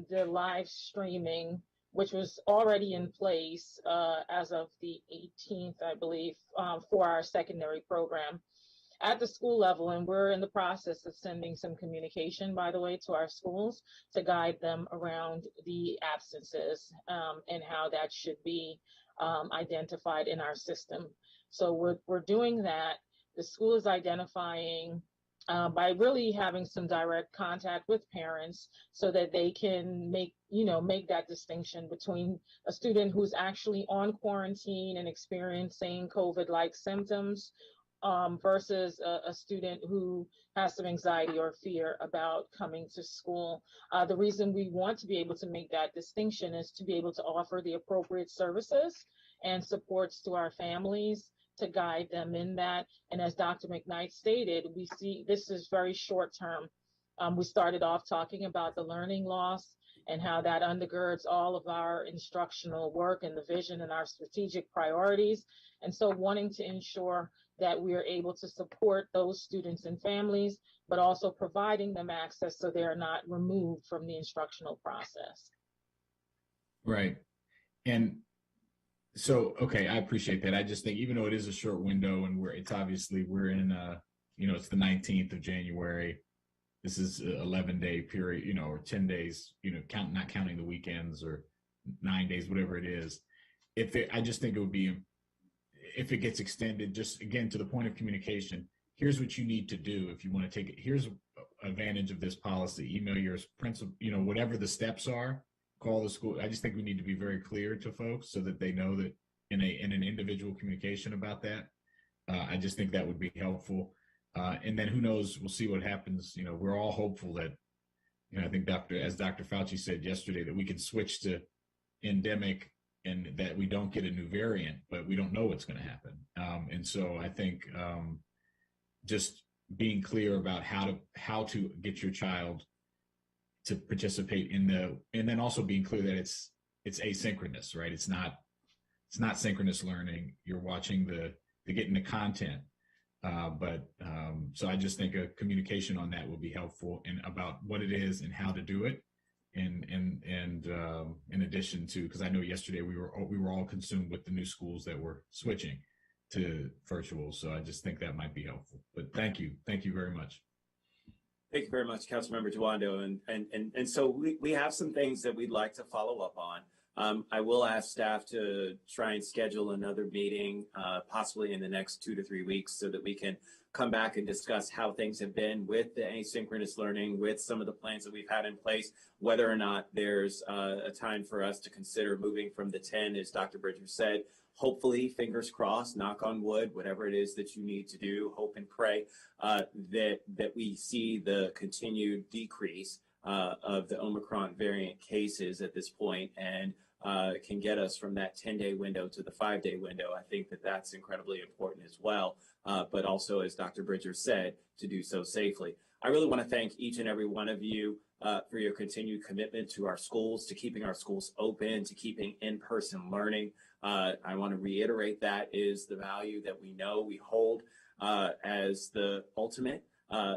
the live streaming, which was already in place as of the 18th, I believe, for our secondary program at the school level. And we're in the process of sending some communication, by the way, to our schools to guide them around the absences and how that should be identified in our system. So we're doing that. The school is identifying by really having some direct contact with parents so that they can make that distinction between a student who's actually on quarantine and experiencing COVID-like symptoms versus a student who has some anxiety or fear about coming to school. The reason we want to be able to make that distinction is to be able to offer the appropriate services and supports to our families to guide them in that. And as Dr. McKnight stated, we see this is very short term. We started off talking about the learning loss and how that undergirds all of our instructional work and the vision and our strategic priorities. And so wanting to ensure that we are able to support those students and families, but also providing them access so they're not removed from the instructional process.
Right. And so, okay, I appreciate that. I just think even though it is a short window and we're in, it's the 19th of January, this is an 11-day period, or 10 days, not counting the weekends or 9 days, whatever it is. I just think it would be, if it gets extended, just again, to the point of communication, here's what you need to do if you want to take it. Here's advantage of this policy, email your principal, whatever the steps are. Call the school. I just think we need to be very clear to folks so that they know that in an individual communication about that. I just think that would be helpful. And then who knows, we'll see what happens. We're all hopeful that, I think as Dr. Fauci said yesterday, that we can switch to endemic and that we don't get a new variant, but we don't know what's going to happen. And so I think just being clear about how to get your child to participate and then also being clear that it's asynchronous, right? It's not synchronous learning. You're watching getting the content. So I just think a communication on that will be helpful and about what it is and how to do it. And in addition to, because I know yesterday we were all consumed with the new schools that were switching to virtual. So I just think that might be helpful, but thank you very much.
Thank you very much, Councilmember Duando. And so we have some things that we'd like to follow up on. I will ask staff to try and schedule another meeting, possibly in the next 2 to 3 weeks, so that we can come back and discuss how things have been with the asynchronous learning, with some of the plans that we've had in place, whether or not there's a time for us to consider moving from the 10, as Dr. Bridger said. Hopefully, fingers crossed, knock on wood, whatever it is that you need to do, hope and pray that we see the continued decrease of the Omicron variant cases at this point and can get us from that 10-day window to the 5-day window. I think that that's incredibly important as well, but also, as Dr. Bridger said, to do so safely. I really want to thank each and every one of you for your continued commitment to our schools, to keeping our schools open, to keeping in-person learning. I want to reiterate that is the value that we know we hold as the ultimate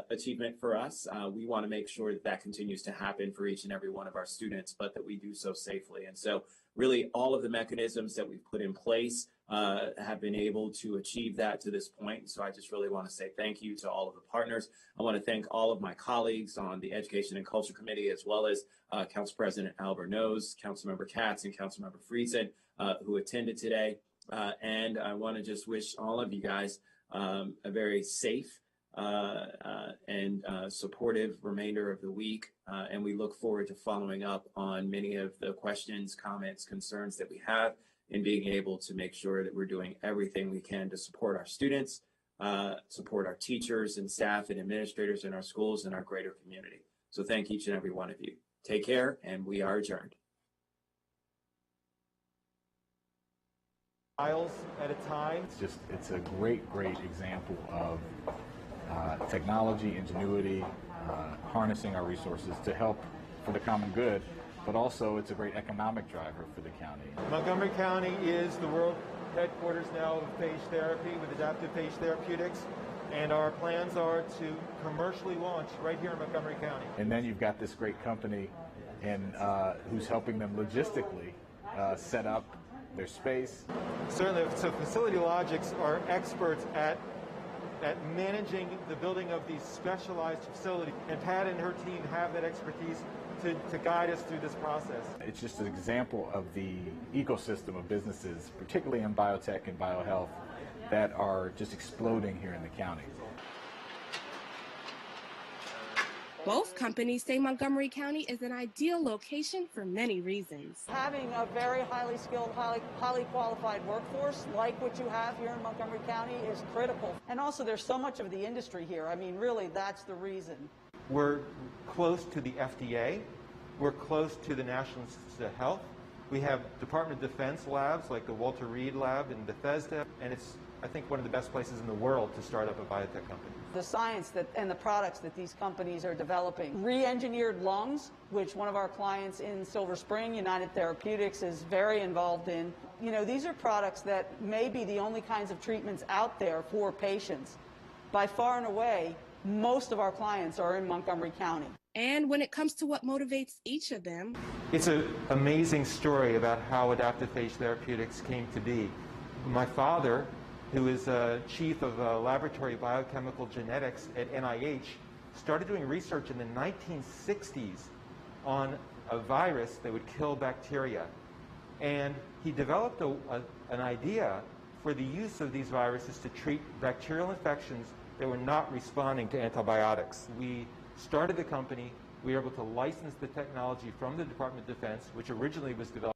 achievement for us. We want to make sure that that continues to happen for each and every one of our students, but that we do so safely. And so really all of the mechanisms that we've put in place have been able to achieve that to this point. So I just really want to say thank you to all of the partners. I want to thank all of my colleagues on the Education and Culture Committee, as well as Council President Albornoz, Councilmember Katz, and Councilmember Friesen, who attended today. And I want to just wish all of you guys a very safe and supportive remainder of the week. And we look forward to following up on many of the questions, comments, concerns that we have, and being able to make sure that we're doing everything we can to support our students, support our teachers and staff and administrators in our schools and our greater community. So thank each and every one of you. Take care, and we are adjourned.
Miles at a time.
It's a great example of technology, ingenuity, harnessing our resources to help for the common good, but also it's a great economic driver for the county.
Montgomery County is the world headquarters now of phage therapy with adaptive phage therapeutics, and our plans are to commercially launch right here in Montgomery County.
And then you've got this great company and who's helping them logistically set up their space.
Certainly, so Facility Logics are experts at managing the building of these specialized facilities, and Pat and her team have that expertise to guide us through this process.
It's just an example of the ecosystem of businesses, particularly in biotech and biohealth, that are just exploding here in the county.
Both companies say Montgomery County is an ideal location for many reasons.
Having a very highly skilled, highly qualified workforce like what you have here in Montgomery County is critical. And also there's so much of the industry here. I mean, really, that's the reason.
We're close to the FDA. We're close to the National Institutes of Health. We have Department of Defense labs like the Walter Reed Lab in Bethesda, and it's, I think, one of the best places in the world to start up a biotech company.
The science and the products that these companies are developing. Re-engineered lungs, which one of our clients in Silver Spring, United Therapeutics, is very involved in. You know, these are products that may be the only kinds of treatments out there for patients. By far and away, most of our clients are in Montgomery County.
And when it comes to what motivates each of them,
it's an amazing story about how adaptive phage therapeutics came to be. My father, who is chief of laboratory biochemical genetics at NIH, started doing research in the 1960s on a virus that would kill bacteria. And he developed an idea for the use of these viruses to treat bacterial infections that were not responding to antibiotics. We started the company. We were able to license the technology from the Department of Defense, which originally was developed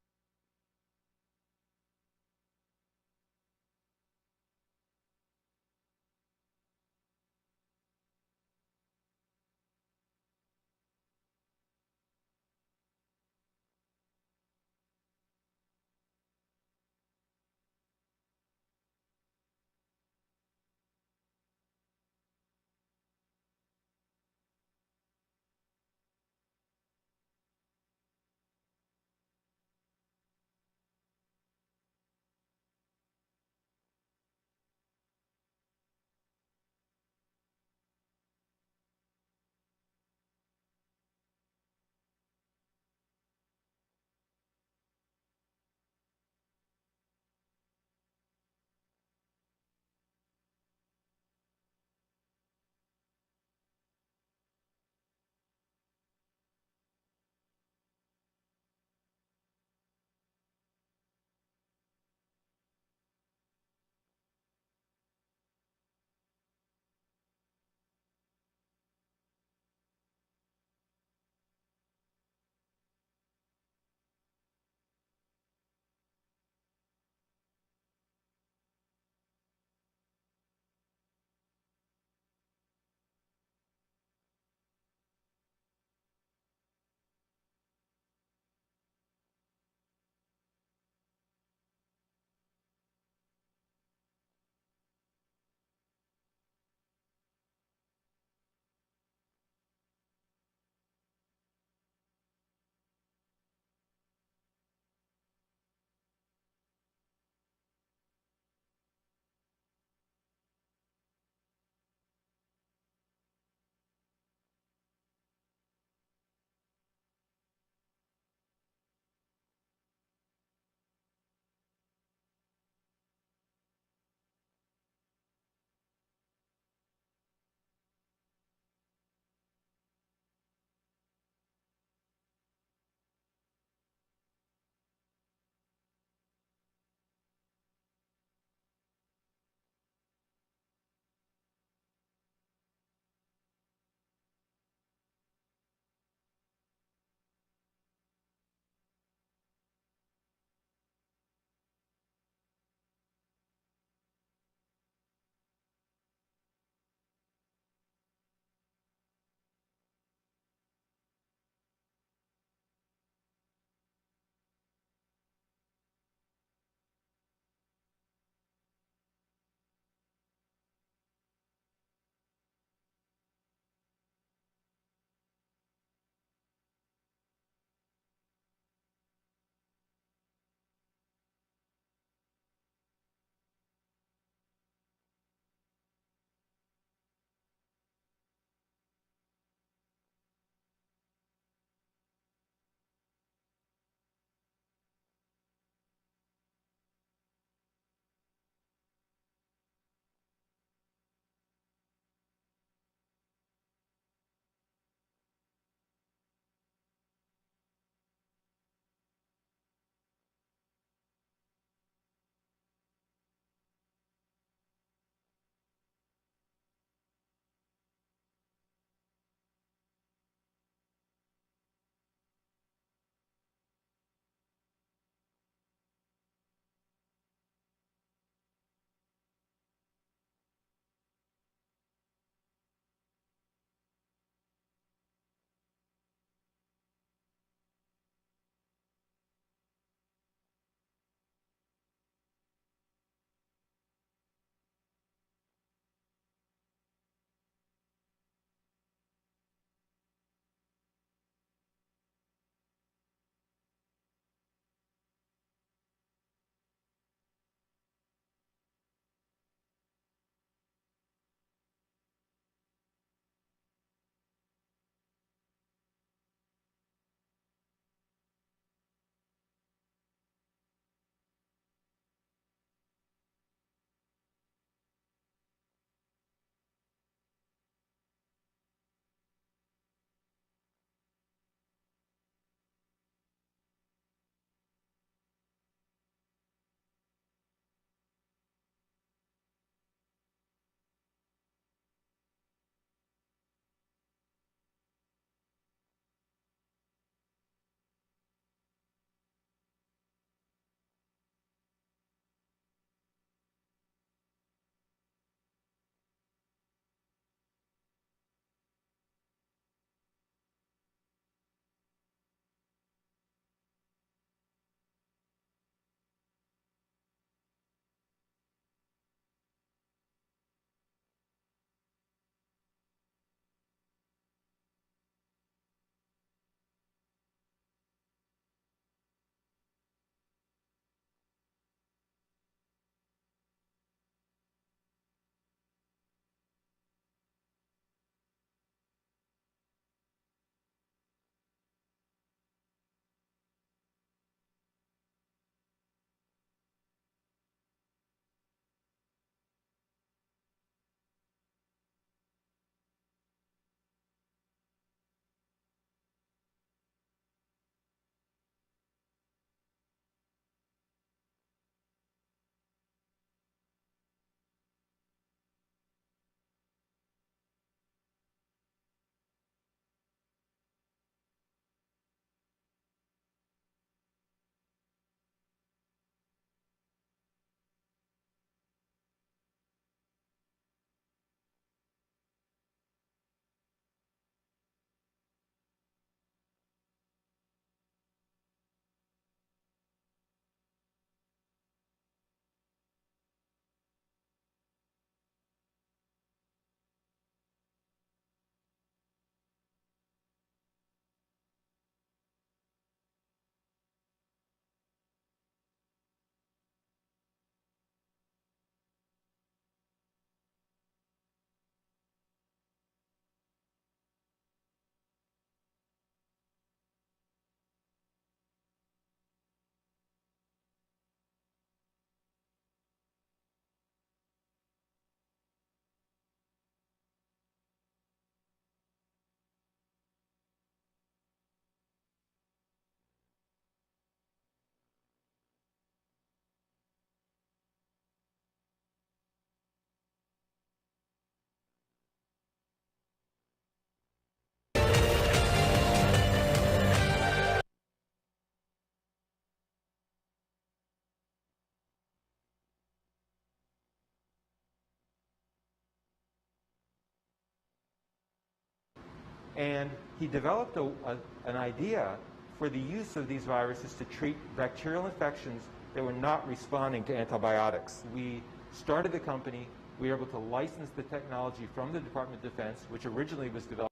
And he developed an idea for the use of these viruses to treat bacterial infections that were not responding to antibiotics. We started the company. We were able to license the technology from the Department of Defense, which originally was developed